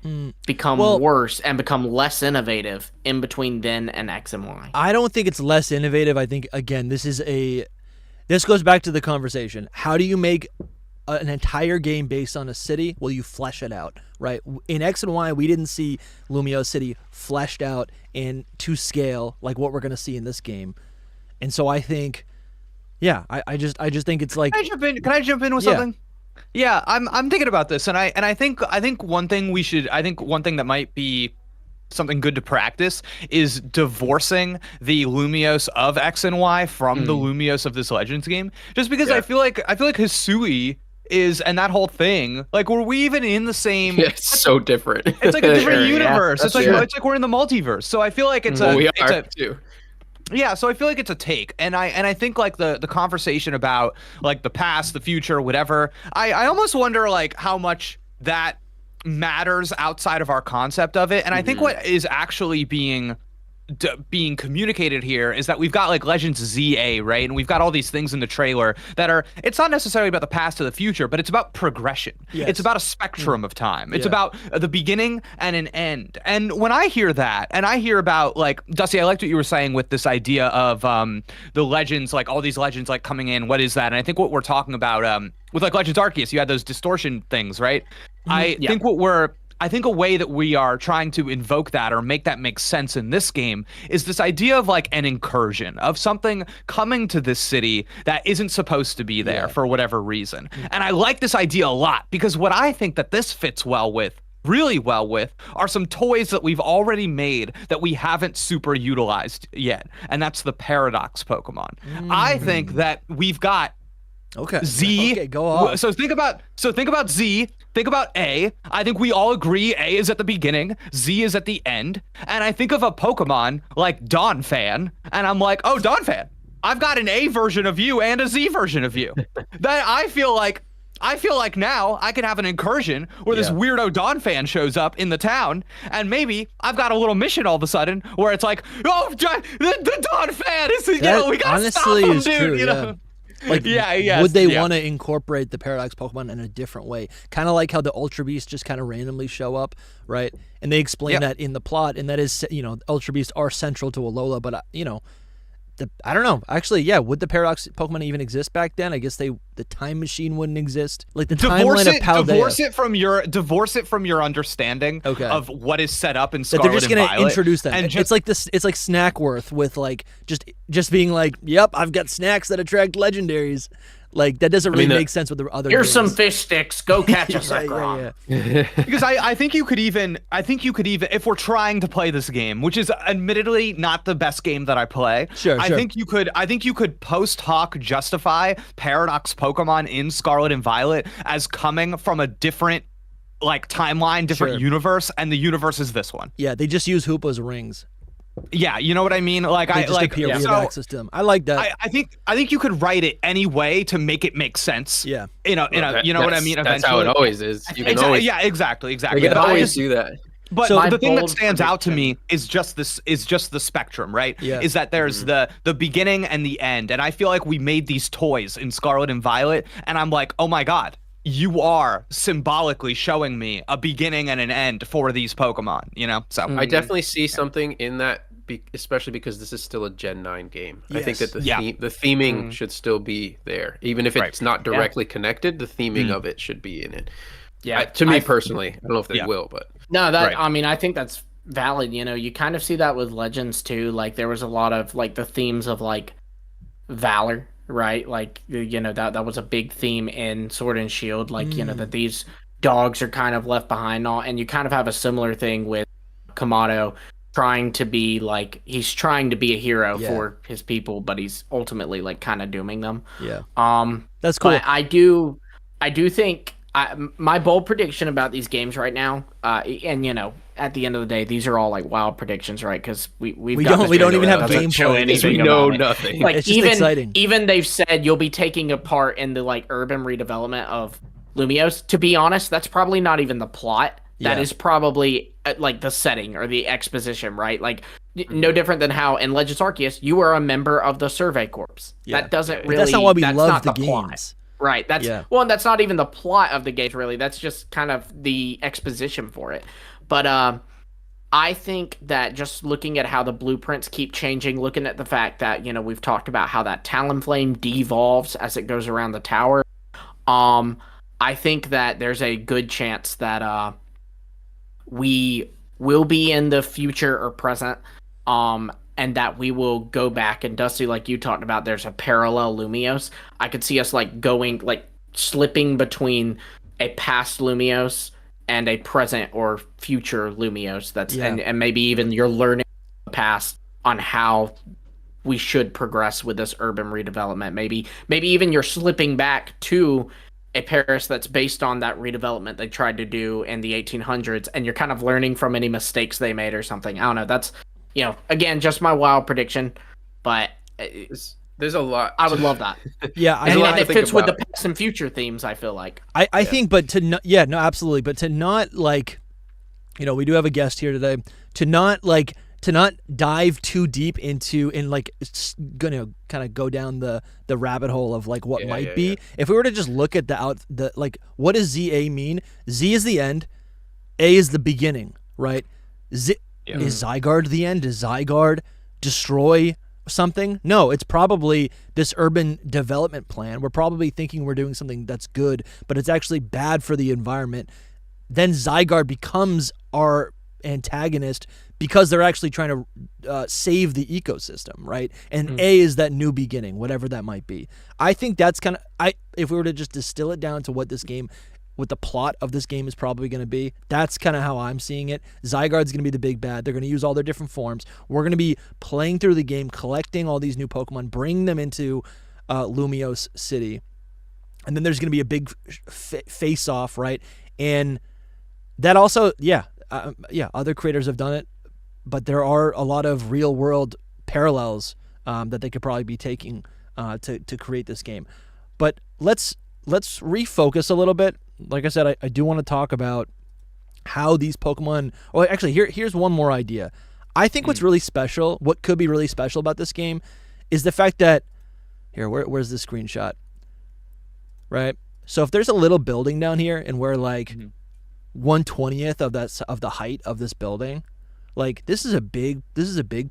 become worse and become less innovative in between then and X and Y? I don't think it's less innovative. I think, again, this goes back to the conversation. How do you make an entire game based on a city, well, you flesh it out, right? In X and Y, we didn't see Lumio City fleshed out to scale like what we're going to see in this game. And so I think, yeah, I just think it's like. Can I jump in with something? Yeah, I'm thinking about this, and I think one thing that might be something good to practice is divorcing the Lumiose of X and Y from the Lumiose of this Legends game. Just because I feel like Hisui is, and that whole thing, like, were we even in the same? Yeah, it's so different. It's like a different universe. It's like we're in the multiverse. So I feel like it's too. Yeah, so I feel like it's a take, and I think like the conversation about like the past, the future, whatever. I almost wonder like how much that matters outside of our concept of it, and I think what is actually being communicated here is that we've got like Legends ZA, right? And we've got all these things in the trailer that are, it's not necessarily about the past or the future, but it's about progression. Yes. It's about a spectrum of time. It's about the beginning and an end. And when I hear that, and I hear about like, Dusty, I liked what you were saying with this idea of the legends, like all these legends like coming in, what is that? And I think what we're talking about with like Legends Arceus, you had those distortion things, right? I think a way that we are trying to invoke that or make that make sense in this game is this idea of like an incursion of something coming to this city that isn't supposed to be there for whatever reason. And I like this idea a lot because what I think that this fits really well with are some toys that we've already made that we haven't super utilized yet. And that's the Paradox Pokemon. I think that we've got Z. Okay, go on. So think about Z. Think about A. I think we all agree A is at the beginning, Z is at the end. And I think of a Pokemon like Donphan, and I'm like, oh, Donphan, I've got an A version of you and a Z version of you. That I feel like now I can have an incursion where this weirdo Donphan shows up in the town, and maybe I've got a little mission all of a sudden where it's like, oh, the Donphan is, we gotta stop him, dude. True, you know. Like, would they want to incorporate the Paradox Pokemon in a different way? Kind of like how the Ultra Beasts just kind of randomly show up, right? And they explain that in the plot, and that is, Ultra Beasts are central to Alola, but, I don't know. Actually, would the Paradox Pokemon even exist back then? I guess the time machine wouldn't exist. Like the timeline of Paldea. Divorce it from your understanding of what is set up in Scarlet and Violet. They're just going to introduce them. And it's like this. It's like Snackworth with like just being like, yep, I've got snacks that attract legendaries. Like that doesn't really make sense with the other. Here's games. some fish sticks. Go catch a Zekrom. Because I think you could even, if we're trying to play this game, which is admittedly not the best game that I play. Sure. I think you could post hoc justify Paradox Pokemon in Scarlet and Violet as coming from a different like timeline, different universe, and the universe is this one. Yeah, they just use Hoopa's rings. Yeah, you know what I mean? Like they just appear. We have access to them. I like that. I think you could write it any way to make it make sense. Yeah. You know what I mean? That's how it always is. Exactly. You can always do that. But the thing that stands out to me is just the spectrum, right? Yeah. Is that there's the beginning and the end, and I feel like we made these toys in Scarlet and Violet, and I'm like, oh my god. You are symbolically showing me a beginning and an end for these Pokemon, So I definitely see something in that, especially because this is still a Gen 9 game. Yes. I think that the theming should still be there, even if it's not directly connected. The theming of it should be in it. Yeah, to me personally, I don't know if they will, but no, I mean, I think that's valid. You kind of see that with Legends too. Like there was a lot of like the themes of like valor. Right, like that was a big theme in Sword and Shield, like that these dogs are kind of left behind, and all, and you kind of have a similar thing with Kamado trying to be like he's trying to be a hero for his people, but he's ultimately like kind of dooming them. Yeah, that's cool. But I do think my bold prediction about these games right now, and at the end of the day, these are all like wild predictions, right? Because we don't even have gameplay. We know nothing. Like it's just exciting. Even they've said you'll be taking a part in the like urban redevelopment of Lumiose. To be honest, that's probably not even the plot. That is probably like the setting or the exposition, right? Like no different than how in Legends Arceus you are a member of the Survey Corps. Yeah. That doesn't really. That's not why we love the games. Plot. Right. That's and that's not even the plot of the game, really. That's just kind of the exposition for it. But I think that just looking at how the blueprints keep changing, looking at the fact that, we've talked about how that Talonflame devolves as it goes around the tower. I think that there's a good chance that we will be in the future or present, and that we will go back. And Dusty, like you talked about, there's a parallel Lumiose. I could see us like going, like slipping between a past Lumiose and a present or future Lumiose. And maybe even you're learning the past on how we should progress with this urban redevelopment. Maybe even you're slipping back to a Paris that's based on that redevelopment they tried to do in the 1800s, and you're kind of learning from any mistakes they made or something. I don't know. That's, again, just my wild prediction, but there's a lot. I would love that. Yeah, and it fits with the past and future themes, I feel like. I think, but absolutely. But to not, like, we do have a guest here today, to not dive too deep into and like gonna kind of go down the rabbit hole of like what might be. If we were to just look at the like, what does ZA mean? Z is the end, A is the beginning, right? Is Zygarde the end? Does Zygarde destroy something? No, it's probably this urban development plan. We're probably thinking we're doing something that's good, but it's actually bad for the environment. Then Zygarde becomes our antagonist because they're actually trying to save the ecosystem, right? And A is that new beginning, whatever that might be. I think that's kind of, if we were to just distill it down to what the plot of this game is probably going to be, that's kind of how I'm seeing it. Zygarde's going to be the big bad. They're going to use all their different forms. We're going to be playing through the game, collecting all these new Pokemon, bringing them into Lumiose City. And then there's going to be a big face-off, right? And that also, other creators have done it, but there are a lot of real-world parallels that they could probably be taking to create this game. But let's refocus a little bit. Like I said, I do want to talk about how these Pokemon... Well, actually, here's one more idea. I think what's really special, what could be really special about this game, is the fact that... Here, where's the screenshot? Right? So if there's a little building down here, and we're like 1/20th of the height of this building, like this is a big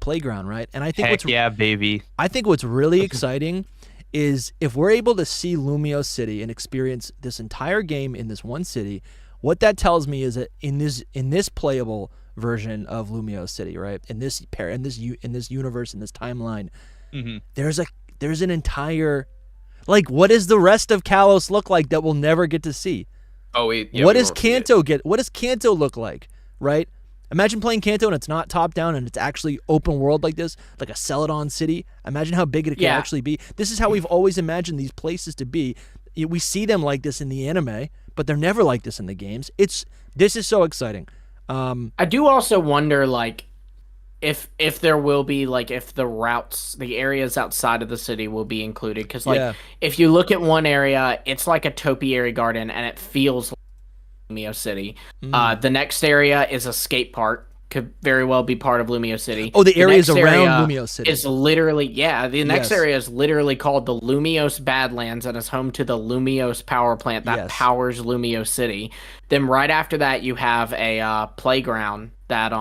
playground, right? And I think baby. I think what's really exciting is if we're able to see Lumiose City and experience this entire game in this one city, what that tells me is that in this playable version of Lumiose City, right, in this universe, in this timeline, there's an entire, like, what does the rest of Kalos look like that we'll never get to see? What does Kanto What does Kanto look like, right? Imagine playing Kanto and it's not top down and it's actually open world like this, like a Celadon city. Imagine how big it can actually be. This is how we've always imagined these places to be. We see them like this in the anime, but they're never like this in the games. This is so exciting. I do also wonder, like, if there will be, like, if the routes, the areas outside of the city will be included. Because, like, if you look at one area, it's like a topiary garden and it feels like Lumiose City. The next area is a skate park. Could very well be part of Lumiose City. Oh, the areas around Lumiose City is literally the next area is literally called the Lumiose Badlands and is home to the Lumiose power plant that powers Lumiose City. Then right after that, you have a playground that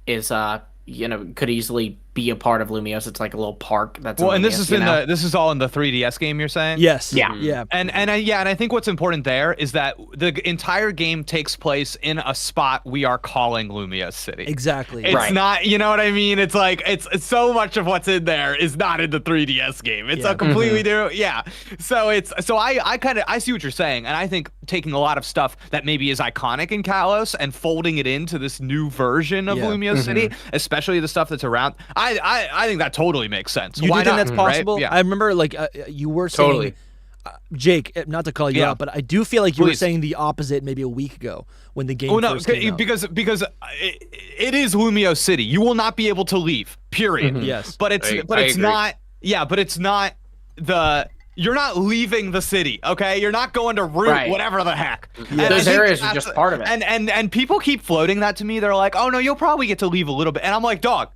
is could easily be a part of Lumiose. It's like a little park that's and this is all in the 3DS game, you're saying? Yes. Yeah. And I think what's important there is that the entire game takes place in a spot we are calling Lumiose City. Exactly. It's not, you know what I mean? It's like it's so much of what's in there is not in the 3DS game. It's a completely new So I see what you're saying, and I think taking a lot of stuff that maybe is iconic in Kalos and folding it into this new version of Lumiose City, especially the stuff that's around. I think that totally makes sense. You Why do think not? that's possible? Right? Yeah. I remember, like, you were saying, Jake, not to call you out, but I do feel like you were saying the opposite maybe a week ago when the game first came out. Because it is Lumiose City. You will not be able to leave. Period. Yes, but it's not. Yeah, but it's not the. You're not leaving the city, okay? You're not going to route whatever the heck. Yeah. Those areas are just part of it. And people keep floating that to me. They're like, oh no, you'll probably get to leave a little bit. And I'm like, dog.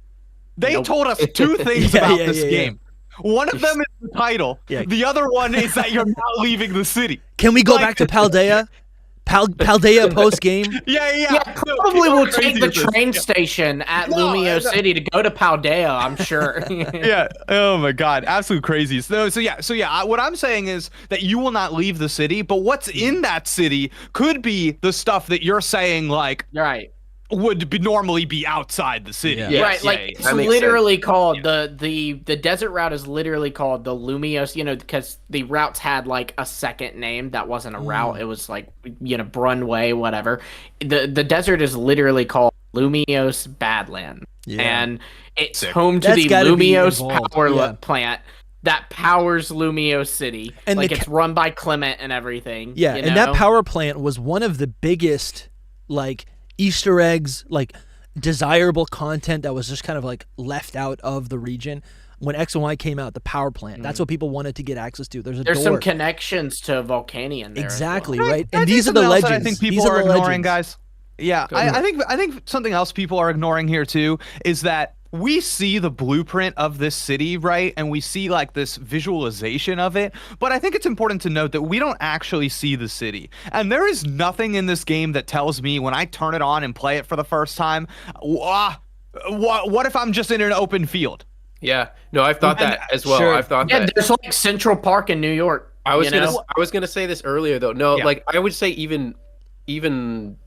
They told us two things about this game. One of them is the title. The other one is that you're not leaving the city. Can we go back to Paldea? Paldea post game. Yeah. Probably will take the train station at Lumio City to go to Paldea, I'm sure. Yeah. Oh my God. Absolute crazy. So yeah. What I'm saying is that you will not leave the city, but what's in that city could be the stuff that you're saying, like, Right. would normally be outside the city. Yeah. Yes, Right, like yeah, it's that makes literally sense. called the desert route is literally called the Lumios, because the routes had like a second name that wasn't a route. It was like Brunway, whatever. The desert is literally called Lumios Badland, and it's home to That's the gotta be Lumios involved, power yeah. plant that powers Lumio City. And like the it's run by Clement and everything. Yeah, you and that know? power plant was one of the biggest, like, Easter eggs, like, desirable content that was just kind of, like, left out of the region. When X and Y came out, the power plant, that's what people wanted to get access to. There's There's door. some connections to Volcanion there. Exactly, as well. right? And these are the legends. I think people These are are the ignoring, legends. guys. Yeah, I think something else people are ignoring here too is that we see the blueprint of this city, right? And we see like this visualization of it. But I think it's important to note that we don't actually see the city. And there is nothing in this game that tells me when I turn it on and play it for the first time, what if I'm just in an open field? Yeah, no, I've thought that as well. Sure. I've thought Yeah, that. there's like Central Park in New York. I was gonna say this earlier though. No, Yeah. like I would say even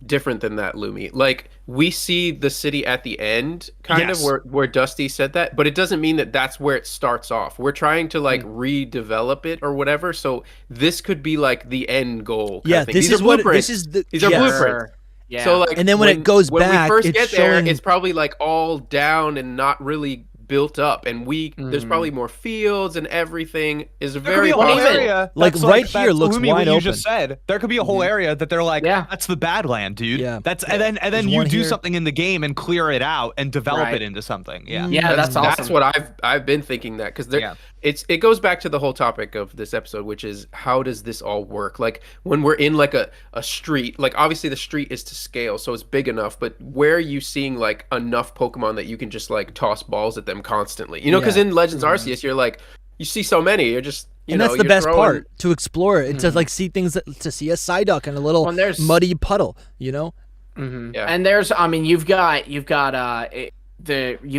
different than that, Lumi. Like we see the city at the end, kind of where Dusty said that, but it doesn't mean that that's where it starts off. We're trying to like redevelop it or whatever. So this could be like the end goal. Yeah, thing. this These is are what blueprints. this is. The, These are yes. blueprints. Yeah. So like, And then when it goes when back, we first it's get there, showing- it's probably like all down and not really built up, and there's probably more fields and everything is There could very be a whole possible. area Like, that's right here that's looks Lumi, what wide you open. just said. There could be a whole area that they're like, Yeah. that's the Badland, dude. Yeah. That's and then There's you one do here. something in the game and clear it out and develop Right. it into something. Yeah. Yeah, that's awesome. That's what I've been thinking that because Yeah. it goes back to the whole topic of this episode, which is how does this all work? Like when we're in like a street, like obviously the street is to scale, so it's big enough, but where are you seeing like enough Pokemon that you can just like toss balls at them constantly? You know, because Yeah. in Legends Arceus, you're like you see so many, you're just and know, that's the you're best throwing- part, to explore it, to like see things, to see a Psyduck and a little Well, there's- muddy puddle, you know? Yeah. And there's, I mean, you've got you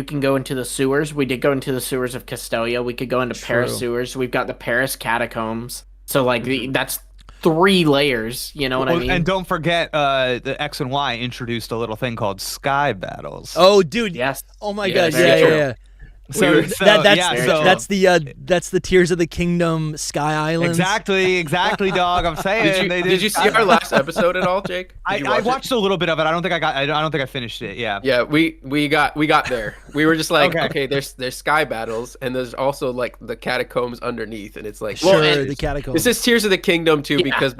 can go into the sewers. We did go into the sewers of Castelia. We could go into Paris True. sewers. We've got the Paris catacombs. So like that's 3 layers. You know what I mean? And don't forget, the X and Y introduced a little thing called Sky Battles. Oh, dude. Yes. Oh my Yeah, god. very Yeah, true. yeah. So That's the Tears of the Kingdom Sky Islands. exactly, dog. I'm saying. Did you see our last episode at all, Jake? Did you I watch it? watched a little bit of it. I don't think I finished it. Yeah. Yeah, we got there. We were just like, Okay. okay, there's sky battles, and there's also like the catacombs underneath, and it's like Sure, and the catacombs. This is Tears of the Kingdom too, Yeah. because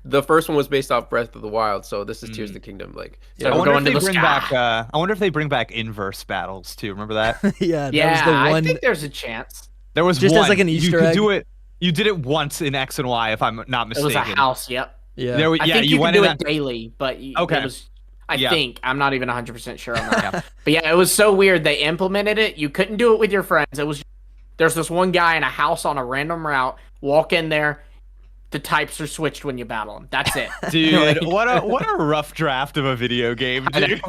the first one was based off Breath of the Wild, so this is Tears of the Kingdom. Like, So I we're wonder going if to they the bring sky. back. I wonder if they bring back inverse battles too. Remember that? Yeah, that Yeah, was the I one. think there's a chance. There was Just one. as like an You Easter could egg? do it. You did it once in X and Y, if I'm not It mistaken. was a house. Yep. Yeah. There, I yeah, think you can went do in it daily, but Okay. it was. I Yeah. think I'm not even 100% sure on that. But yeah, it was so weird. They implemented it. You couldn't do it with your friends. It was there's this one guy in a house on a random route. Walk in there. The types are switched when you battle them. That's it. Dude, what a rough draft of a video game, dude.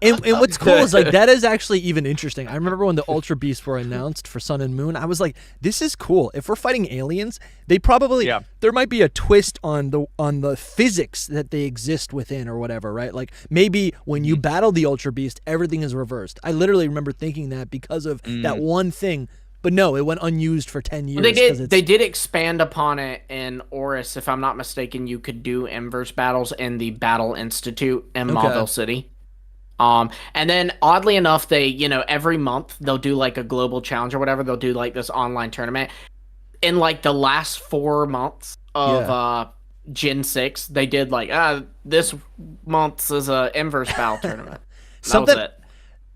And what's cool is like that is actually even interesting. I remember when the Ultra Beasts were announced for Sun and Moon, I was like, this is cool. If we're fighting aliens, they probably there might be a twist on the physics that they exist within or whatever, right? Like maybe when you battle the Ultra Beast, everything is reversed. I literally remember thinking that because of that one thing. But no, it went unused for 10 years. They did expand upon it in Oris. If I'm not mistaken, you could do inverse battles in the Battle Institute in Mauville City. And then oddly enough, they, every month they'll do like a global challenge or whatever. They'll do like this online tournament. In like the last 4 months of Gen 6, they did like, this month's is a inverse battle tournament. That was it.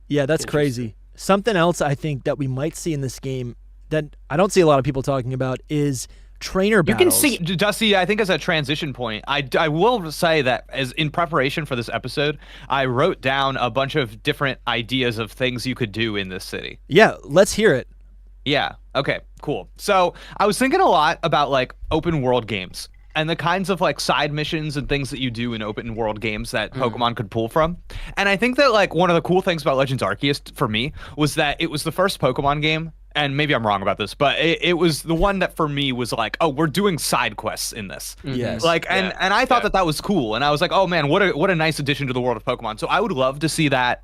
Yeah, that's crazy. Something else I think that we might see in this game that I don't see a lot of people talking about is trainer battles. You can see, Dusty, I think as a transition point, I will say that as in preparation for this episode, I wrote down a bunch of different ideas of things you could do in this city. Yeah, let's hear it. Yeah. Okay, cool. So I was thinking a lot about like open world games. and the kinds of like side missions and things that you do in open world games that Pokemon could pull from. And I think that like one of the cool things about Legends Arceus for me was that it was the first Pokemon game, and maybe I'm wrong about this, but it was the one that for me was like, oh, we're doing side quests in this. Yes. Like, and I thought that was cool, and I was like, oh man, what a nice addition to the world of Pokemon. So I would love to see that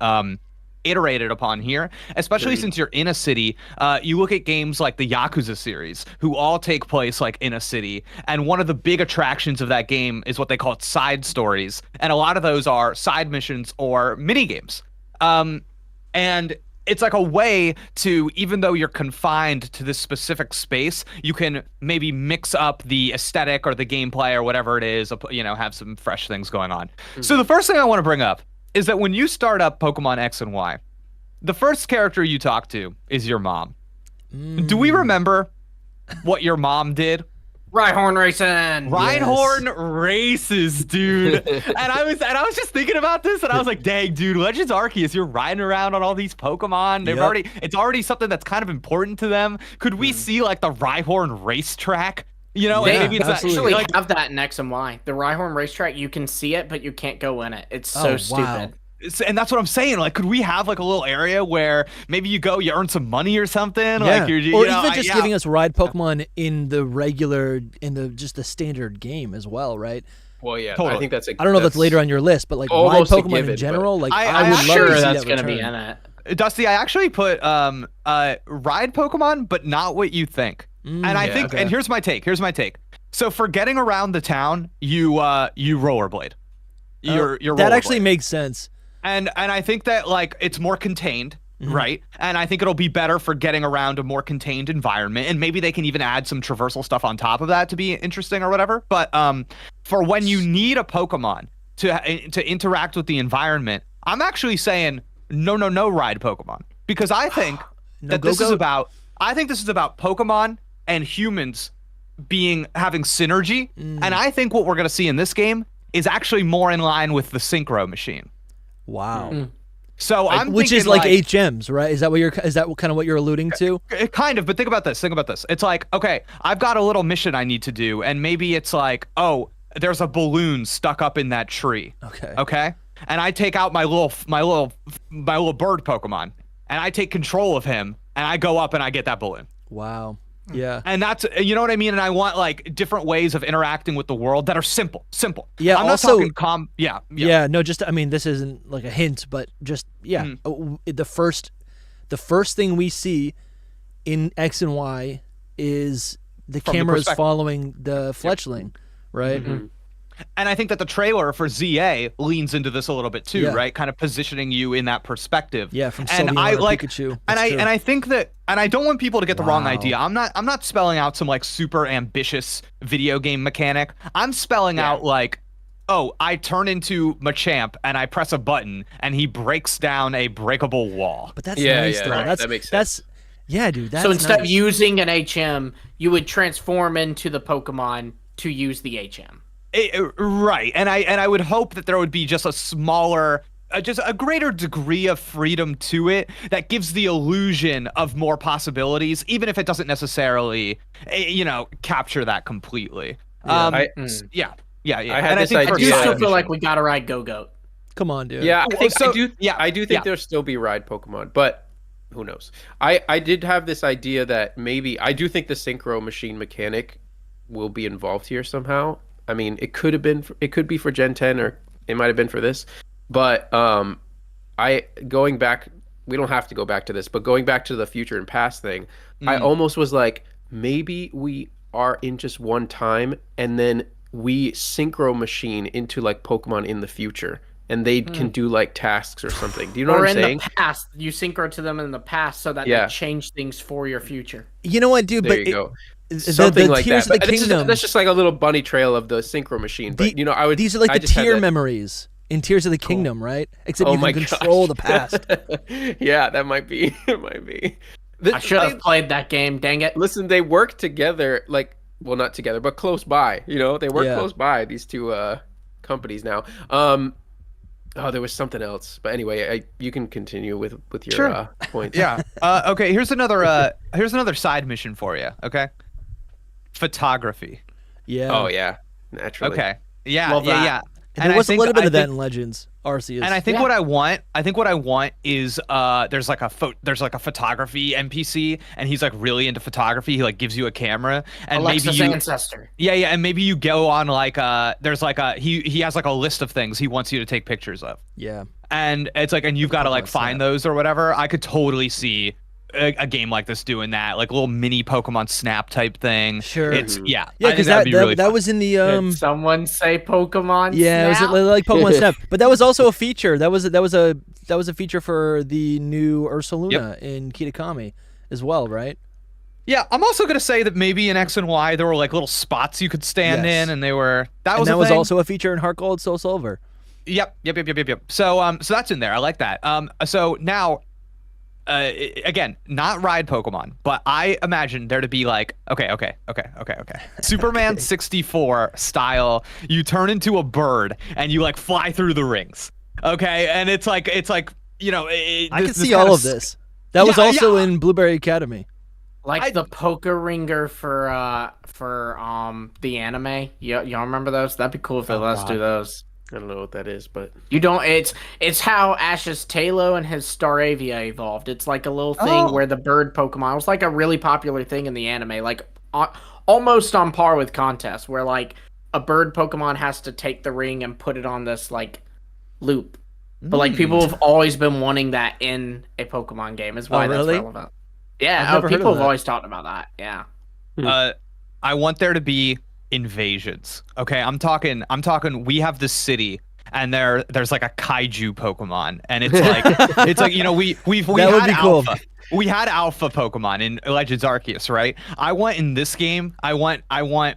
iterated upon here, especially since you're in a city. You look at games like the Yakuza series, who all take place like in a city, and one of the big attractions of that game is what they call side stories, and a lot of those are side missions or mini games. And it's like a way to, even though you're confined to this specific space, you can maybe mix up the aesthetic or the gameplay or whatever it is, you know, have some fresh things going on. So the first thing I want to bring up is that when you start up Pokemon X and Y, the first character you talk to is your mom. Do we remember what your mom did? Rhyhorn racing. Rhyhorn races, dude. and I was just thinking about this, and I was like, dang, dude, Legends Arceus, you're riding around on all these Pokemon. It's already something that's kind of important to them. Could we see like the Rhyhorn racetrack? You know, they maybe it's actually have that in X and Y. The Rhyhorn racetrack, you can see it, but you can't go in it. It's so stupid. Wow. And that's what I'm saying. Like, could we have like a little area where maybe you go, you earn some money or something? Like, or even just giving us ride Pokemon in the regular, just the standard game as well, right? Well, yeah, totally. I think that's. I don't know if that's later on your list, but like ride Pokemon in general, like I would love to see that going to be return. in it. Dusty, I actually put ride Pokemon, but not what you think. And I think, and here's my take. So for getting around the town, you rollerblade. You're that actually makes sense. And I think that like it's more contained, right? And I think it'll be better for getting around a more contained environment. And maybe they can even add some traversal stuff on top of that to be interesting or whatever. But for when you need a Pokemon to interact with the environment, I'm actually saying no ride Pokemon, because I think this is about Pokemon and humans having synergy. And I think what we're gonna see in this game is actually more in line with the Synchro machine. Wow. So which is like HMs, right? Is that kind of what you're alluding to? Kind of, but think about this. It's like, okay, I've got a little mission I need to do, and maybe it's like, oh, there's a balloon stuck up in that tree. Okay. And I take out my little bird Pokemon, and I take control of him, and I go up and I get that balloon. Wow. Yeah. And that's, you know what I mean? And I want like different ways of interacting with the world that are simple. Yeah. I'm also, not talking Yeah. No, just, I mean, this isn't like a hint, but just, the first thing we see in X and Y is the camera is following the fletchling, right? And I think that the trailer for ZA leans into this a little bit too, right? Kind of positioning you in that perspective. Yeah, from Sylveon or Pikachu. And I think that, and I don't want people to get the wrong idea. I'm not spelling out some like super ambitious video game mechanic. I'm spelling out like, oh, I turn into Machamp and I press a button and he breaks down a breakable wall. But that's nice though. Right. That makes sense. Dude. That's so instead nice. of using an HM, you would transform into the Pokemon to use the HM. Right, and I would hope that there would be just a smaller, just a greater degree of freedom to it that gives the illusion of more possibilities, even if it doesn't necessarily, capture that that I and I do still feel like we gotta ride Gogoat. Come on, dude. Yeah, I do think there'll still be ride Pokemon, but who knows? I did have this idea that maybe I do think the Synchro machine mechanic will be involved here somehow. I mean, it could be for Gen 10, or it might have been for this. But going back, we don't have to go back to this, but going back to the future and past thing, I almost was like, maybe we are in just one time, and then we synchro machine into like Pokemon in the future, and they can do like tasks or something. Do you know what I'm saying? Or in the past, you synchro to them in the past so that they change things for your future. You know what, dude? There you go. Something like that. But that's just like a little bunny trail of the Synchro machine. But these are like the tier memories in Tears of the Kingdom, right? Except you can control the past. Yeah, that might be. It might be. I should have played that game. Dang it! Listen, they work together. Like, well, not together, but close by. They work close by. These two companies now. Oh, there was something else, but anyway, you can continue with your points. Yeah. Okay. Here's another side mission for you. Okay. Photography. Yeah. Oh yeah. naturally. Okay. Yeah, Love that. yeah. And there was a little bit of that in Legends Arceus. And I think what I want is there's like a photography NPC, and he's like really into photography. He like gives you a camera, and Alexis maybe ancestor. Yeah, and maybe you go on like there's like he has like a list of things he wants you to take pictures of. Yeah. And it's like, and you've got to like find those or whatever. I could totally see a game like this doing that, like a little mini Pokemon Snap type thing. Sure. It's yeah, because that was in the Did someone say Pokemon yeah, Snap? it was like Pokemon Snap, but that was also a feature. That was a feature for the new Ursaluna in Kitakami as well, right? Yeah, I'm also gonna say that maybe in X and Y there were like little spots you could stand in, and that was also a feature in Heart Gold, Soul Silver. Yep. So that's in there. I like that. So now. Again, not ride Pokemon, but I imagine there to be like, okay. Superman 64 style, you turn into a bird and you like fly through the rings. Okay. And it's like, you know, I can see all of this. That was also in Blueberry Academy. Like the Poker Ringer for the anime. Y'all remember those? That'd be cool if they let us do those. I don't know what that is, but you don't. It's how Ash's Talo and his Staravia evolved. It's like a little thing where the bird Pokemon. It was like a really popular thing in the anime, like almost on par with contests, where like a bird Pokemon has to take the ring and put it on this like loop. But like people have always been wanting that in a Pokemon game. Is why that's relevant. Yeah, people have always talked about that. Yeah. I want there to be invasions. Okay, I'm talking we have this city and there's like a kaiju Pokemon, and it's like you know we had alpha. We had alpha Pokemon in Legends Arceus, right? I want in this game, I want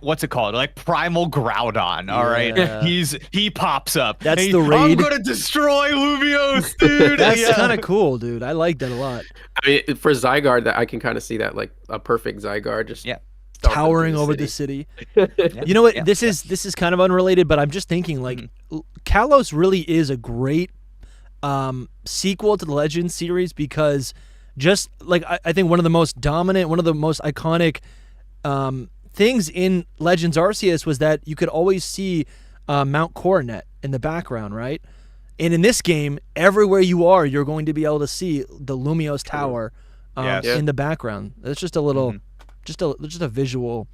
what's it called? Like Primal Groudon, all right? He pops up. That's the raid. I'm gonna destroy Lumiose, dude. That's kind of cool, dude. I like that a lot. I mean, for Zygarde, that I can kind of see that, like a perfect Zygarde just towering over the city. You know what? This is kind of unrelated, but I'm just thinking like Kalos really is a great sequel to the Legends series, because just like I think one of the most dominant, one of the most iconic things in Legends Arceus was that you could always see Mount Coronet in the background, right? And in this game, everywhere you are, you're going to be able to see the Lumiose Tower in the background. That's just a little, just a visual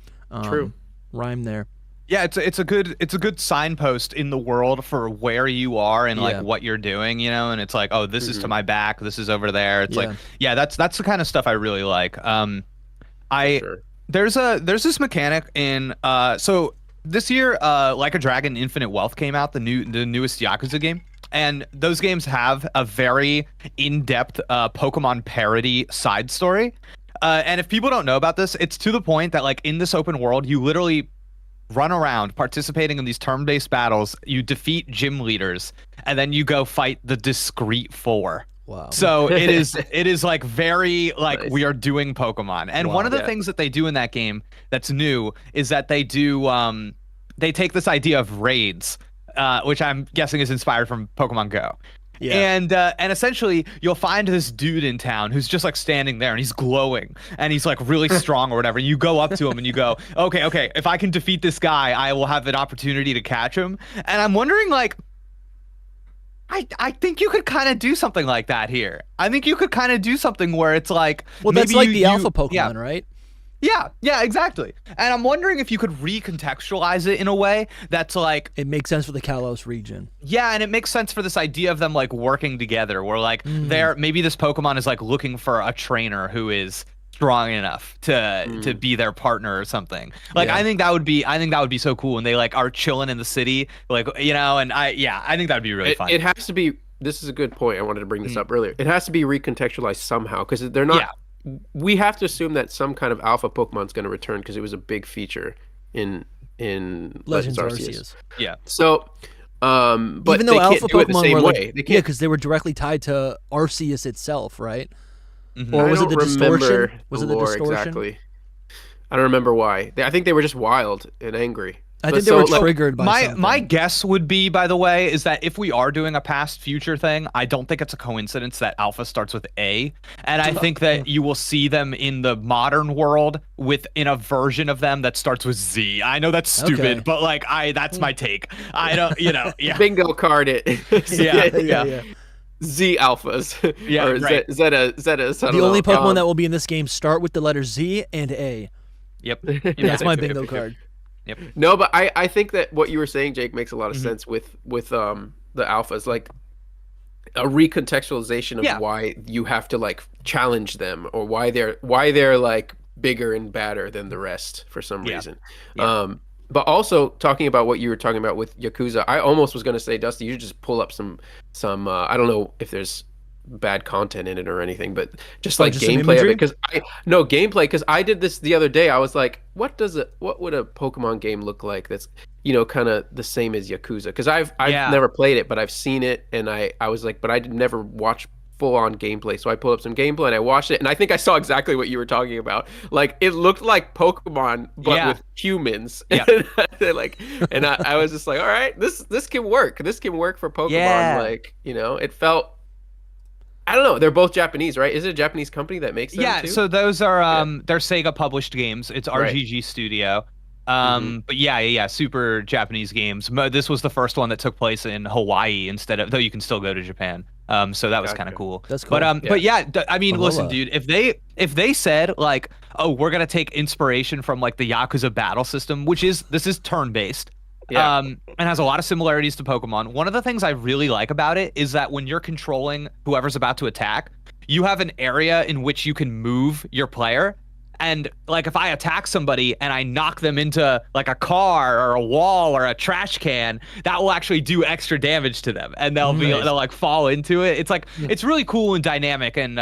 rhyme there. Yeah, it's a good signpost in the world for where you are and like what you're doing, you know. And it's like, oh, this is to my back, this is over there. It's like, that's the kind of stuff I really like. There's this mechanic in so this year, Like a Dragon Infinite Wealth came out, the newest Yakuza game. And those games have a very in-depth Pokemon parody side story. And if people don't know about this, it's to the point that like in this open world, you literally run around participating in these turn-based battles. You defeat gym leaders, and then you go fight the Discreet Four. Wow. So it is like very like nice. We are doing Pokemon. And one of the things that they do in that game that's new is that they do they take this idea of raids, which I'm guessing is inspired from Pokemon Go. Yeah. And essentially you'll find this dude in town who's just like standing there and he's glowing and he's like really strong or whatever. You go up to him and you go, okay, if I can defeat this guy, I will have an opportunity to catch him. And I'm wondering like, I think you could kind of do something like that here. I think you could kind of do something where it's like, well, that's like the alpha Pokemon, right? Yeah, exactly. And I'm wondering if you could recontextualize it in a way that's like... It makes sense for the Kalos region. Yeah, and it makes sense for this idea of them like working together where like maybe this Pokemon is like looking for a trainer who is strong enough to be their partner or something. Like I think that would be so cool when they like are chilling in the city, like, you know, and I think that would be really fun. It has to be, this is a good point. I wanted to bring this up earlier. It has to be recontextualized somehow because they're not... Yeah. We have to assume that some kind of alpha Pokemon is going to return because it was a big feature in Legends Arceus. Yeah. So, but even though they alpha can't do it the Pokemon same were way. Like, because they were directly tied to Arceus itself, right? Or was it the distortion? Was it the distortion? Exactly. I don't remember why. I think they were just wild and angry. I think they were triggered by something. My guess would be, by the way, is that if we are doing a past future thing, I don't think it's a coincidence that Alpha starts with A, and I think that you will see them in the modern world in a version of them that starts with Z. I know that's stupid, but like that's my take. I don't, yeah. Bingo card it. yeah. Z alphas. Yeah, or right. Zeta. The only Pokemon that will be in this game start with the letter Z and A. Yep. That's my bingo card. Yep. No, but I think that what you were saying, Jake, makes a lot of sense with the alphas, like a recontextualization of why you have to like challenge them, or why they're like bigger and badder than the rest for some reason. Yeah. But also talking about what you were talking about with Yakuza, I almost was going to say, Dusty, you should just pull up some I don't know if there's bad content in it or anything, but just gameplay of it, because I did this the other day. I was like, what would a Pokemon game look like that's kind of the same as Yakuza? Because I've never played it, but I've seen it, and I was like, but I did never watch full on gameplay. So I pulled up some gameplay and I watched it, and I think I saw exactly what you were talking about. Like, it looked like Pokemon but with humans. Yeah. and I was just like, all right, this can work. This can work for Pokemon. Yeah. Like, it felt, I don't know. They're both Japanese, right? Is it a Japanese company that makes them too? So those are they're Sega published games. It's RGG Studio. But yeah, super Japanese games. This was the first one that took place in Hawaii instead of, though you can still go to Japan. So that was kind of cool. That's cool. But yeah, I mean, listen, dude, if they said like, oh, we're gonna take inspiration from like the Yakuza battle system, this is turn-based. Yeah. And has a lot of similarities to Pokemon. One of the things I really like about it is that when you're controlling whoever's about to attack, you have an area in which you can move your player. And like, if I attack somebody and I knock them into like a car or a wall or a trash can, that will actually do extra damage to them, and they'll like fall into it. It's like, it's really cool and dynamic and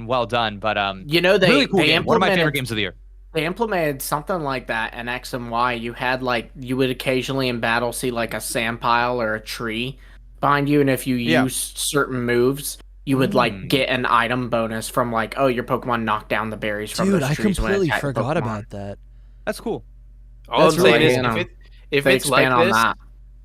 well done. But really cool game. One of my favorite games of the year. They implemented something like that in X and Y. You had like, you would occasionally in battle see like a sand pile or a tree behind you, and if you use certain moves, you would like get an item bonus from like, oh, your Pokemon knocked down the berries from those trees. Dude, I completely forgot about that. That's cool. All I'm saying is, if it's like this,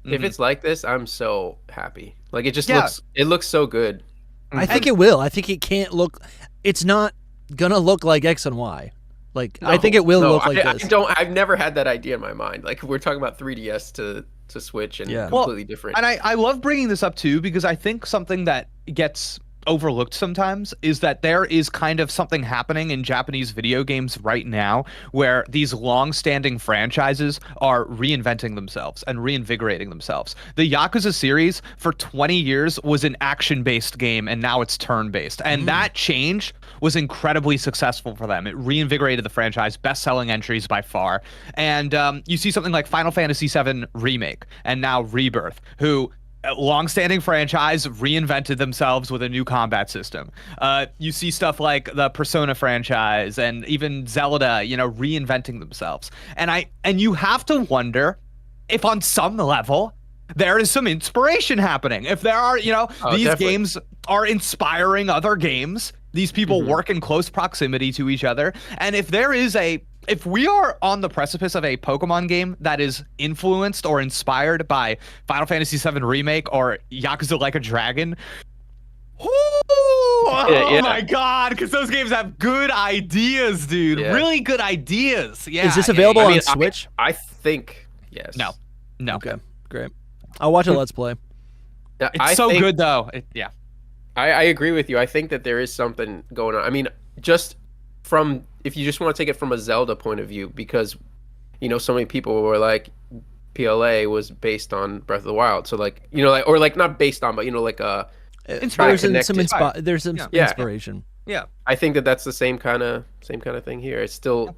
if it's like this, I'm so happy. Like, it just looks so good. I think it will. I think it can't look. It's not gonna look like X and Y. Like, I think it will look like this. I've never had that idea in my mind. Like, we're talking about 3DS to Switch and completely different. And I love bringing this up too, because I think something that gets overlooked sometimes is that there is kind of something happening in Japanese video games right now where these long-standing franchises are reinventing themselves and reinvigorating themselves. The Yakuza series for 20 years was an action-based game, and now it's turn-based. And that change was incredibly successful for them. It reinvigorated the franchise, best-selling entries by far. And you see something like Final Fantasy VII Remake and now Rebirth, who long-standing franchise reinvented themselves with a new combat system. You see stuff like the Persona franchise and even Zelda, reinventing themselves. And you have to wonder if on some level there is some inspiration happening. If there are, these games are inspiring other games. These people work in close proximity to each other. And if we are on the precipice of a Pokemon game that is influenced or inspired by Final Fantasy VII Remake or Yakuza Like a Dragon, oh my God, because those games have good ideas, dude. Yeah. Really good ideas. Yeah. Is this available on Switch? I think yes. No. Okay, great. I'll watch a Let's Play. It's so good, though. I agree with you. I think that there is something going on. I mean, just from, if you just want to take it from a Zelda point of view, because so many people were like, PLA was based on Breath of the Wild, so like, or like not based on, but like inspiration. There's some inspiration. Yeah, I think that that's the same kind of thing here. It's still,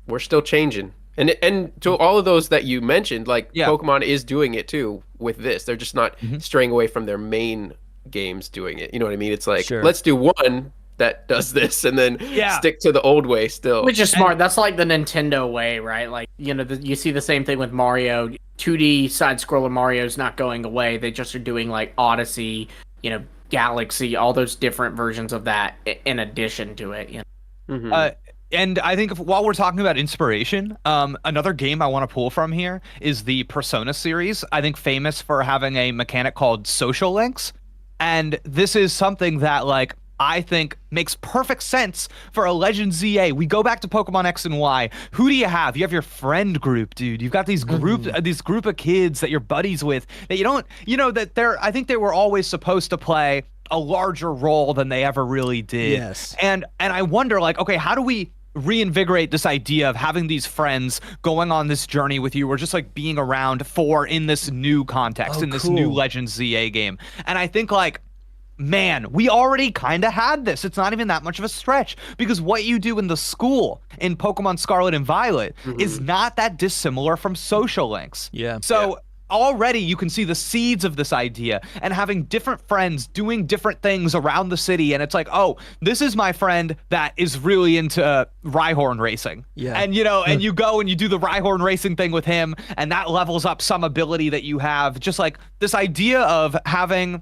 we're still changing, and to all of those that you mentioned, like Pokemon is doing it too with this. They're just not straying away from their main games doing it. You know what I mean? It's like, let's do one that does this and then stick to the old way still, which is smart. That's like the Nintendo way, right? Like, you see the same thing with Mario. 2D side scroller Mario's not going away. They just are doing like Odyssey, Galaxy, all those different versions of that in addition to it. And I think while we're talking about inspiration, another game I want to pull from here is the Persona series. I think famous for having a mechanic called social links. And this is something that, like, I think makes perfect sense for a Legend ZA. We go back to Pokemon X and Y. Who do you have? You have your friend group, dude. You've got these group of kids that you're buddies with that you don't, that I think they were always supposed to play a larger role than they ever really did. Yes. And I wonder, like, okay, how do we reinvigorate this idea of having these friends going on this journey with you, or just like being around in this new context, in this new Legend ZA game? And I think, like, man, we already kind of had this. It's not even that much of a stretch, because what you do in the school in Pokemon Scarlet and Violet is not that dissimilar from social links. Yeah. So already you can see the seeds of this idea, and having different friends doing different things around the city. And it's like, oh, this is my friend that is really into Rhyhorn racing. Yeah. And, and you go and you do the Rhyhorn racing thing with him, and that levels up some ability that you have. Just like this idea of having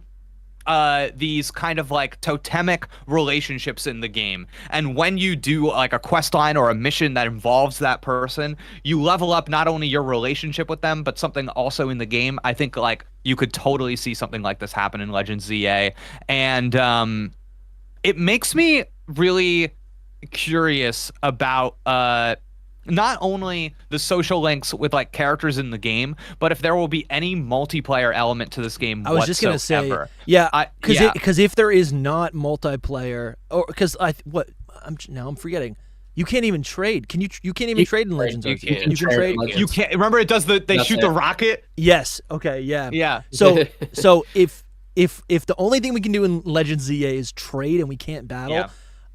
these kind of like totemic relationships in the game, and when you do like a quest line or a mission that involves that person, you level up not only your relationship with them, but something also in the game. I think like you could totally see something like this happen in Legend ZA, and it makes me really curious about not only the social links with like characters in the game, but if there will be any multiplayer element to this game. I was just gonna say, because if there is not multiplayer, or because I'm forgetting. You can't even trade. You can't even trade in Legends Arceus. You can trade. You can't. Remember, it does they shoot the rocket. Yes. Okay. Yeah. Yeah. So if the only thing we can do in Legends ZA is trade and we can't battle,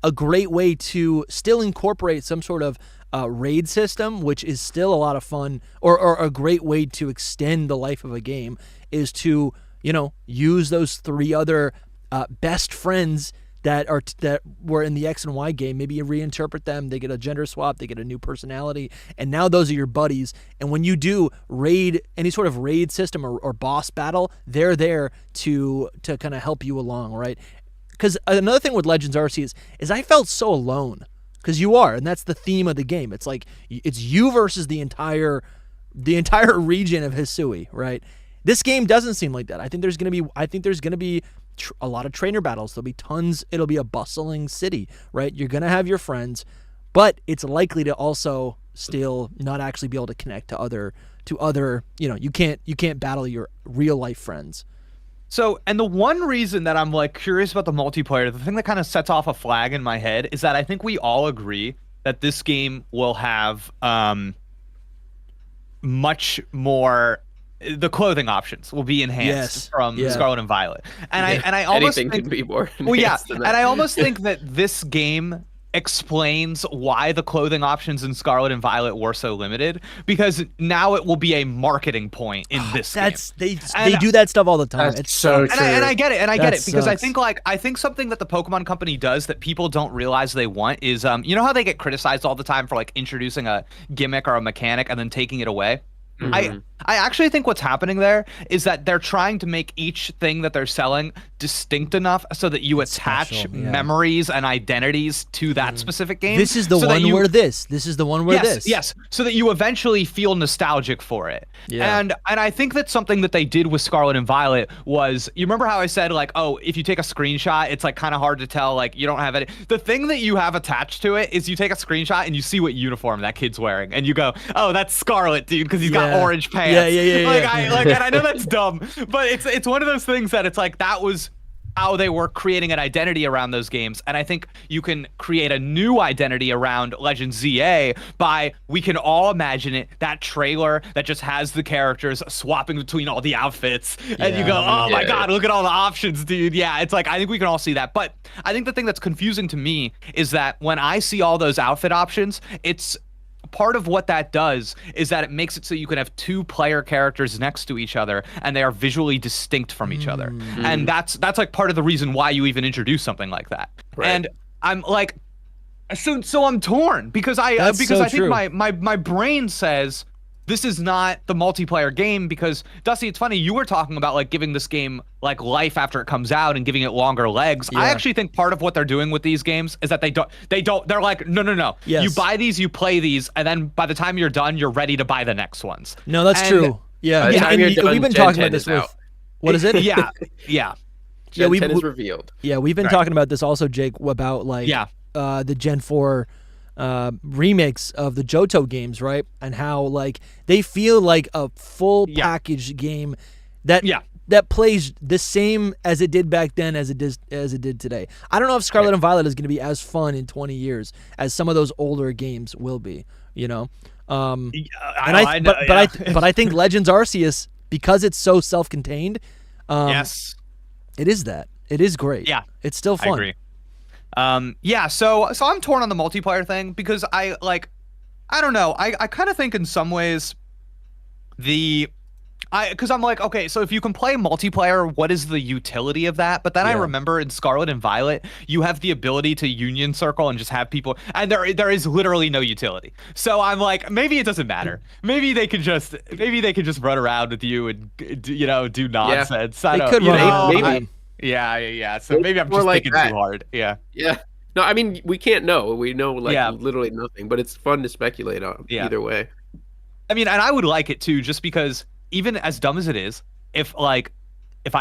a great way to still incorporate some sort of raid system, which is still a lot of fun, or a great way to extend the life of a game, is to use those 3 other best friends that were in the X and Y game. Maybe you reinterpret them, they get a gender swap, they get a new personality, and now those are your buddies. And when you do any sort of raid system or boss battle, they're there to kind of help you along, right? Because another thing with Legends Arceus is I felt so alone. Because you are, and that's the theme of the game. It's like it's you versus the entire region of Hisui, right? This game doesn't seem like that. I think there's gonna be a lot of trainer battles. There'll be tons. It'll be a bustling city, right? You're gonna have your friends, but it's likely to also still not actually be able to connect to other. You can't battle your real life friends. So, and the one reason that I'm like curious about the multiplayer, the thing that kind of sets off a flag in my head, is that I think we all agree that this game will have much more. The clothing options will be enhanced from Scarlet and Violet, and I almost anything can be more. Well, yeah, and I almost think that this game explains why the clothing options in Scarlet and Violet were so limited, because now it will be a marketing point in this game. They do that stuff all the time. It's so true. And I get it, because I think something that the Pokemon Company does that people don't realize they want is you know how they get criticized all the time for like introducing a gimmick or a mechanic and then taking it away? I actually think what's happening there is that they're trying to make each thing that they're selling distinct enough so that you attach memories and identities to that specific game. This is the one where this. This is the one where this. Yes, so that you eventually feel nostalgic for it. Yeah. And I think that's something that they did with Scarlet and Violet was, you remember how I said like, oh, if you take a screenshot, it's like kind of hard to tell, like you don't have any. The thing that you have attached to it is you take a screenshot and you see what uniform that kid's wearing, and you go, oh, that's Scarlet, dude, because he's got orange pants. And I know that's dumb, but it's one of those things that it's like that was how they were creating an identity around those games. And I think you can create a new identity around Legend ZA by, we can all imagine it, that trailer that just has the characters swapping between all the outfits, and you go, oh my god, look at all the options, dude. Yeah, it's like, I think we can all see that. But I think the thing that's confusing to me is that when I see all those outfit options, it's part of what that does is that it makes it so you can have 2 player characters next to each other and they are visually distinct from each other. And that's like part of the reason why you even introduce something like that. Right. And I'm like, so I'm torn because I think my brain says, this is not the multiplayer game because Dusty, it's funny, you were talking about like giving this game like life after it comes out and giving it longer legs. I actually think part of what they're doing with these games is that they're like, no. Yes. You buy these, you play these, and then by the time you're done, you're ready to buy the next ones. No, that's true. Yeah. And we've been talking about this with, what is it? Yeah. Gen 10 is revealed. Yeah, we've been talking about this also, Jake, about like the Gen 4 remakes of the Johto games, right? And how like they feel like a full package game that plays the same as it did back then as it did today. I don't know if Scarlet and Violet is going to be as fun in 20 years as some of those older games will be, you know. But I think Legends Arceus, because it's so self-contained, it is that. It is great. Yeah. It's still fun. I agree. So I'm torn on the multiplayer thing because I don't know. I kind of think in some ways because I'm like, okay, so if you can play multiplayer, what is the utility of that? But then I remember in Scarlet and Violet, you have the ability to union circle and just have people, and there is literally no utility. So I'm like, maybe it doesn't matter. Maybe they could just run around with you and do nonsense. Yeah. They could run around. Maybe. Yeah. So maybe I'm just thinking too hard. Yeah. No, I mean, we can't know. We know literally nothing, but it's fun to speculate on either way. I mean, and I would like it too, just because even as dumb as it is, if I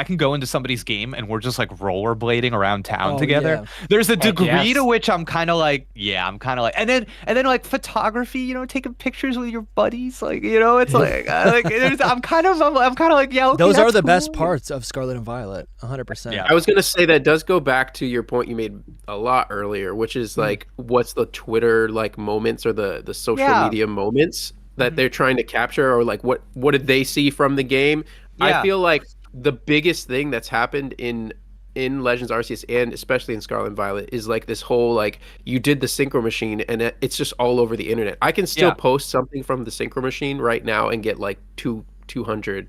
can go into somebody's game and we're just like rollerblading around town together, there's a degree to which I'm kind of like, and then like photography, taking pictures with your buddies, like, it's like, I'm kind of like, okay, those are the best parts of Scarlet and Violet, 100%. Yeah. I was gonna say that does go back to your point you made a lot earlier, which is like, what's the Twitter like moments or the social media moments that they're trying to capture, or like what did they see from the game? I feel like the biggest thing that's happened in Legends Arceus and especially in Scarlet and Violet is like this whole like you did the Synchro machine and it's just all over the internet. I can still post something from the Synchro machine right now and get like 200k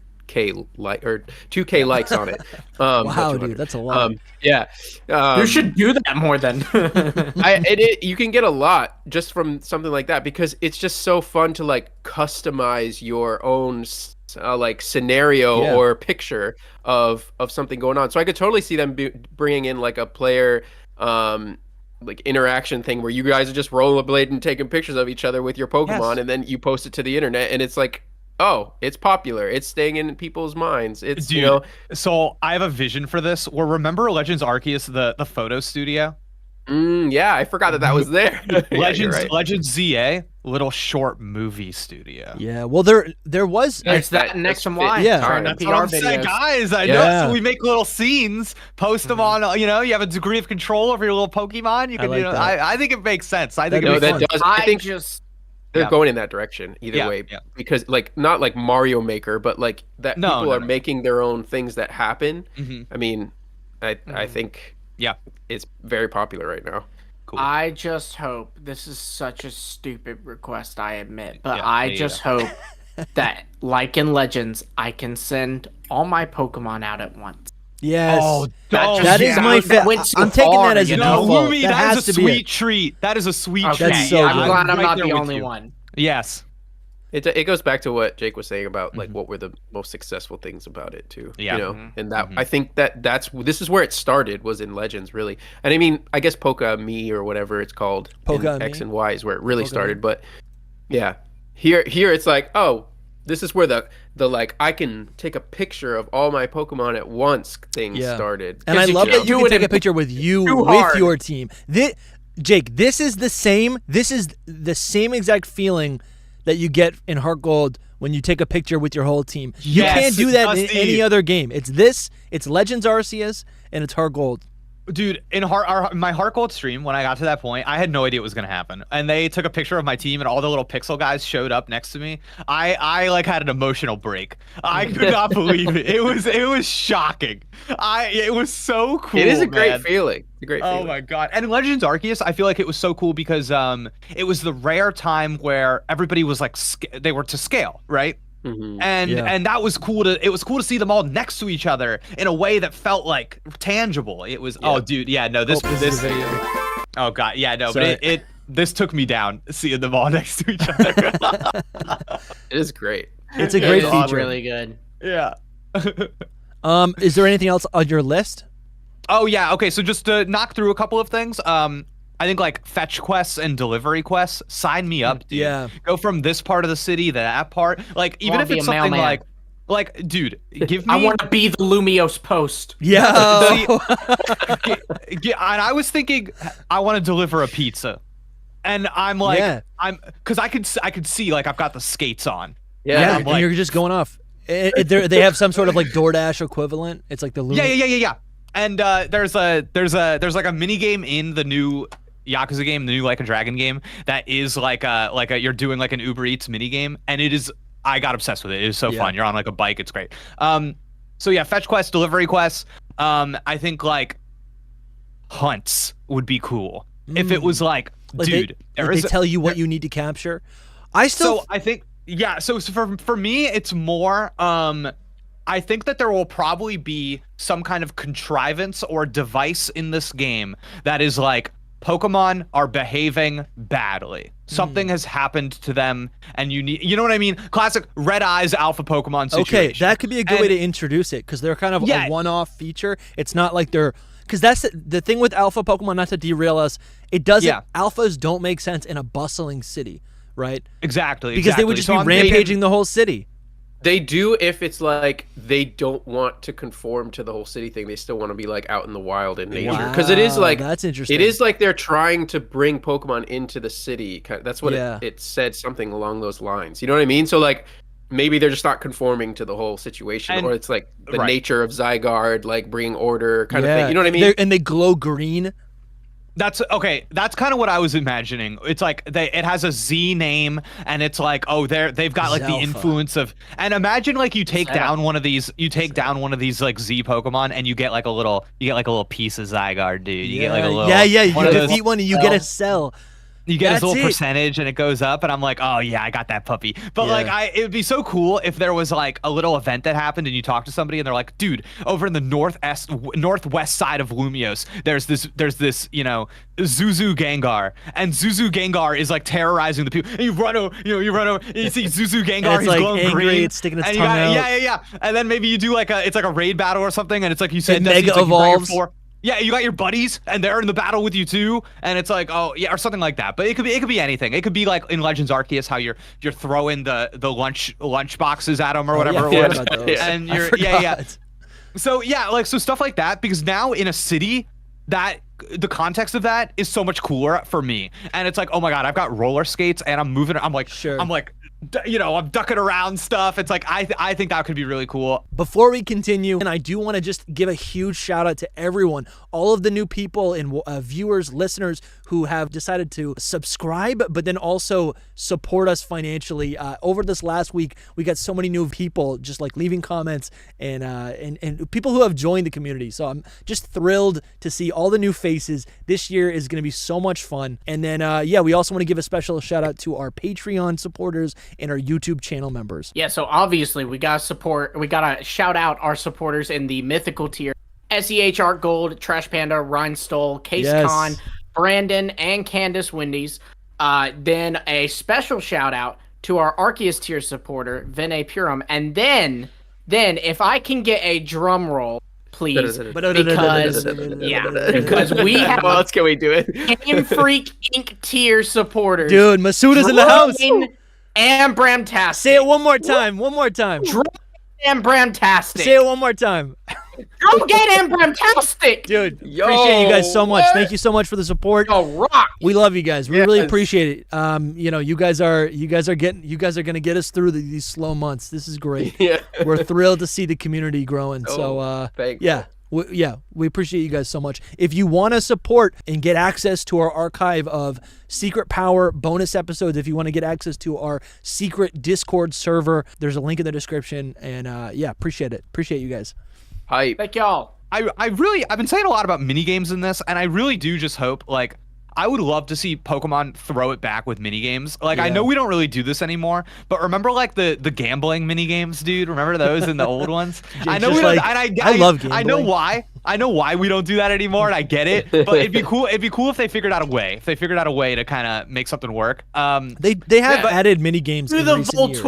like or 2k likes on it. Wow, dude, that's a lot. You should do that more than. You can get a lot just from something like that because it's just so fun to like customize your own like scenario or picture of something going on. So I could totally see them bringing in like a player like interaction thing where you guys are just rollerblading and taking pictures of each other with your Pokemon and then you post it to the internet and it's like, oh, it's popular. It's staying in people's minds. It's Dude, so I have a vision for this. Or remember Legends Arceus, the photo studio? Yeah, I forgot that was there. Legends ZA, little short movie studio. Yeah, well, there was. It's that next and Y. Yeah, that's what I'm saying, guys. I know. So we make little scenes, post them on. You have a degree of control over your little Pokemon. You can, I think it makes sense. I think that does. I think they're going in that direction either way because like not like Mario Maker, but like that people are making their own things that happen. I mean, I think it's very popular right now. Cool. I just hope, this is such a stupid request, I admit, but I just hope that like in Legends, I can send all my Pokemon out at once. Yes. That is my I'm taking that as a default. That is a sweet treat. That is a sweet treat. That's so I'm glad I'm not the only one. Yes. It goes back to what Jake was saying about like what were the most successful things about it too. And that I think this is where it started, was in Legends really. And I mean, I guess Poke-Me or whatever it's called, X and Y is where it really started. But here it's like, oh, this is where the like I can take a picture of all my Pokemon at once thing started. And I love that you can take a picture with your team. Jake, this is the same exact feeling that you get in Heart Gold when you take a picture with your whole team. You can't do that in any other game. It's Legends Arceus, and it's Heart Gold. Dude, in my Heart Gold stream, when I got to that point, I had no idea what was going to happen. And they took a picture of my team, and all the little pixel guys showed up next to me. I like had an emotional break. I could not believe it. It was shocking. It was so cool. It is a great feeling. It's a great feeling. Oh my god! And in Legends Arceus, I feel like it was so cool because it was the rare time where everybody was like they were to scale, right? And that was cool to see them all next to each other in a way that felt like tangible. It was oh god, yeah, no, but this took me down seeing them all next to each other. It is great. It's a great feature. Really good. Yeah. Is there anything else on your list? Oh yeah. Okay. So just to knock through a couple of things. I think like fetch quests and delivery quests. Sign me up, dude. Yeah. Go from this part of the city to that part. Like even if it's something like, dude, give me. I want to be the LumiosePost. Yeah. And I was thinking, I want to deliver a pizza, and I'm like, because I could see like I've got the skates on. Yeah. And And you're just going off. They have some sort of like DoorDash equivalent. It's like the Yeah. And there's like a mini game in the new Yakuza game, the new Like a Dragon game, that is like a you're doing like an Uber Eats mini game, and it is. I got obsessed with it. It is so fun. You're on like a bike. It's great. So yeah, fetch quests, delivery quests. I think like hunts would be cool if it was like dude, they tell you what you need to capture. I think. Yeah, so for me, it's more, I think that there will probably be some kind of contrivance or device in this game that is like, Pokemon are behaving badly. Something has happened to them, and you know what I mean? Classic Red Eyes Alpha Pokemon situation. Okay, that could be a good way to introduce it, because they're kind of a one-off feature. It's not like they're... Because that's the thing with Alpha Pokemon, not to derail us, it doesn't... Alphas don't make sense in a bustling city. Right? Exactly. Because they would just be rampaging the whole city. They do if it's like they don't want to conform to the whole city thing. They still want to be like out in the wild in nature. Because it is like that's interesting. It is like they're trying to bring Pokemon into the city. That's what it said, something along those lines. You know what I mean? So like maybe they're just not conforming to the whole situation, or it's like the nature of Zygarde, like bringing order kind of thing. You know what I mean? And they glow green. That's okay. That's kind of what I was imagining. It's like it has a Z name, and it's like, oh, they've got like the influence of. And imagine like you take down one of these, like Z Pokemon, and you get like a little piece of Zygarde, dude. You get like a little. You defeat one, and you get a cell. You get his little percentage, and it goes up, and I'm like, oh yeah, I got that puppy. But like, it would be so cool if there was like a little event that happened, and you talk to somebody, and they're like, dude, over in the northwest side of Lumiose, there's this, Zuzu Gengar, and Zuzu Gengar is like terrorizing the people. And you run over, and you see Zuzu Gengar, he's like glowing angry, green, it's sticking its tongue out. Yeah. And then maybe you do like it's like a raid battle or something, and it's like you said, Mega evolves. Yeah, you got your buddies, and they're in the battle with you too, and it's like, oh yeah, or something like that. But it could be anything. It could be like in Legends Arceus, how you're throwing the lunch boxes at them or whatever it was, and you're So so stuff like that, because now in a city, that the context of that is so much cooler for me, and it's like, oh my god, I've got roller skates and I'm moving. I'm like, I'm ducking around stuff. It's like, I think that could be really cool. Before we continue, and I do want to just give a huge shout out to everyone, all of the new people and viewers, listeners who have decided to subscribe, but then also support us financially. Over this last week, we got so many new people just like leaving comments and people who have joined the community. So I'm just thrilled to see all the new faces. This year is going to be so much fun. And then, we also want to give a special shout out to our Patreon supporters and our YouTube channel members. Yeah, so obviously we gotta shout out our supporters in the mythical tier. SEH Art Gold, Trash Panda, Rhinestole, Case Con, Brandon, and Candace Wendy's. Then a special shout out to our Arceus tier supporter, Vinay Purum. And then if I can get a drum roll, please, because we have what else can we do it? Game Freak Inc. tier supporters. Dude, Masuda's in the house. And Bramtastic. Say it one more time. And Bramtastic. Say it one more time. Go get him, Bramtastic. Dude, appreciate you guys so much. Thank you so much for the support. Rock. We love you guys. We really appreciate it. You guys are gonna get us through these slow months. This is great. We're thrilled to see the community growing. We appreciate you guys so much. If you want to support and get access to our archive of Secret Power bonus episodes, if you want to get access to our secret Discord server, there's a link in the description. And appreciate it. Appreciate you guys. Hype. Thank y'all. I've been saying a lot about mini games in this, and I really do just hope, like, I would love to see Pokemon throw it back with mini games. Like, I know we don't really do this anymore, but remember like the gambling mini games, dude? Remember those in the old ones? I know we don't. And I love gambling. I know why. I know why we don't do that anymore, and I get it. But it'd be cool. It'd be cool if they figured out a way. If they figured out a way to kind of make something work. They have added mini games in recent years.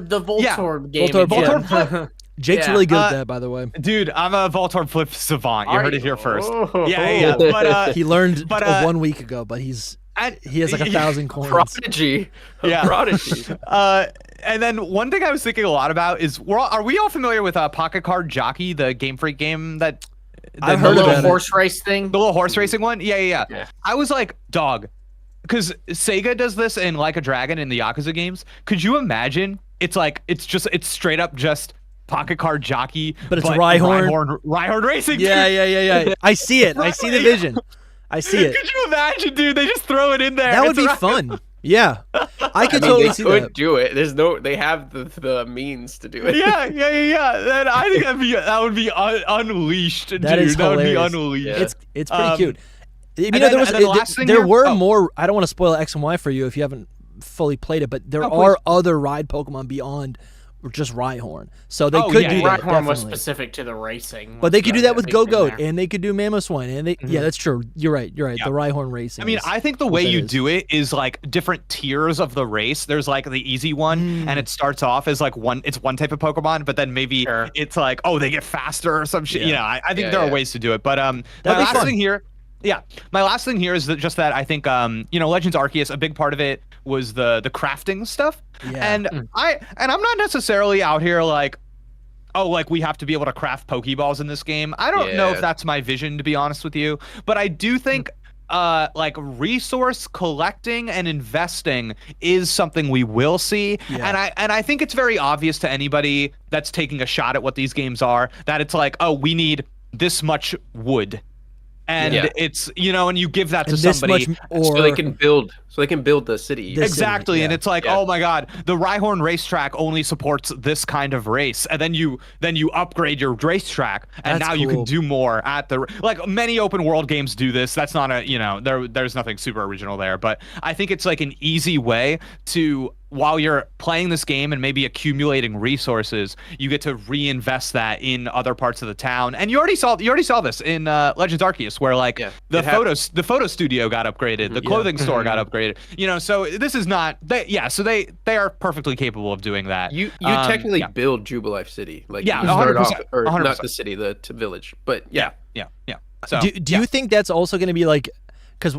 The Voltorb game. Voltorb Flip. Jake's really good at that, by the way. Dude, I'm a Voltorb Flip savant. You heard it here first. Yeah. But he learned 1 week ago, but he has like 1,000 coins. Prodigy. Prodigy. And then one thing I was thinking a lot about is, are we all familiar with Pocket Card Jockey, the Game Freak game that? I've heard of the horse race thing. The little horse racing one? Yeah. I was like, dog, because Sega does this in Like a Dragon in the Yakuza games. Could you imagine? It's straight up just Pocket Card Jockey, but it's Rhyhorn racing. Yeah. I see it. I see the vision. I see it. Could you imagine, dude? They just throw it in there. That would be fun. Yeah, I could totally see that. They could do it. They have the means to do it. Yeah. Then I think that would be unleashed, dude. That would be unleashed. It's pretty cute. There were more. I don't want to spoil X and Y for you if you haven't fully played it, but there are other ride Pokemon beyond just Rhyhorn. So they could do that. Rhyhorn was specific to the racing. But they could do that with Gogoat, and they could do Mamoswine, and yeah, that's true. You're right. The Rhyhorn racing. I mean, I think the way you do it is like different tiers of the race. There's like the easy one, and it starts off as like one type of Pokemon, but then maybe it's like, they get faster or some shit. You know, I think there are ways to do it. But my last thing here. Yeah, my last thing here is just that I think Legends Arceus, a big part of it was the crafting stuff. Yeah. And I'm not necessarily out here like, we have to be able to craft Pokeballs in this game. I don't know if that's my vision, to be honest with you, but I do think resource collecting and investing is something we will see. Yeah. And I think it's very obvious to anybody that's taking a shot at what these games are that it's like, we need this much wood. And it's, and you give that to somebody so they can build the city. Exactly. And it's like, oh my God, the Rhyhorn racetrack only supports this kind of race. And then you upgrade your racetrack and now you can do more at like many open world games do this. That's not there's nothing super original there, but I think it's like an easy way to, while you're playing this game and maybe accumulating resources, you get to reinvest that in other parts of the town. And you already saw this in Legends Arceus, where like the photo studio got upgraded, the clothing store got upgraded. So this is not so they are perfectly capable of doing that. You technically build Jubilife City, like you start off, or 100%. Not the city, the village, but yeah. So do you think that's also going to be like, because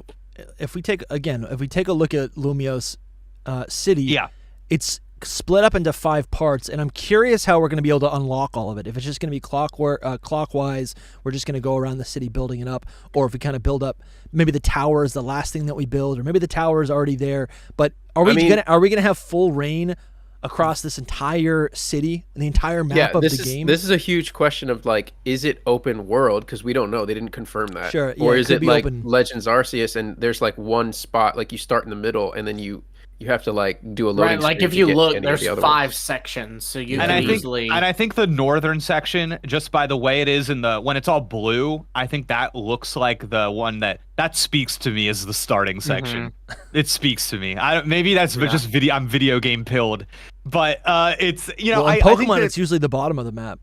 if we take a look at Lumiose City, it's split up into 5 parts, and I'm curious how we're going to be able to unlock all of it. If it's just going to be clockwise, we're just going to go around the city building it up, or if we kind of build up, maybe the tower is the last thing that we build, or maybe the tower is already there. But are we going to have full reign across this entire city, the entire map of the game? This is a huge question of like, is it open world? Because we don't know. They didn't confirm that. Sure. Or is it like Legends Arceus, and there's like one spot, like you start in the middle, and then you have to like do a loading. Right, like if you look, there's 5 sections, so you can easily. And I think the northern section, just by the way it is when it's all blue, I think that looks like the one that speaks to me as the starting section. It speaks to me. Maybe that's just video. I'm video game pilled, but it's in Pokemon, it's usually the bottom of the map.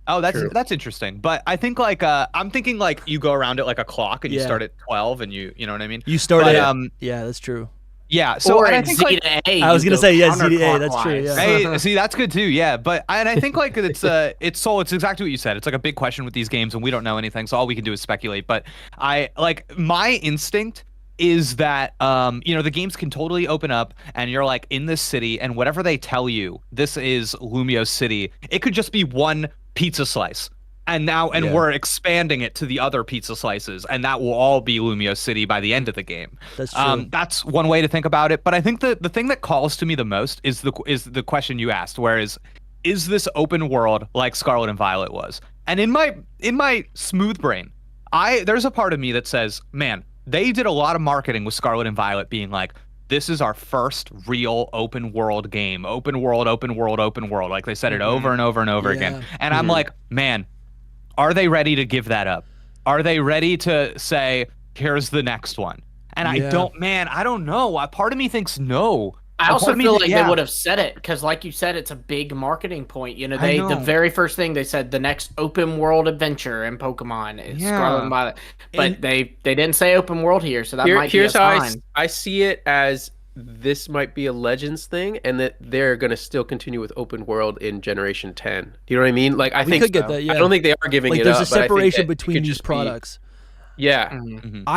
Oh, that's interesting. But I think like I'm thinking like you go around it like a clock, and you start at 12, and you know what I mean. You start at yeah, that's true. Yeah, so I think like, I was gonna say ZDA. That's true. Yeah. Hey, see, that's good too. Yeah, but I think like it's exactly what you said. It's like a big question with these games, and we don't know anything, so all we can do is speculate. But my instinct is that the games can totally open up, and you're like in this city, and whatever they tell you, this is Lumiose City. It could just be one pizza slice. And we're expanding it to the other pizza slices, and that will all be Lumiose City by the end of the game. That's true. That's one way to think about it. But I think the thing that calls to me the most is the question you asked, where is this open world like Scarlet and Violet was? And in my smooth brain, there's a part of me that says, man, they did a lot of marketing with Scarlet and Violet being like, this is our first real open world game. Open world. Like they said it over and over and over again. And I'm like, man, are they ready to give that up? Are they ready to say, here's the next one? And I don't know. Part of me thinks no. I also feel like they would have said it because, like you said, it's a big marketing point. You know, the very first thing they said, the next open world adventure in Pokemon is Scarlet and Violet, but they didn't say open world here, so that might be a sign. I see it as this might be a Legends thing, and that they're going to still continue with open world in Generation 10. Do you know what I mean? Like, I think could get that. Yeah. I don't think they are giving it up. There's a separation between these products. Yeah,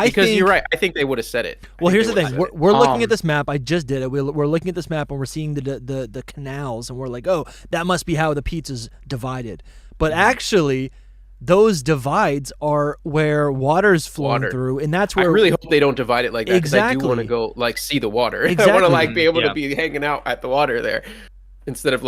because you're right. I think they would have said it. Well, here's the thing: we're looking at this map. I just did it. We're looking at this map and we're seeing the canals, and we're like, oh, that must be how the pizza's divided. But actually, those divides are where water's flowing through, and that's where I really hope they don't divide it like that. Because I do want to go see the water. I want to be able to be hanging out at the water there, instead of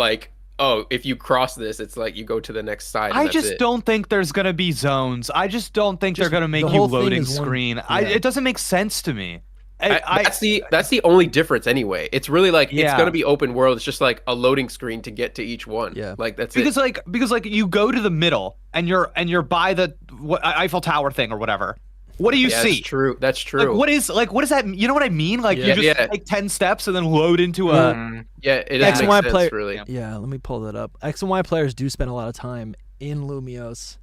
oh, if you cross this, it's like you go to the next side. I just don't think there's going to be zones. I just don't think they're going to make you loading screen. It doesn't make sense to me. That's the only difference anyway. It's really it's going to be open world. It's just like a loading screen to get to each one. Yeah. That's because you go to the middle and you're by the Eiffel Tower thing or whatever. What do you see? That's true. What does that? You know what I mean? You just take 10 steps and then load into a. It X and Y player. Really. Yeah, let me pull that up. X and Y players do spend a lot of time in Lumiose.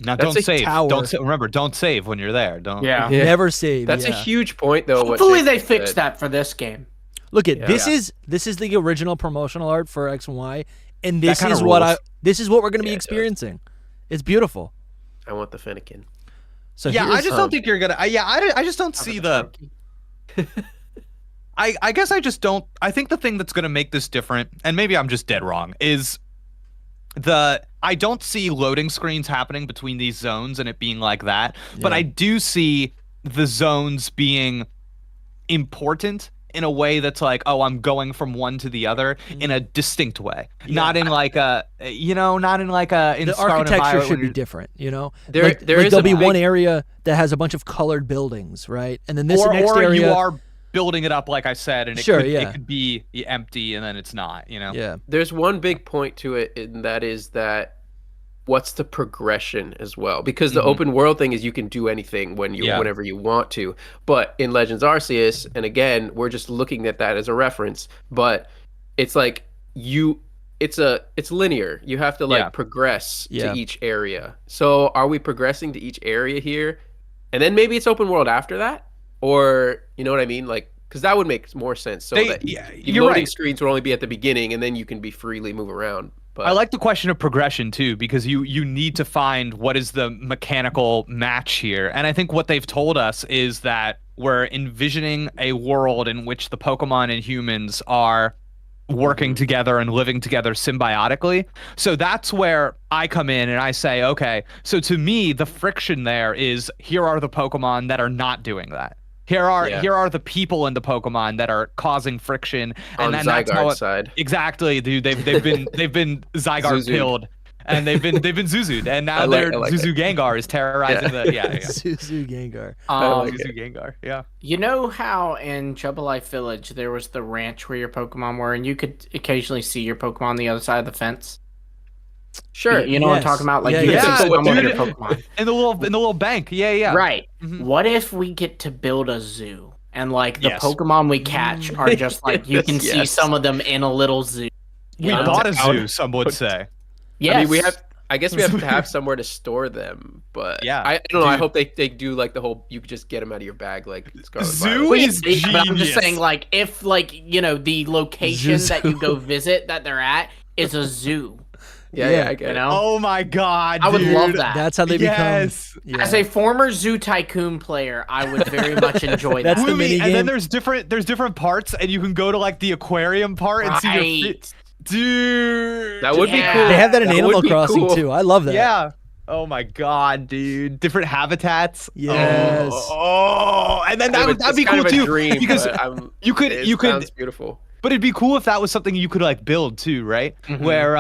Now don't save. Remember, don't save when you're there. Don't. Yeah. Never save. That's a huge point, though. Hopefully they fixed that for this game. Look at this is the original promotional art for X and Y, and this is what we're going to be experiencing. It's beautiful. I want the Fennekin. So I just don't think you're gonna. I just don't see the. I guess I just don't. I think the thing that's gonna make this different, and maybe I'm just dead wrong, is I don't see loading screens happening between these zones and it being like that. Yeah. But I do see the zones being important in a way that's like, oh, I'm going from one to the other in a distinct way, not in like a, not in like a. In the architecture should be different, There'll be one area that has a bunch of colored buildings, right? And then this next area, you are building it up, like I said, and it could be empty, and then it's not, Yeah. There's one big point to it, and that is that what's the progression as well, because the open world thing is you can do anything whenever you want to, but in Legends Arceus, and again we're just looking at that as a reference, but it's like it's linear. You have to progress to each area. So are we progressing to each area here, and then maybe it's open world after that, or you know what I mean, because that would make more sense. So loading screens will only be at the beginning, and then you can be freely move around. But I like the question of progression too, because you need to find what is the mechanical match here. And I think what they've told us is that we're envisioning a world in which the Pokemon and humans are working together and living together symbiotically. So that's where I come in and I say, okay, so to me, the friction there is, here are the Pokemon that are not doing that. Here are the people in the Pokemon that are causing friction, and then that's how side. Exactly, dude. They've been Zygarde killed, and they've been Zuzu'd, and now Zuzu Gengar is terrorizing the Zuzu Gengar. Zuzu Gengar. Yeah. You know how in Trouble Life Village there was the ranch where your Pokemon were, and you could occasionally see your Pokemon on the other side of the fence. Sure, you know what I'm talking about. Like you can see some of your Pokemon in the little bank. Yeah. Right. What if we get to build a zoo, and like the Pokemon we catch are just like you can see some of them in a little zoo. We bought a zoo, some would say. Yeah. I mean, I guess we have to have somewhere to store them, but I don't know. I hope they do like the whole, you could just get them out of your bag like Scarlet Zoo is genius. But I'm just saying, like, if the location that you go visit that they're at is a zoo. Yeah, I get it. Oh my god, I would love that. That's how they become. Yeah. As a former Zoo Tycoon player, I would very much enjoy that. That's the mini game. And then there's different parts, and you can go to like the aquarium part and see your dude. That would be cool. They have that in Animal Crossing too. I love that. Yeah. Oh my god, dude! Different habitats. Yes. And then that'd be cool too. Dream, because you could. Sounds beautiful. But it'd be cool if that was something you could like build too, right? Where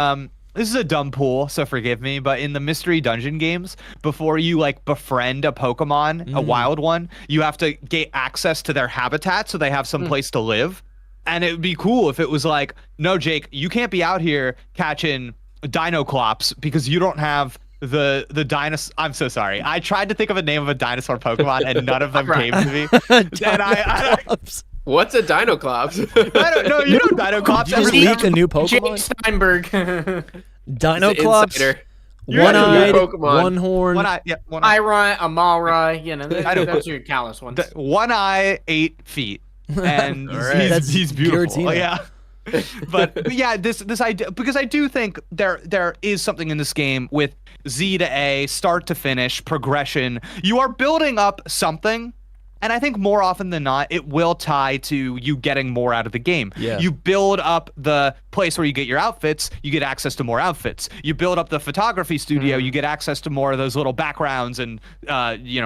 this is a dumb pool, so forgive me, but in the mystery dungeon games, before you like befriend a Pokemon, a wild one, you have to get access to their habitat so they have some place to live. And it would be cool if it was like, no, Jake, you can't be out here catching Dinoclops because you don't have the dinosaur. I'm so sorry. I tried to think of a name of a dinosaur Pokemon and none of them came to me. And What's a Dinoclops? I don't know. You know Dinoclops. Did you just leak a new Pokemon? Jake Steinberg. Dinoclops. One-eyed, one-horned. One eye. Yeah. One eye. Iron, Amalra. You know, those are your Kalos ones. One eye, 8 feet, and he's beautiful. Giratina. Yeah. but yeah, this idea, because I do think there is something in this game with Z to A, start to finish, progression. You are building up something, and I think more often than not, it will tie to you getting more out of the game. Yeah. You build up the place where you get your outfits, you get access to more outfits. You build up the photography studio, you get access to more of those little backgrounds and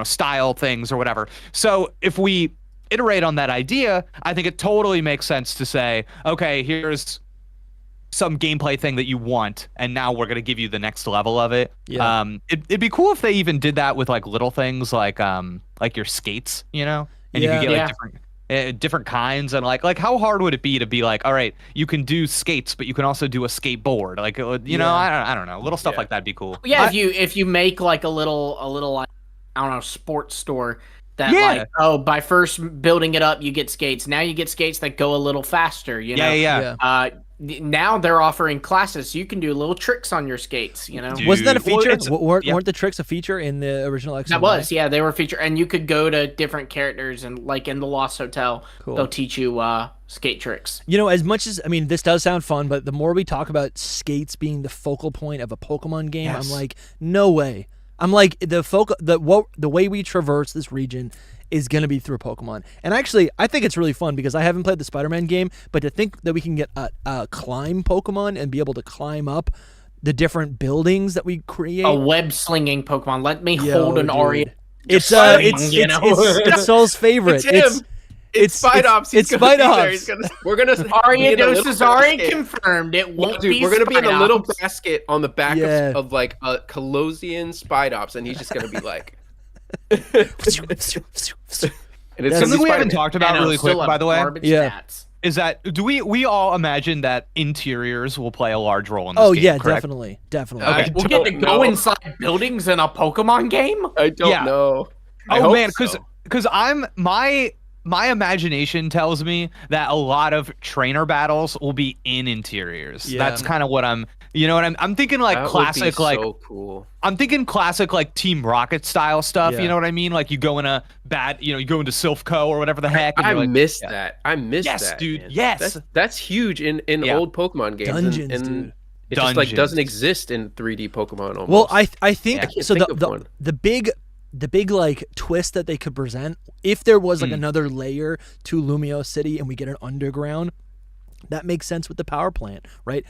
style things or whatever. So if we iterate on that idea, I think it totally makes sense to say, okay, here's some gameplay thing that you want, and now we're gonna give you the next level of it. Yeah. It'd be cool if they even did that with like little things like your skates, you know, and you could get like different kinds, and like how hard would it be to be like, all right, you can do skates, but you can also do a skateboard, like know, I don't know, little stuff like that'd be cool. Yeah, if you make like a little like, I don't know, sports store. That by first building it up, you get skates. Now you get skates that go a little faster. You know. Yeah. Now they're offering classes, so you can do little tricks on your skates. You know. Dude. Wasn't that a feature? Weren't the tricks a feature in the original X? That was, yeah, they were a feature, and you could go to different characters, and like in the Lost Hotel, they'll teach you skate tricks. You know, as much as this does sound fun, but the more we talk about skates being the focal point of a Pokemon game, I'm like, no way. I'm like, the way we traverse this region is going to be through Pokemon. And actually, I think it's really fun because I haven't played the Spider-Man game, but to think that we can get a climb Pokemon and be able to climb up the different buildings that we create. A web-slinging Pokemon. Let me hold an Aria. It's Soul's favorite. It's Spidops. It's Spidops. We're gonna Ariados's already confirmed. It won't be. We're gonna be in a little basket on the back of like a Kalosian Spidops, and he's just gonna be like. And it's something we haven't talked about really quick, by the way. Is that do we all imagine that interiors will play a large role in this game? Oh yeah, correct? definitely. Okay. We'll get to go inside buildings in a Pokemon game. I don't know. Oh man, because my imagination tells me that a lot of trainer battles will be in interiors. Yeah. That's kind of what I'm thinking, like that classic, like so cool. I'm thinking classic, like Team Rocket style stuff. Yeah. You know what I mean? Like you go in you go into Silphco or whatever the heck. And I missed that. I missed that. Yes, dude. Man. Yes, that's huge in old Pokemon games. Dungeons, and dude. It just like doesn't exist in 3D Pokemon almost. Well, I think so. The big like twist that they could present, if there was like another layer to Lumio City and we get an underground, that makes sense with the power plant, right?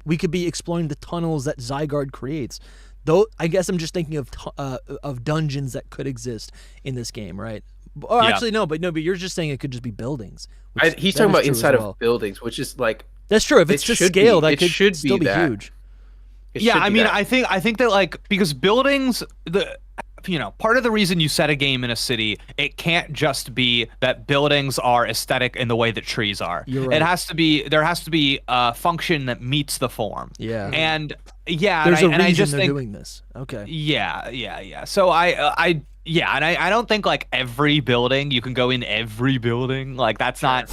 We could be exploring the tunnels that Zygarde creates. Though I guess I'm just thinking of dungeons that could exist in this game, right? Oh, actually no, but you're just saying it could just be buildings. He's talking about inside of buildings, which is like that's true. If it's to scale, that could still be huge. I think that like because buildings part of the reason you set a game in a city, it can't just be that buildings are aesthetic in the way that trees are. You're right. There has to be a function that meets the form. Yeah. And there's a reason they're doing this. Okay. Yeah. So I don't think like every building you can go in every building. Like that's not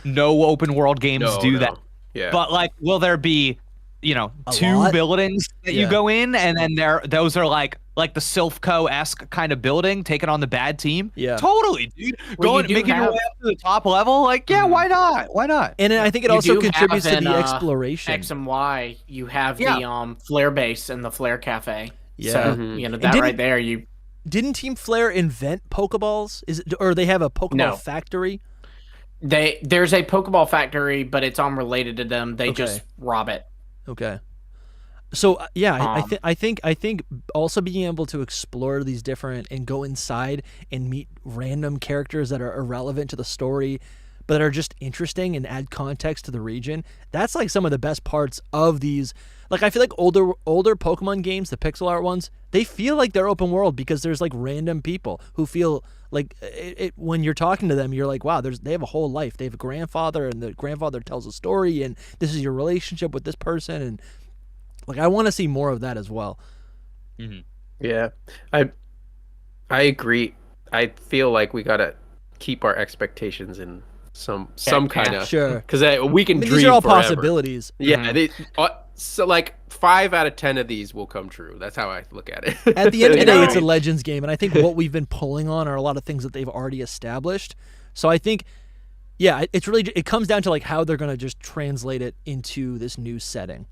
no open world games do that. Yeah. But like will there be two buildings that you go in, and then those are like the Silphco-esque kind of building, taking on the bad team. Yeah, totally, dude. Making your way up to the top level, like why not? Why not? And I think it also contributes to the exploration. X and Y, you have the Flare base and the Flare Cafe. Yeah, so that right there. Didn't Team Flare invent Pokeballs? Or they have a Pokeball factory? There's a Pokeball factory, but it's unrelated to them. They just rob it. Okay. So I think also being able to explore these different and go inside and meet random characters that are irrelevant to the story, but that are just interesting and add context to the region. That's like some of the best parts of these. Like I feel like older Pokemon games, the pixel art ones, they feel like they're open world because there's like random people who feel like it when you're talking to them, you're like, wow, they have a whole life. They have a grandfather, and the grandfather tells a story, and this is your relationship with this person, and like I want to see more of that as well. Mm-hmm. Yeah, I agree. I feel like we gotta keep our expectations in some kind of sure, because we can dream these are all forever. possibilities. Yeah, so like 5 out of 10 of these will come true. That's how I look at it. At the end of the day, it's a Legends game, and I think what we've been pulling on are a lot of things that they've already established. So I think, yeah, it comes down to like how they're gonna just translate it into this new setting.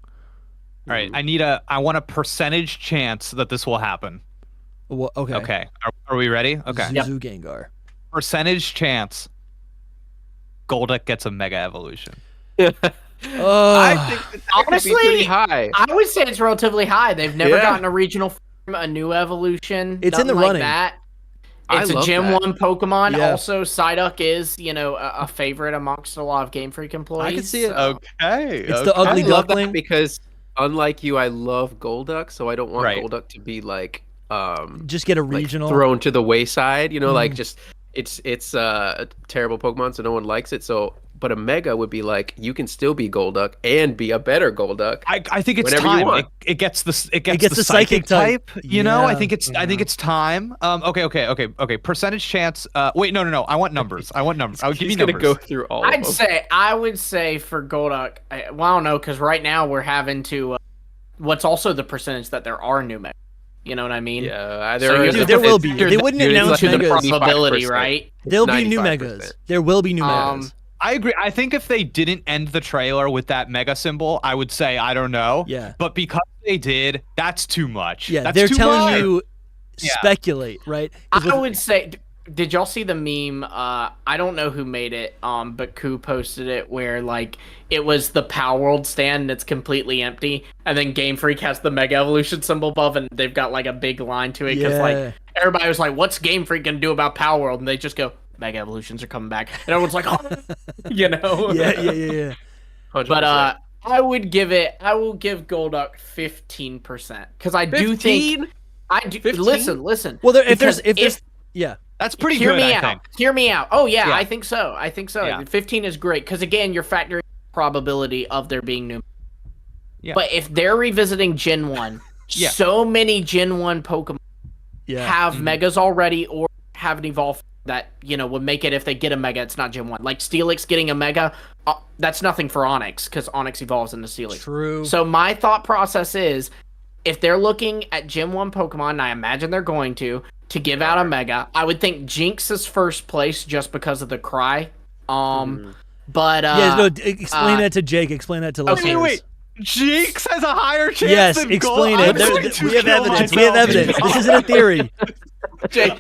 All right, I want a percentage chance that this will happen. Well, okay. Okay. Are we ready? Okay. Zuzu Gengar. Percentage chance Golduck gets a Mega Evolution. I think that honestly, could be pretty high. I would say it's relatively high. They've never gotten a regional form, a new evolution. It's in the running. That. It's a Gen 1 Pokemon. Yeah. Also, Psyduck is, a favorite amongst a lot of Game Freak employees. I can see it. Okay. It's the ugly duckling. Because unlike you, I love Golduck, so I don't want Golduck to be like just get a regional thrown to the wayside. Like just it's a terrible Pokemon, so no one likes it. So, but a Mega would be like you can still be Golduck and be a better Golduck. I think it's time. It gets the psychic type. I think it's time. Okay. Percentage chance. Wait, no. I want numbers. I would give you numbers. Go through all. I would say for Golduck. I don't know, because right now we're having to. What's also the percentage that there are new Megas? You know what I mean? Yeah, there will be. They wouldn't announce Megas. The probability, right? There'll be new Megas. There will be new Megas. I agree. I think if they didn't end the trailer with that Mega symbol, I would say I don't know. Yeah. But because they did, that's too much. Yeah, that's they're too telling much. you speculate, right? I would say. Did y'all see the meme? I don't know who made it, but Koo posted it where like it was the Power World stand and it's completely empty, and then Game Freak has the Mega Evolution symbol above, and they've got like a big line to it because like everybody was like, "What's Game Freak gonna do about Power World?" And they just go, "Mega Evolutions are coming back," and everyone's like, "Oh," Yeah. 100%. But I will give Golduck 15% because I do think I do. 15? Listen. Well, if there's that's pretty good. I think. Hear me out. Oh yeah, I think so. Yeah. 15 is great because again, you're factoring probability of there being new. Yeah. But if they're revisiting Gen 1, so many Gen 1 Pokemon have Megas already or haven't evolved that would make it if they get a Mega, it's not Gen 1. Like Steelix getting a Mega, that's nothing for Onix because Onix evolves into Steelix. True. So my thought process is, if they're looking at Gen 1 Pokemon, and I imagine they're going to give out a Mega, I would think Jinx is first place just because of the cry. But explain that to Jake. Explain that to listeners. Wait. Jinx has a higher chance. Yes, than explain Gold. it. We have evidence. We have evidence. This isn't a theory. Jake,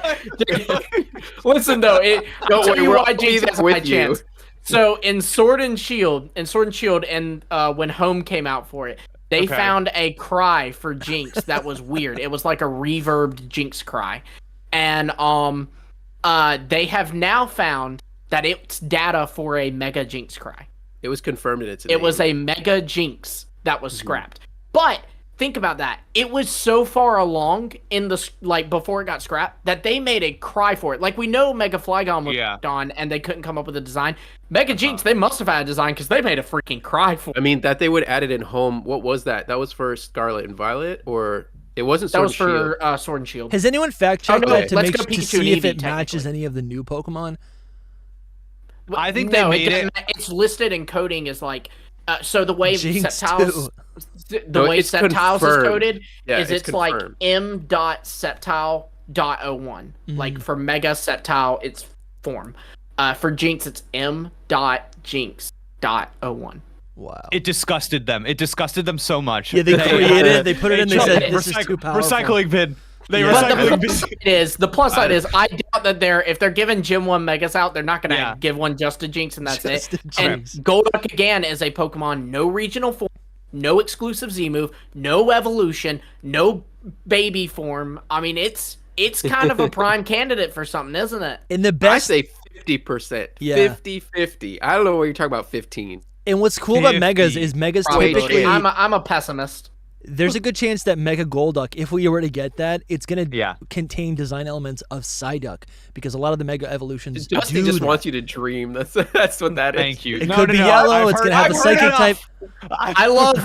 listen though. Don't worry, why Jinx has a high chance. So in Sword and Shield, and when Home came out for it, they found a cry for Jinx that was weird. It was like a reverbed Jinx cry. And they have now found that it's data for a Mega Jinx cry. It was confirmed in its name. It was a Mega Jinx that was scrapped. But think about that. It was so far along in the before it got scrapped that they made a cry for it. Like we know Mega Flygon was on and they couldn't come up with a design. Mega Jinx, they must have had a design because they made a freaking cry for it. I mean, that they would add it in Home. What was that? That was for Scarlet and Violet, or it wasn't Sword and Shield? That was for Sword and Shield. Has anyone fact checked that to see if it matches any of the new Pokemon? I think they made it. It's listed in coding as like so the way Sceptiles is coded is it's like m.septile.01. Like for Mega Sceptile, it's form. For Jinx, it's m.jinx.01. Wow. It disgusted them. It disgusted them so much. Yeah, they created it. They put it in. They said this is too powerful. Recycling bin. The plus side is I doubt that if they're giving Gen 1 Megas out, they're not going to give one just to Jinx and that's it. And Golduck again is a Pokemon, no regional form, no exclusive Z move, no evolution, no baby form. I mean, it's kind of a prime candidate for something, isn't it? In the best, I say 50%. Yeah. 50-50. I don't know what you're talking about. 15. And what's cool about Megas is Megas typically. I'm a pessimist. there's a good chance that Mega Golduck, if we were to get that, it's going to contain design elements of Psyduck, because a lot of the Mega Evolutions Dusty just wants you to dream. That's what that is. Thank you. It could be yellow. It's going to have the Psychic type. I love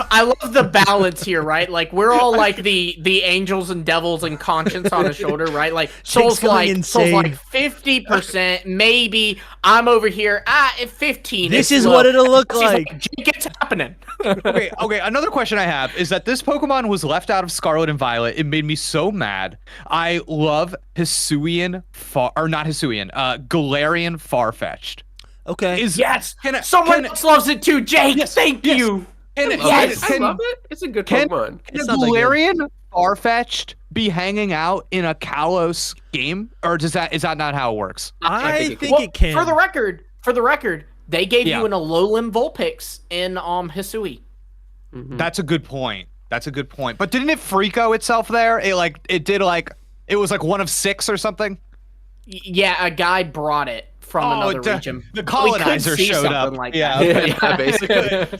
the balance here, right? Like we're all like the angels and devils and conscience on the shoulder, right? Like Soul's like 50%, maybe. I'm over here at 15. This is what it'll look like. It's happening. Okay. Another question I have is that this Pokemon was left out of Scarlet and Violet. It made me so mad. I love Galarian Farfetched. Okay. Someone else loves it too, Jake. Yes, Thank you. I love it. It's a good Pokemon. Can a Galarian Farfetched be hanging out in a Kalos game, or is that not how it works? I think it can. For the record, they gave you an Alolan Vulpix in Hisui. Mm-hmm. That's a good point. But didn't it Freako itself there? It was like one of 6 or something. Yeah, a guy brought it from another region. The colonizer showed up. Like yeah, basically.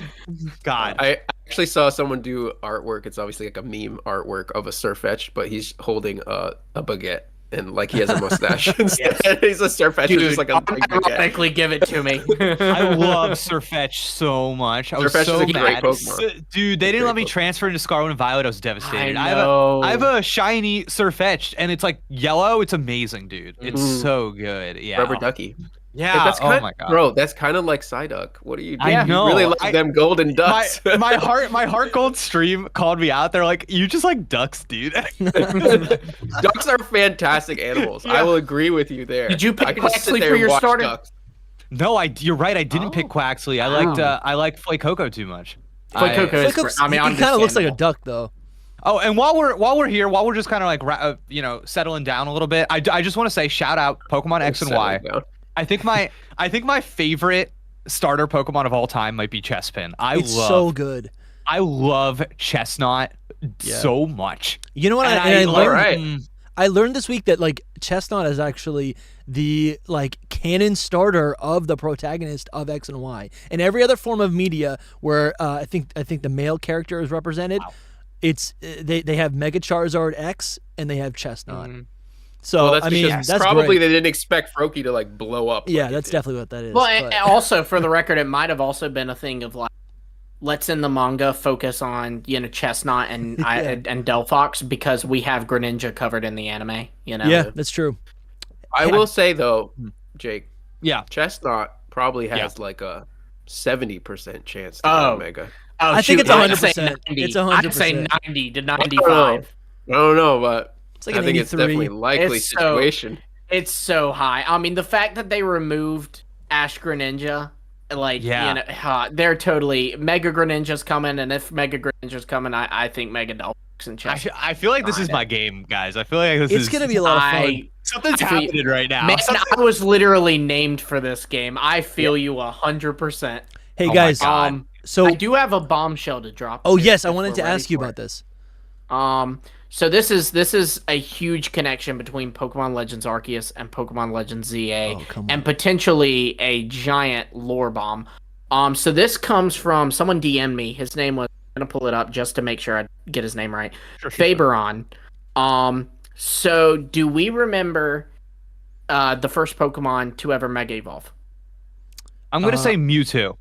God. I actually saw someone do artwork. It's obviously like a meme artwork of a Surfetch, but he's holding a baguette. And like he has a mustache instead. He's a Surfetch. Dude, just like a ironically give it to me. I love Surfetch so much. I was Surfetch so is a great mad. Pokemon. Dude, they didn't let me transfer into Scarlet and Violet. I was devastated. I know. I have a shiny Surfetch, and it's like yellow. It's amazing, dude. It's so good. Yeah. Rubber Ducky. Yeah. Oh my God. Bro, that's kind of like Psyduck. What are you doing? I know. You really like them golden ducks. My heart gold stream called me out. They're like, you just like ducks, dude. Ducks are fantastic animals. I will agree with you there. Did you pick I can just sit Quaxley there for and your watch starter? ducks. No, you're right. I didn't pick Quaxley. I liked Fuecoco too much. Fuecoco I mean, he kind of looks like a duck, though. Oh, and while we're here, while we're just kind of like settling down a little bit, I just want to say shout out Pokemon X and Y. Down. I think my favorite starter Pokemon of all time might be Chespin. It's so good. I love Chestnut so much. You know what? I learned this week that like Chestnut is actually the like canon starter of the protagonist of X and Y. In every other form of media where I think the male character is represented, it's they have Mega Charizard X and they have Chestnut. Mm-hmm. So that's probably great. They didn't expect Froakie to like blow up. Yeah, that's definitely what that is. Well, and also for the record, it might have also been a thing of like, let's in the manga focus on Chestnut and and Delphox because we have Greninja covered in the anime. Yeah, that's true. I will say though, Jake. Yeah, Chestnut probably has like a 70% chance to go Mega. Oh, I think it's 100%. It's 100%. I'd say 90 to 95. I don't know, but it's like I think it's definitely likely situation. It's so high. I mean, the fact that they removed Ash-Greninja, like, they're totally Mega Greninja's coming, and if Mega Greninja's coming, I think Mega Delphox and Chestnut. I feel like this is my game, guys. I feel like it's gonna be a lot of fun. Something's happening right now. Man, I was literally named for this game. I feel you 100%. Hey guys, so I do have a bombshell to drop. Oh yes, I wanted to ask you about this. So this is a huge connection between Pokemon Legends Arceus and Pokemon Legends ZA, and potentially a giant lore bomb. So this comes from someone DM'd me. His name was, I'm gonna pull it up just to make sure I get his name right. Faberon. So do we remember the first Pokemon to ever Mega Evolve? I'm gonna say Mewtwo.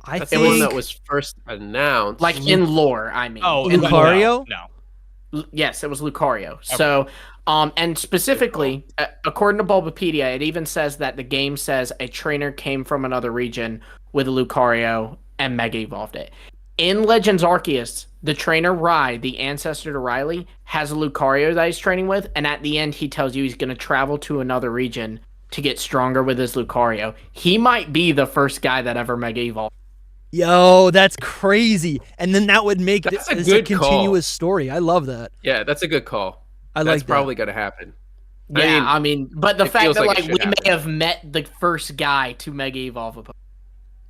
That's the one that was first announced. Like in lore, I mean. Oh, Lucario? No. Yes, it was Lucario. Okay. So, and specifically, according to Bulbapedia, it even says that the game says a trainer came from another region with a Lucario and Mega Evolved it. In Legends Arceus, the trainer Rai, the ancestor to Riley, has a Lucario that he's training with, and at the end he tells you he's going to travel to another region to get stronger with his Lucario. He might be the first guy that ever Mega Evolved. Yo, that's crazy. And then that would make this a continuous story. I love that. Yeah, that's a good call. That's probably going to happen. Yeah, I mean, but the fact that like we happen. may have met the first guy to Mega Evolve a Pokemon.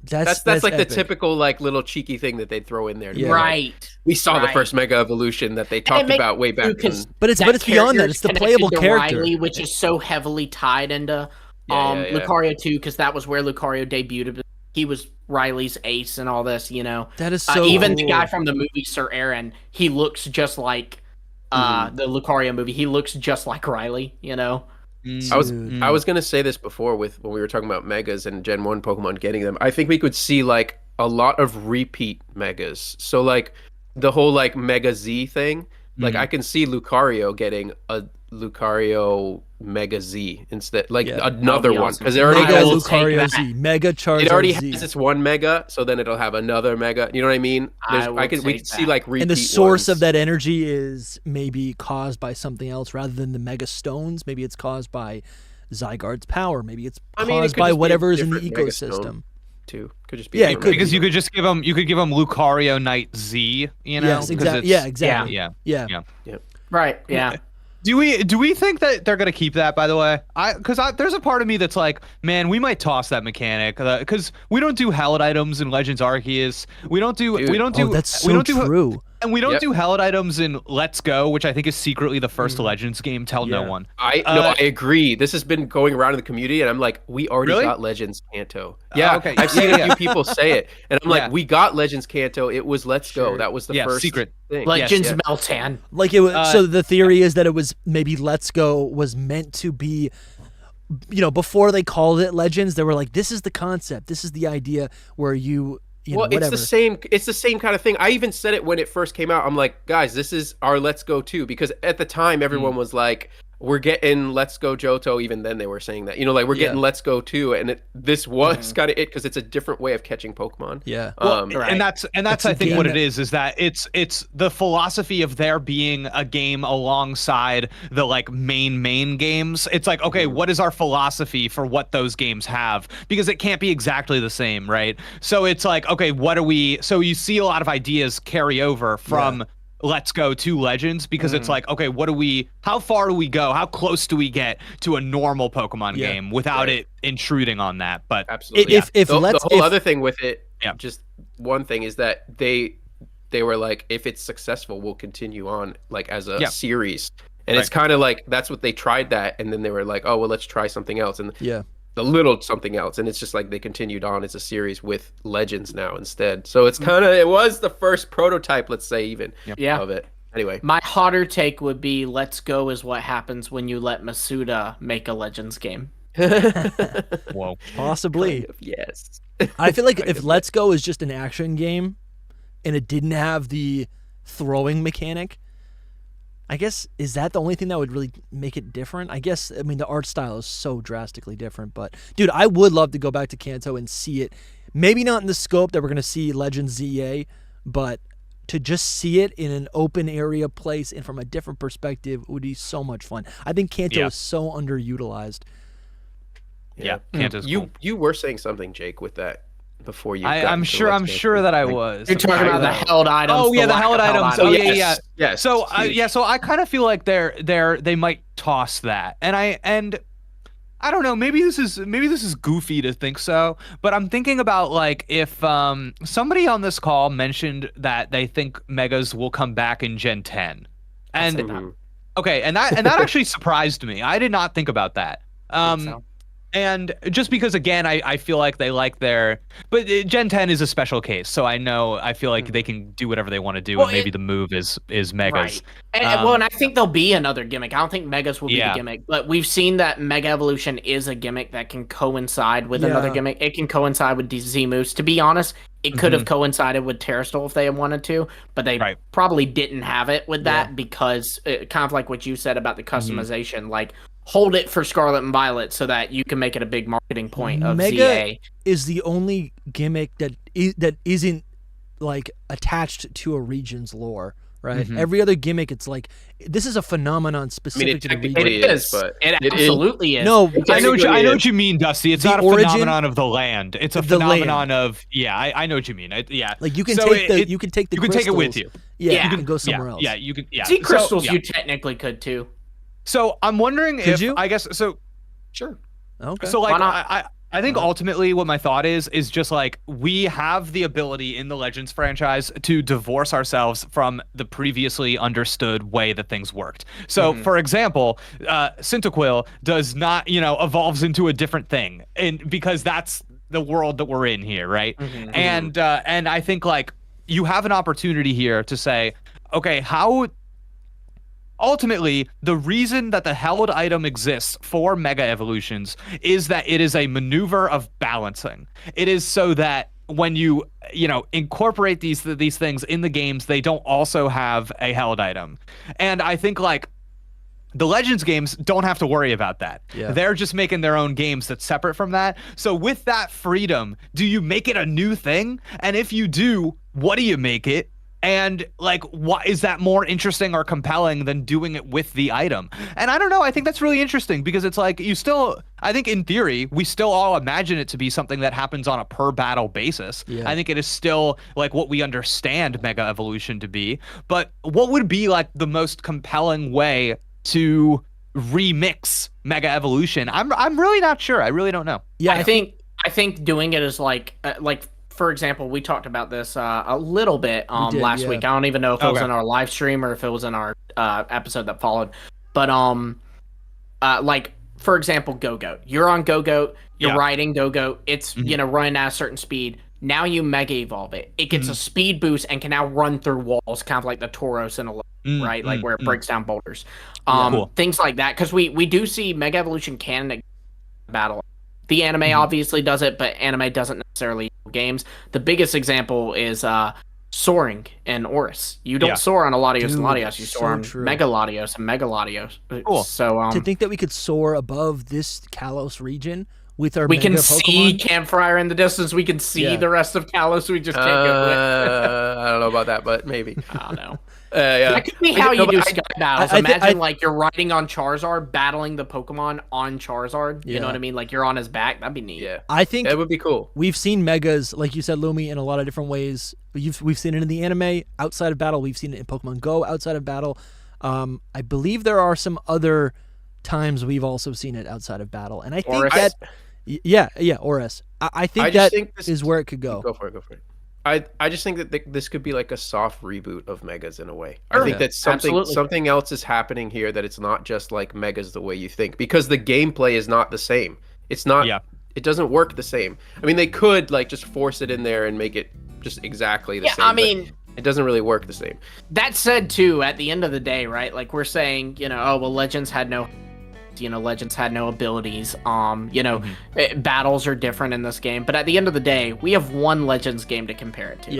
That's like epic. The typical like little cheeky thing that they throw in there. Yeah. Right. We saw the first Mega Evolution that they talked about way back then. But it's beyond that. It's the playable character. Riley, which is so heavily tied into Lucario 2, because that was where Lucario debuted. He was Riley's ace and all this, you know. That is so even cool. the guy from the movie Sir Aaron, he looks just like the Lucario movie. He looks just like Riley, you know. I was gonna say this before when we were talking about megas and Gen 1 Pokemon getting them. I think we could see like a lot of repeat megas. So like the whole like Mega Z thing, like I can see Lucario getting a Lucario Mega Z instead, like another one, because it already has Lucario Z, Mega Charizard. It already Z. has its one Mega, so then it'll have another Mega. You know what I mean? We can see like repeat. And the source ones. of that energy is maybe caused by something else rather than the Mega Stones. Maybe it's caused by Zygarde's power. Maybe it's caused by whatever is in the ecosystem. Too could just be it could because you could just give him Lucario Knight Z. You know? Yes, exactly. Yeah, exactly. Yeah. Right. Yeah. Do we think that they're gonna keep that? By the way, because there's a part of me that's like, man, we might toss that mechanic because we don't do Hallowed items in Legends Arceus. We don't do. That's so true. And we don't do Hallowed items in Let's Go, which I think is secretly the first Legends game. Tell no one. I agree. This has been going around in the community, and I'm like, we already got Legends Kanto. Yeah, okay. I've seen a few people say it, and I'm like, we got Legends Kanto. It was Let's Go. That was the first secret thing. Legends Meltan. Like it was. So the theory is that it was maybe Let's Go was meant to be. You know, before they called it Legends, they were like, "This is the concept. This is the idea where you." It's the same. It's the same kind of thing. I even said it when it first came out. I'm like, guys, this is our Let's Go 2, because at the time everyone was like, we're getting Let's Go Johto. Even then they were saying that, like we're getting Let's Go 2, and this was kind of it because it's a different way of catching Pokemon. Yeah. And that's I think what it is that it's the philosophy of there being a game alongside the like main games. It's like, okay, what is our philosophy for what those games have? Because it can't be exactly the same, right? So it's like, okay, what are we? So you see a lot of ideas carry over from Let's Go to Legends, because it's like, okay, how far do we go? How close do we get to a normal Pokemon game without it intruding on that? But absolutely. The whole other thing with it, just one thing is that they were like, if it's successful, we'll continue on like as a series. And it's kind of like, that's what they tried that. And then they were like, oh, well, let's try something else. And a little something else, and it's just like they continued on as a series with Legends now instead. So it's kind of, it was the first prototype, let's say, even of it. Anyway, my hotter take would be Let's Go is what happens when you let Masuda make a Legends game. Whoa, possibly. Kind of, yes. I feel like if Let's Go is just an action game and it didn't have the throwing mechanic, I guess, is that the only thing that would really make it different? I guess, I mean, the art style is so drastically different, but dude, I would love to go back to Kanto and see it. Maybe not in the scope that we're going to see Legends ZA, but to just see it in an open area place and from a different perspective would be so much fun. I think Kanto is so underutilized. Yeah. Kanto's cool. You were saying something, Jake, with that before you. I'm sure that I was. You're talking about the held items. Oh yeah, the held items. Oh yeah. So so I kind of feel like they might toss that, and I don't know. Maybe this is goofy to think so, but I'm thinking about like if somebody on this call mentioned that they think Megas will come back in Gen 10, and okay, and that actually surprised me. I did not think about that. And just because, again, I feel like they like but Gen 10 is a special case, so I feel like they can do whatever they want to do, and maybe the move is Megas. Right. And I think there'll be another gimmick. I don't think Megas will be the gimmick, but we've seen that Mega Evolution is a gimmick that can coincide with another gimmick. It can coincide with Z-Moves. To be honest, it could have coincided with Terrastol if they had wanted to, but they probably didn't have it with that because kind of like what you said about the customization, like, hold it for Scarlet and Violet so that you can make it a big marketing point of Mega ZA. Is the only gimmick that isn't like attached to a region's lore, right? Every other gimmick, it's like this is a phenomenon specific to the region. It is, but it absolutely is. No, I know what you mean, Dusty. It's not a phenomenon of the land. It's a phenomenon of I know what you mean. Like you can take it with you. Yeah, you can go somewhere else. Yeah, you can. Yeah, see crystals. You technically could too. So I'm wondering if you? I guess so. Sure. Okay. So like I think ultimately what my thought is just like we have the ability in the Legends franchise to divorce ourselves from the previously understood way that things worked. So for example, Cyndaquil does not, evolves into a different thing, and because that's the world that we're in here, right? Mm-hmm. And I think like you have an opportunity here to say, okay, how ultimately the reason that the held item exists for mega evolutions is that it is a maneuver of balancing. It is so that when you incorporate these things in the games, they don't also have a held item. And I think like the Legends games don't have to worry about that. Yeah. They're just making their own games that's separate from that. So with that freedom, do you make it a new thing? And if you do, what do you make it? And like, what is that more interesting or compelling than doing it with the item? And I don't know. I think that's really interesting because it's like I think in theory, we still all imagine it to be something that happens on a per battle basis. Yeah. I think it is still like what we understand Mega Evolution to be. But what would be like the most compelling way to remix Mega Evolution? I'm really not sure. I really don't know. Yeah, I think doing it is like for example, we talked about this a little bit last week. I don't even know if it was in our live stream or if it was in our episode that followed. But like for example, Gogoat. You're on Gogoat. You're riding Gogoat. It's running at a certain speed. Now you Mega Evolve it. It gets a speed boost and can now run through walls, kind of like the Tauros in a right, like where it breaks down boulders. Things like that, because we do see Mega Evolution canon battle. The anime obviously does it, but anime doesn't necessarily games. The biggest example is soaring in Oris. You don't soar on a Latios and Latios. You soar on Mega Latios and Mega Latios. Cool. So to think that we could soar above this Kalos region with our we Mega can Pokemon? See Campfire in the distance. We can see the rest of Kalos. We just can't go with. I don't know about that, but maybe. I don't know. That could be how you do sky battles. Imagine like you're riding on Charizard, battling the Pokemon on Charizard. You know what I mean? Like you're on his back. That'd be neat. Yeah, I think that would be cool. We've seen Megas, like you said, Lumi, in a lot of different ways. We've seen it in the anime outside of battle. We've seen it in Pokemon Go outside of battle. I believe there are some other times we've also seen it outside of battle, and I think Oris. Oris. I think that is where it could go. Go for it. I just think that this could be like a soft reboot of Megas in a way. I think that something else is happening here, that it's not just like Megas the way you think, because the gameplay is not the same. It's not. Yeah. It doesn't work the same. I mean, they could like just force it in there and make it just exactly the same. I mean, it doesn't really work the same. That said, too, at the end of the day, right? Like we're saying, Legends had no. Legends had no abilities. Battles are different in this game, but at the end of the day, we have one Legends game to compare it to.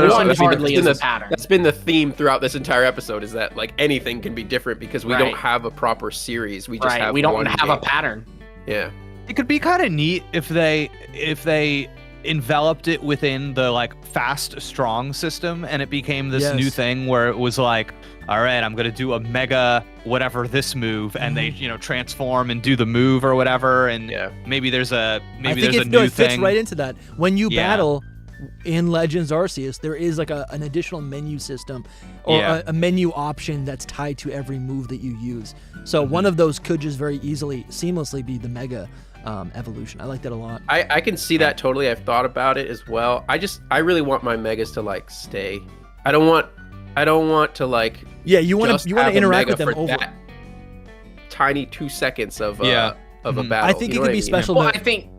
One hardly is a pattern. That's been the theme throughout this entire episode, is that like anything can be different because we don't have a proper series. We just have a pattern. Yeah, it could be kind of neat if they enveloped it within the like fast strong system, and it became this new thing where it was like, all right, I'm gonna do a mega whatever this move, and they transform and do the move or whatever, and maybe there's a new thing. It fits right into that. When you battle in Legends Arceus, there is like an additional menu system or a menu option that's tied to every move that you use. So one of those could just very seamlessly be the Mega evolution. I like that a lot. I can see that totally. I've thought about it as well. I really want my Megas to like stay. I don't want to like. Yeah, you want to interact with them over that tiny 2 seconds of a battle. I think it could be special. Well, I think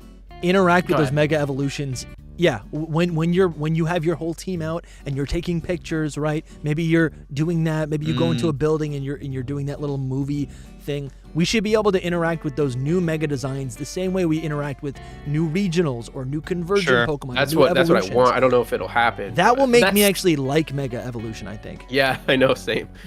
interact with those Mega evolutions. Yeah, when you have your whole team out and you're taking pictures, right? Maybe you're doing that. Maybe you go into a building and you're doing that little movie thing. We should be able to interact with those new Mega designs the same way we interact with new regionals or new conversion Pokemon. That's what I want. I don't know if it'll happen. That will make me actually like Mega Evolution, I think. Yeah, I know, same.